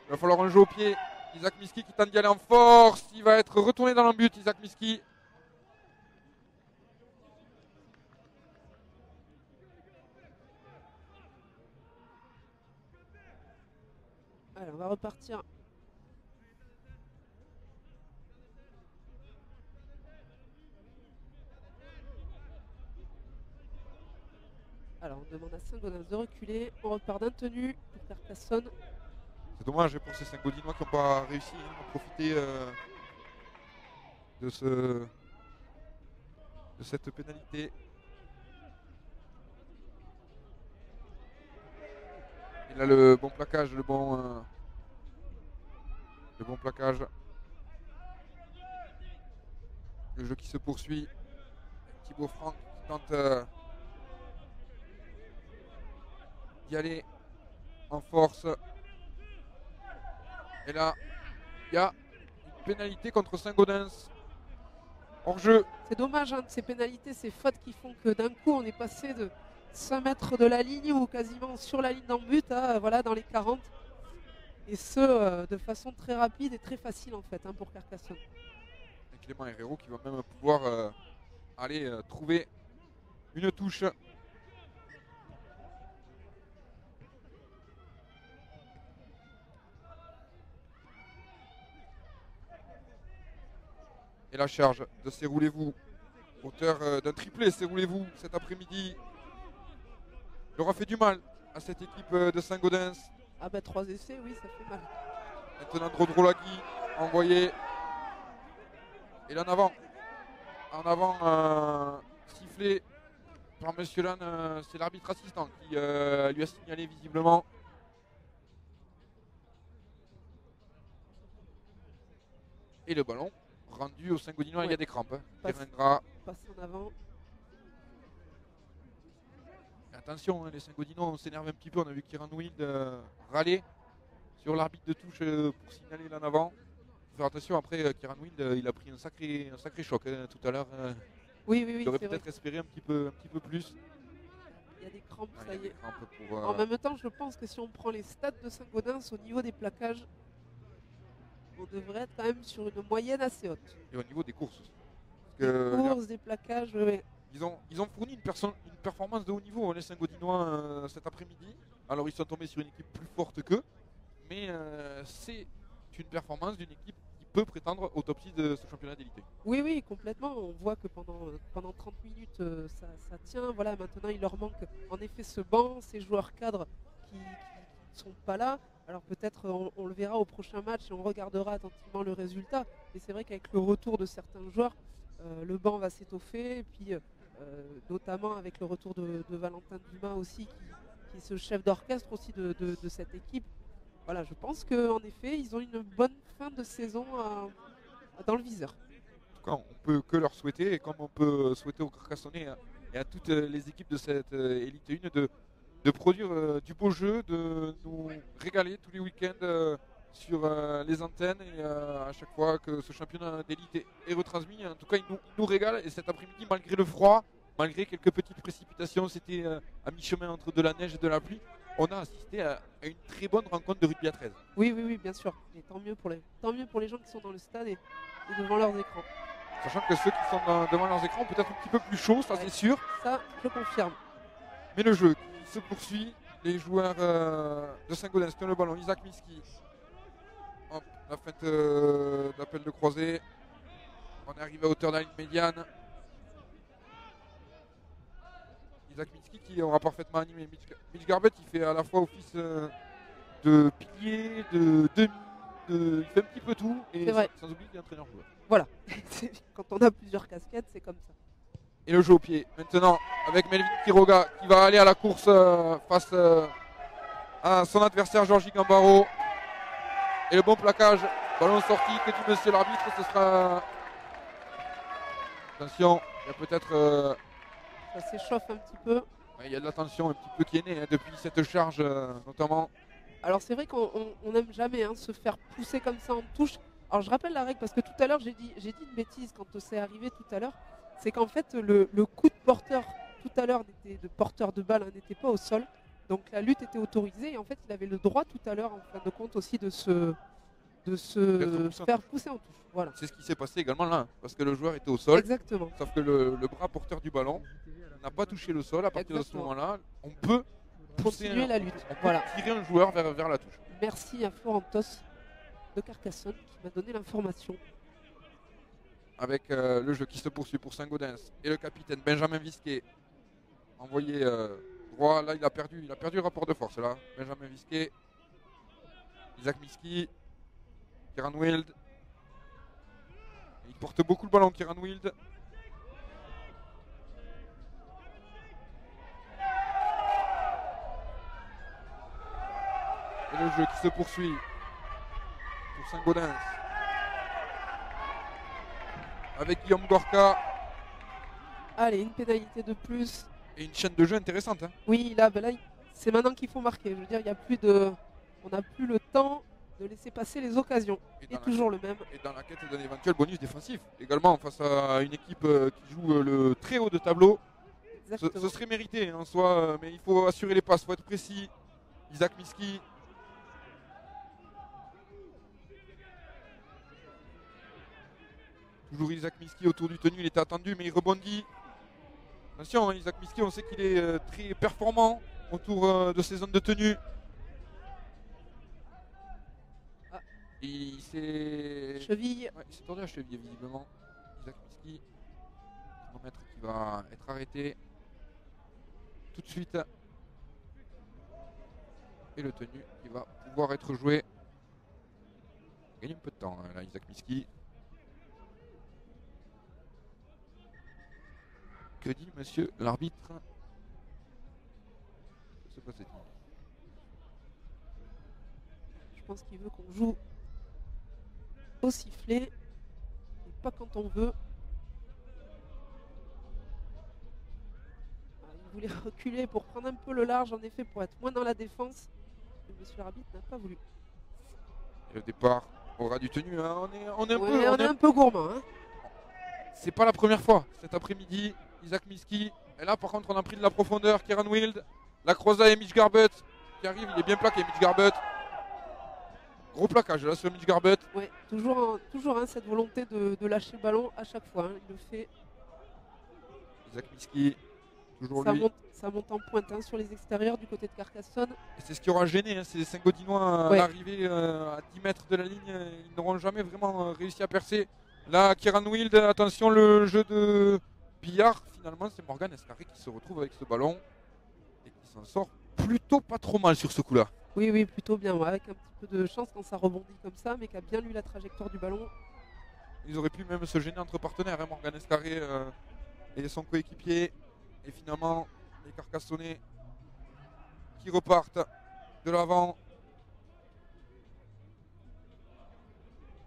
Il va falloir un jeu au pied. Isaac Miski qui tente d'y aller en force. Il va être retourné dans l'embut, Isaac Miski. Allez, on va repartir. Alors, on demande à Saint-Gaudens de reculer. On repart d'un tenu pour Carcassonne. C'est dommage pour ces Saint-Gaudinois qui n'ont pas réussi à profiter de cette pénalité. Il a le bon plaquage, le bon plaquage. Le jeu qui se poursuit. Thibaut Franck qui tente d'y aller en force. Et là, il y a une pénalité contre Saint-Gaudens. Hors jeu. C'est dommage, hein, de ces pénalités, ces fautes qui font que d'un coup on est passé de 5 mètres de la ligne ou quasiment sur la ligne d'en but à voilà, dans les 40. Et ce, de façon très rapide et très facile en fait, hein, pour Carcassonne. Et Clément Herrero qui va même pouvoir aller trouver une touche. Et la charge de Serroulez-vous, auteur d'un triplé, Serroulez-vous cet après-midi. Il aura fait du mal à cette équipe de Saint-Gaudens. Ah bah 3 essais, oui, ça fait mal. Maintenant Drodrolaki envoyé. Et là en avant sifflé par Monsieur Lannes, c'est l'arbitre assistant qui lui a signalé visiblement. Et le ballon rendu au Saint-Gaudinois, ouais. Il y a des crampes. Passe en avant. Attention, hein, les Saint-Gaudinois, on s'énerve un petit peu. On a vu Kieran Wild râler sur l'arbitre de touche pour signaler l'en avant. Faut faire attention, après Kieran Wild, il a pris un sacré choc hein, tout à l'heure. Oui, il aurait peut-être espéré un petit peu plus. Il y a des crampes, ouais, ça y est. Pour, en même temps, je pense que si on prend les stats de Saint-Gaudens au niveau des plaquages, on devrait être quand même sur une moyenne assez haute. Et au niveau des courses aussi. Des plaquages, oui. Ils ont fourni une performance de haut niveau, les Saint-Gaudinois, cet après-midi. Alors ils sont tombés sur une équipe plus forte qu'eux, mais c'est une performance d'une équipe qui peut prétendre au top 6 de ce championnat d'élite. Oui, complètement. On voit que pendant 30 minutes, ça tient. Voilà, maintenant, il leur manque en effet ce banc, ces joueurs cadres qui ne sont pas là. Alors peut-être on le verra au prochain match et on regardera attentivement le résultat. Mais c'est vrai qu'avec le retour de certains joueurs, le banc va s'étoffer. Et puis notamment avec le retour de Valentin Dumas aussi, qui est ce chef d'orchestre aussi de cette équipe. Voilà, je pense qu'en effet, ils ont une bonne fin de saison dans le viseur. En tout cas, on peut que leur souhaiter, et comme on peut souhaiter au Carcassonnais et à toutes les équipes de cette Elite 1 de produire du beau jeu, de nous régaler tous les week-ends sur les antennes et à chaque fois que ce championnat d'élite est retransmis. En tout cas, il nous régale. Et cet après-midi, malgré le froid, malgré quelques petites précipitations, c'était à mi-chemin entre de la neige et de la pluie, on a assisté à une très bonne rencontre de rugby à 13. Oui, bien sûr. Et tant mieux pour les gens qui sont dans le stade et devant leurs écrans. Sachant que ceux qui sont devant leurs écrans ont peut-être un petit peu plus chaud, ça c'est sûr. Ça, je confirme. Mais le jeu qui se poursuit, les joueurs de Saint-Gaudens tiennent le ballon. Isaac Miski. Hop, la fête d'appel de croisée. On est arrivé à hauteur de la ligne médiane. Isaac Miski qui aura parfaitement animé. Mitch Garbett, il fait à la fois office de pilier, de demi, il fait un petit peu tout. Et sans oublier qu'il est entraîneur-joueur. Voilà, quand on a plusieurs casquettes, c'est comme ça. Et le jeu au pied, maintenant, avec Melvin Quiroga qui va aller à la course face à son adversaire Georgie Gambaro. Et le bon plaquage, ballon sorti, que dit monsieur l'arbitre, ce sera... Attention, il y a peut-être... Ça s'échauffe un petit peu. Il y a de la tension un petit peu qui est née depuis cette charge notamment. Alors c'est vrai qu'on n'aime jamais se faire pousser comme ça en touche. Alors je rappelle la règle parce que tout à l'heure j'ai dit une bêtise quand c'est arrivé tout à l'heure. C'est qu'en fait le coup de porteur tout à l'heure de porteur de balle n'était pas au sol. Donc la lutte était autorisée et en fait il avait le droit tout à l'heure en fin de compte aussi de se faire pousser en touche. Voilà. C'est ce qui s'est passé également là, parce que le joueur était au sol. Exactement. Sauf que le bras porteur du ballon n'a pas touché le sol. À partir de ce moment-là, on peut continuer la lutte. On peut voilà. tirer un joueur vers la touche. Merci à Florentos de Carcassonne qui m'a donné l'information. Avec le jeu qui se poursuit pour Saint-Gaudens et le capitaine Benjamin Visquet envoyé droit. Là, il a perdu le rapport de force. Là, Benjamin Visquet, Isaac Miski, Kieran Wild. Il porte beaucoup le ballon, Kieran Wild. Et le jeu qui se poursuit pour Saint-Gaudens. Avec Guillaume Gorka. Allez, une pénalité de plus. Et une chaîne de jeu intéressante. Hein. Oui, là c'est maintenant qu'il faut marquer. Je veux dire, on n'a plus le temps de laisser passer les occasions. Et toujours le même. Et dans la quête d'un éventuel bonus défensif. Également face à une équipe qui joue le très haut de tableau. Ce serait mérité en soi, mais il faut assurer les passes, il faut être précis. Isaac Miski. Toujours Isaac Miski autour du tenu, il était attendu mais il rebondit. Attention, Isaac Miski, on sait qu'il est très performant autour de ses zones de tenue. Ah. Il s'est... Cheville. Ouais, il s'est tordu la cheville visiblement. Isaac Miski, chronomètre qui va être arrêté tout de suite. Et le tenu qui va pouvoir être joué. Il gagne un peu de temps là, Isaac Miski. Que dit monsieur l'arbitre? C'est quoi cette ligne? Je pense qu'il veut qu'on joue au sifflet et pas quand on veut. Il voulait reculer pour prendre un peu le large en effet pour être moins dans la défense. Mais monsieur l'arbitre n'a pas voulu. Et le départ aura du tenu. Hein. On est un peu gourmand. Hein. C'est pas la première fois cet après-midi. Isaac Miski. Et là, par contre, on a pris de la profondeur. Kieran Wild. La croisade et Mitch Garbutt qui arrive. Il est bien plaqué, Mitch Garbutt. Gros plaquage là sur Mitch Garbutt. Ouais, toujours cette volonté de lâcher le ballon à chaque fois. Hein. Il le fait. Isaac Miski. Toujours ça lui. Ça monte en pointe hein, sur les extérieurs du côté de Carcassonne. Et c'est ce qui aura gêné. Hein, ces Saint-Gaudinois à l'arrivée à 10 mètres de la ligne. Ils n'auront jamais vraiment réussi à percer. Là, Kieran Wild. Attention, le jeu de billard. Finalement, c'est Morgan Escarré qui se retrouve avec ce ballon et qui s'en sort plutôt pas trop mal sur ce coup-là. Oui, plutôt bien, ouais, avec un petit peu de chance quand ça rebondit comme ça, mais qui a bien lu la trajectoire du ballon. Ils auraient pu même se gêner entre partenaires, hein, Morgan Escarré et son coéquipier. Et finalement, les Carcassonnais qui repartent de l'avant.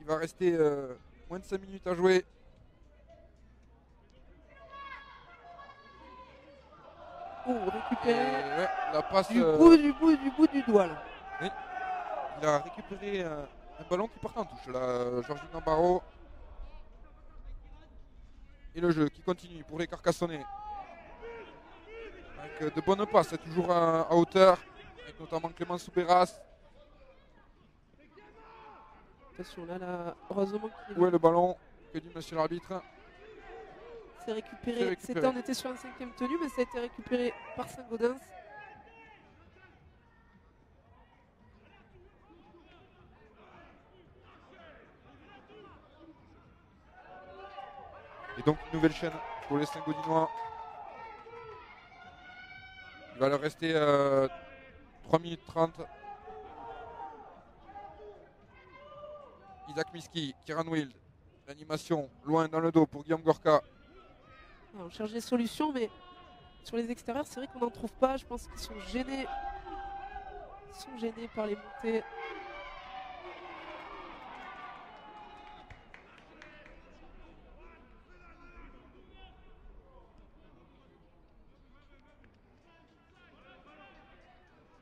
Il va rester moins de 5 minutes à jouer. Récupérer la passe du bout du doigt là. Oui. Il a récupéré un ballon qui part en touche là, Georgina Nabarro. Et le jeu qui continue pour les Carcassonnais. Avec de bonnes passes, toujours à hauteur, avec notamment Clément Souberas. Attention là, heureusement qu'il Où est le ballon? Que dit monsieur l'arbitre? C'est récupéré. On était sur un 5e tenu, mais ça a été récupéré par Saint-Gaudens. Et donc une nouvelle chaîne pour les Saint-Gaudinois. Il va leur rester 3 minutes 30. Isaac Miski, Kieran Wild. L'animation loin dans le dos pour Guillaume Gorka. On cherche des solutions, mais sur les extérieurs, c'est vrai qu'on n'en trouve pas. Je pense qu'ils sont gênés. Ils sont gênés par les montées.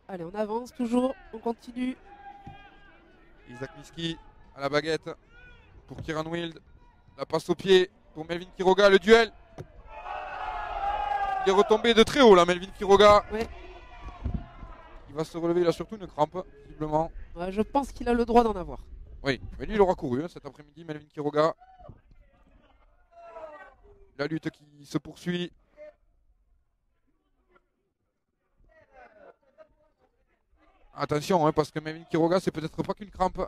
Allez, on avance toujours, on continue. Isaac Miski à la baguette pour Kieran Wild. La passe au pied pour Melvin Quiroga, le duel. Il est retombé de très haut là, Melvin Quiroga. Ouais. va se relever, il a surtout une crampe, visiblement. Ouais, je pense qu'il a le droit d'en avoir. Oui, mais lui il aura couru hein, cet après-midi, Melvin Quiroga. La lutte qui se poursuit. Attention, hein, parce que Melvin Quiroga, c'est peut-être pas qu'une crampe.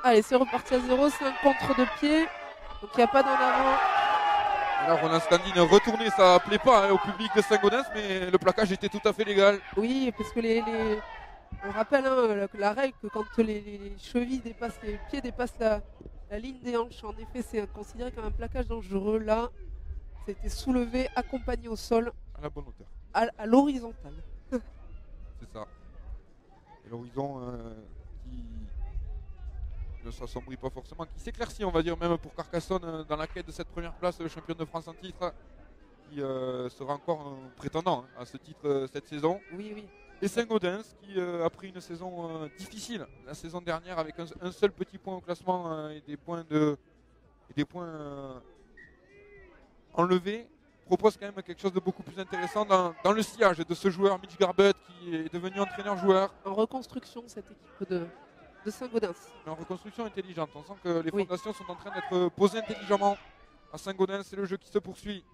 Allez, c'est reparti à 0, c'est un contre de pied. Donc il n'y a pas d'en avant. Et là, Ronan Standine retourné, ça plaît pas hein, au public de Saint-Gaudens, mais le plaquage était tout à fait légal. Oui, parce que on rappelle hein, la règle que quand les chevilles dépassent, les pieds dépassent la ligne des hanches, en effet, c'est considéré comme un plaquage dangereux. Là, ça a été soulevé, accompagné au sol. À la bonne hauteur. À l'horizontale. C'est ça. Et l'horizon qui ne s'assombrit pas forcément, qui s'éclaircit, on va dire, même pour Carcassonne dans la quête de cette première place, le champion de France en titre, qui sera encore prétendant à ce titre cette saison. Oui, oui. Et Saint-Gaudens qui a pris une saison difficile la saison dernière avec un seul petit point au classement et des points enlevés, propose quand même quelque chose de beaucoup plus intéressant dans le sillage de ce joueur Mitch Garbutt qui est devenu entraîneur-joueur. En reconstruction cette équipe de Saint-Gaudens. Mais en reconstruction intelligente, on sent que les fondations sont en train d'être posées intelligemment à Saint-Gaudens, c'est le jeu qui se poursuit.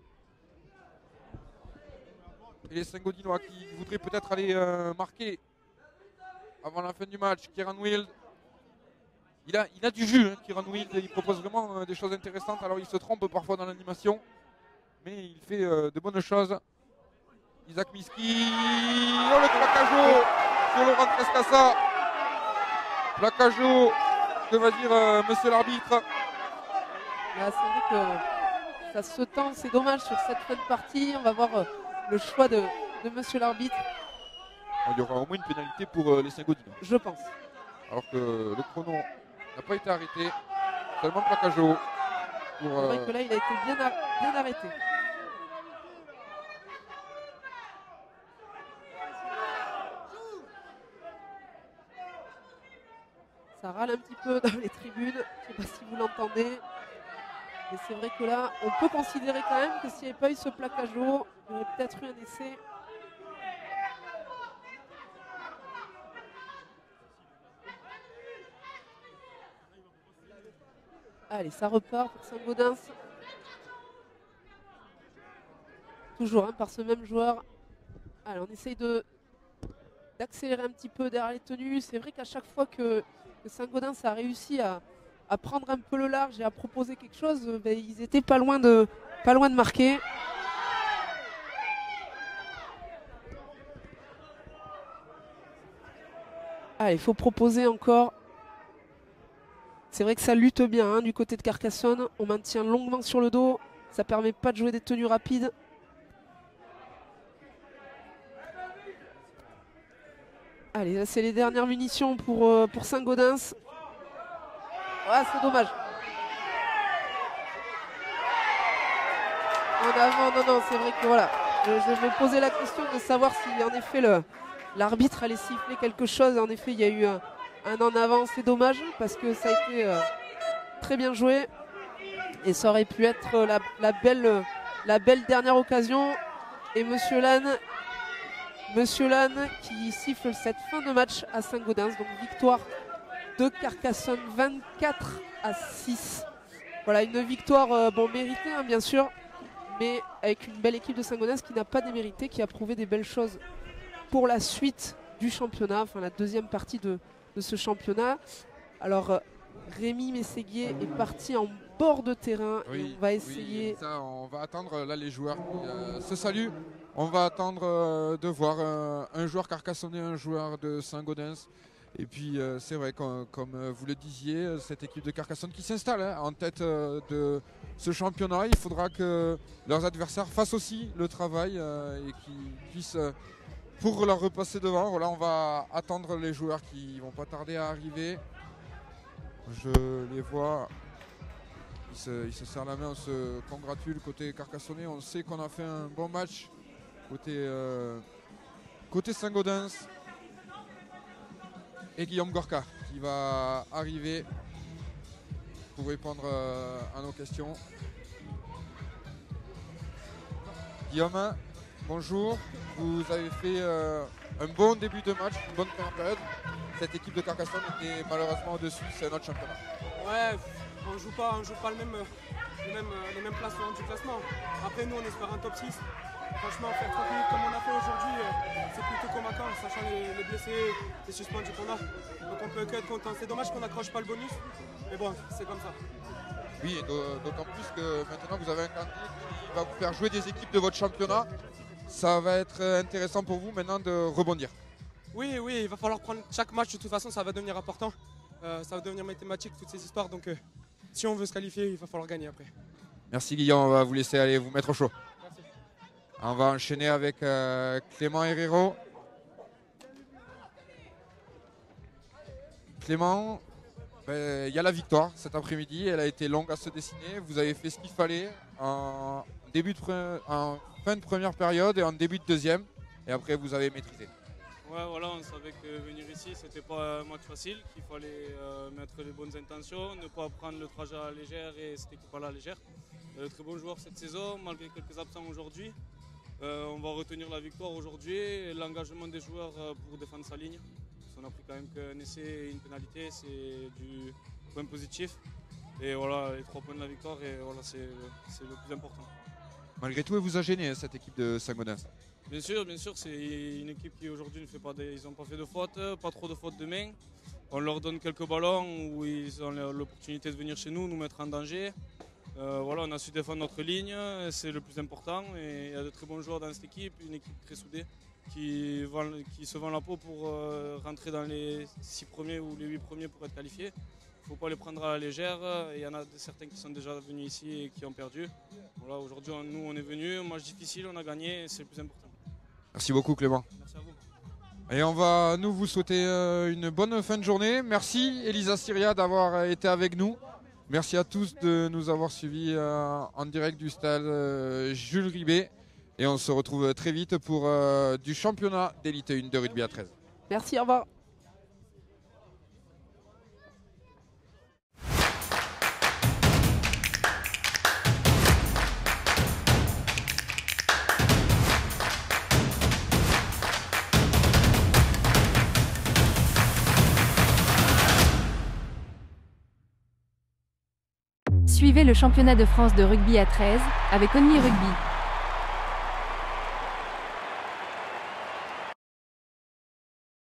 Et les Saint-Gaudinois qui voudraient peut-être aller marquer avant la fin du match. Kieran Wild, il a du jus, hein, Kieran Wild, il propose vraiment des choses intéressantes. Alors il se trompe parfois dans l'animation, mais il fait de bonnes choses. Isaac Miski, oh le plaquage sur Laurent Trescassa. Plaquage, que va dire monsieur l'arbitre? Là, c'est vrai que ça se tend, c'est dommage sur cette fin de partie. On va voir le choix de monsieur l'arbitre. Il y aura au moins une pénalité pour les Saint-Gaudinois. Je pense. Alors que le chrono n'a pas été arrêté. Seulement plaquage haut. C'est vrai que là, il a été bien arrêté. Ça râle un petit peu dans les tribunes. Je ne sais pas si vous l'entendez. Mais c'est vrai que là, on peut considérer quand même que s'il n'y avait pas eu ce plaquage haut, il y aurait peut-être eu un essai. Allez, ça repart pour Saint-Gaudens. Toujours hein, par ce même joueur. Allez, on essaye d'accélérer un petit peu derrière les tenues. C'est vrai qu'à chaque fois que Saint-Gaudens a réussi à prendre un peu le large et à proposer quelque chose, ben, ils étaient pas loin de marquer. Allez, il faut proposer encore. C'est vrai que ça lutte bien hein, du côté de Carcassonne. On maintient longuement sur le dos. Ça permet pas de jouer des tenues rapides. Allez, là c'est les dernières munitions pour Saint-Gaudens. Ah, c'est dommage. En avant, non, c'est vrai que voilà. Je me posais la question de savoir si en effet l'arbitre allait siffler quelque chose. En effet, il y a eu un en avant, c'est dommage parce que ça a été très bien joué. Et ça aurait pu être la belle dernière occasion. Et Monsieur Lannes qui siffle cette fin de match à Saint-Gaudens. Donc victoire de Carcassonne 24-6. Voilà, une victoire méritée hein, bien sûr, mais avec une belle équipe de Saint-Gaudens qui n'a pas démérité, qui a prouvé des belles choses pour la suite du championnat, enfin la deuxième partie de ce championnat. Alors Rémi Mességuier est parti en bord de terrain et on va essayer... Oui, ça, on va attendre là les joueurs qui se saluent. On va attendre de voir un joueur carcassonnais, un joueur de Saint-Gaudens. Et puis c'est vrai, comme vous le disiez, cette équipe de Carcassonne qui s'installe hein, en tête de ce championnat. Il faudra que leurs adversaires fassent aussi le travail et qu'ils puissent, pour leur repasser devant. Voilà, on va attendre les joueurs qui vont pas tarder à arriver. Je les vois, ils se serrent la main, on se congratule côté carcassonnais. On sait qu'on a fait un bon match côté Saint-Gaudens. Et Guillaume Gorka qui va arriver pour répondre à nos questions. Guillaume, bonjour. Vous avez fait un bon début de match, une bonne première période. Cette équipe de Carcassonne était malheureusement au-dessus, c'est notre championnat. Ouais, on joue pas les mêmes places du classement. Après nous on espère un top 6. Franchement faire 30 minutes comme on a fait aujourd'hui, c'est plutôt convaincant, sachant les blessés, les suspendus qu'on a. Donc on peut que être content. C'est dommage qu'on n'accroche pas le bonus, mais bon, c'est comme ça. Oui, et d'autant plus que maintenant vous avez un calendrier qui va vous faire jouer des équipes de votre championnat. Ça va être intéressant pour vous maintenant de rebondir. Oui, il va falloir prendre chaque match, de toute façon ça va devenir important. Ça va devenir mathématique, toutes ces histoires, donc si on veut se qualifier, il va falloir gagner après. Merci Guillaume, on va vous laisser aller vous mettre au chaud. Merci. On va enchaîner avec Clément Herrero. Clément, il y a la victoire cet après-midi, elle a été longue à se dessiner. Vous avez fait ce qu'il fallait en fin de première période et en début de deuxième. Et après, vous avez maîtrisé. Ouais, voilà, on savait que venir ici, c'était pas un match facile, qu'il fallait mettre les bonnes intentions, ne pas prendre le trajet à la légère et cette équipe à la légère. De très bons joueurs cette saison, malgré quelques absents aujourd'hui. On va retenir la victoire aujourd'hui et l'engagement des joueurs pour défendre sa ligne. On a pris quand même qu'un essai et une pénalité, c'est du point positif. Et voilà, les 3 points de la victoire, et voilà, c'est le plus important. Malgré tout, elle vous a gêné cette équipe de Saint-Gaudens? Bien sûr, c'est une équipe qui aujourd'hui ne fait pas ils n'ont pas fait de fautes, pas trop de fautes de main. On leur donne quelques ballons où ils ont l'opportunité de venir chez nous, nous mettre en danger. Voilà, on a su défendre notre ligne, c'est le plus important. Et il y a de très bons joueurs dans cette équipe, une équipe très soudée qui se vend la peau pour rentrer dans les 6 premiers ou les 8 premiers pour être qualifiés. Il ne faut pas les prendre à la légère. Il y en a certains qui sont déjà venus ici et qui ont perdu. Voilà, aujourd'hui, nous, on est venus, match difficile, on a gagné, c'est le plus important. Merci beaucoup Clément. Merci à vous. Et on va vous souhaiter une bonne fin de journée. Merci Elisa Syria d'avoir été avec nous. Merci à tous de nous avoir suivis en direct du stade Jules Ribet. Et on se retrouve très vite pour du championnat d'élite 1 de rugby à 13. Merci, au revoir. Suivez le championnat de France de rugby à 13 avec Only Rugby.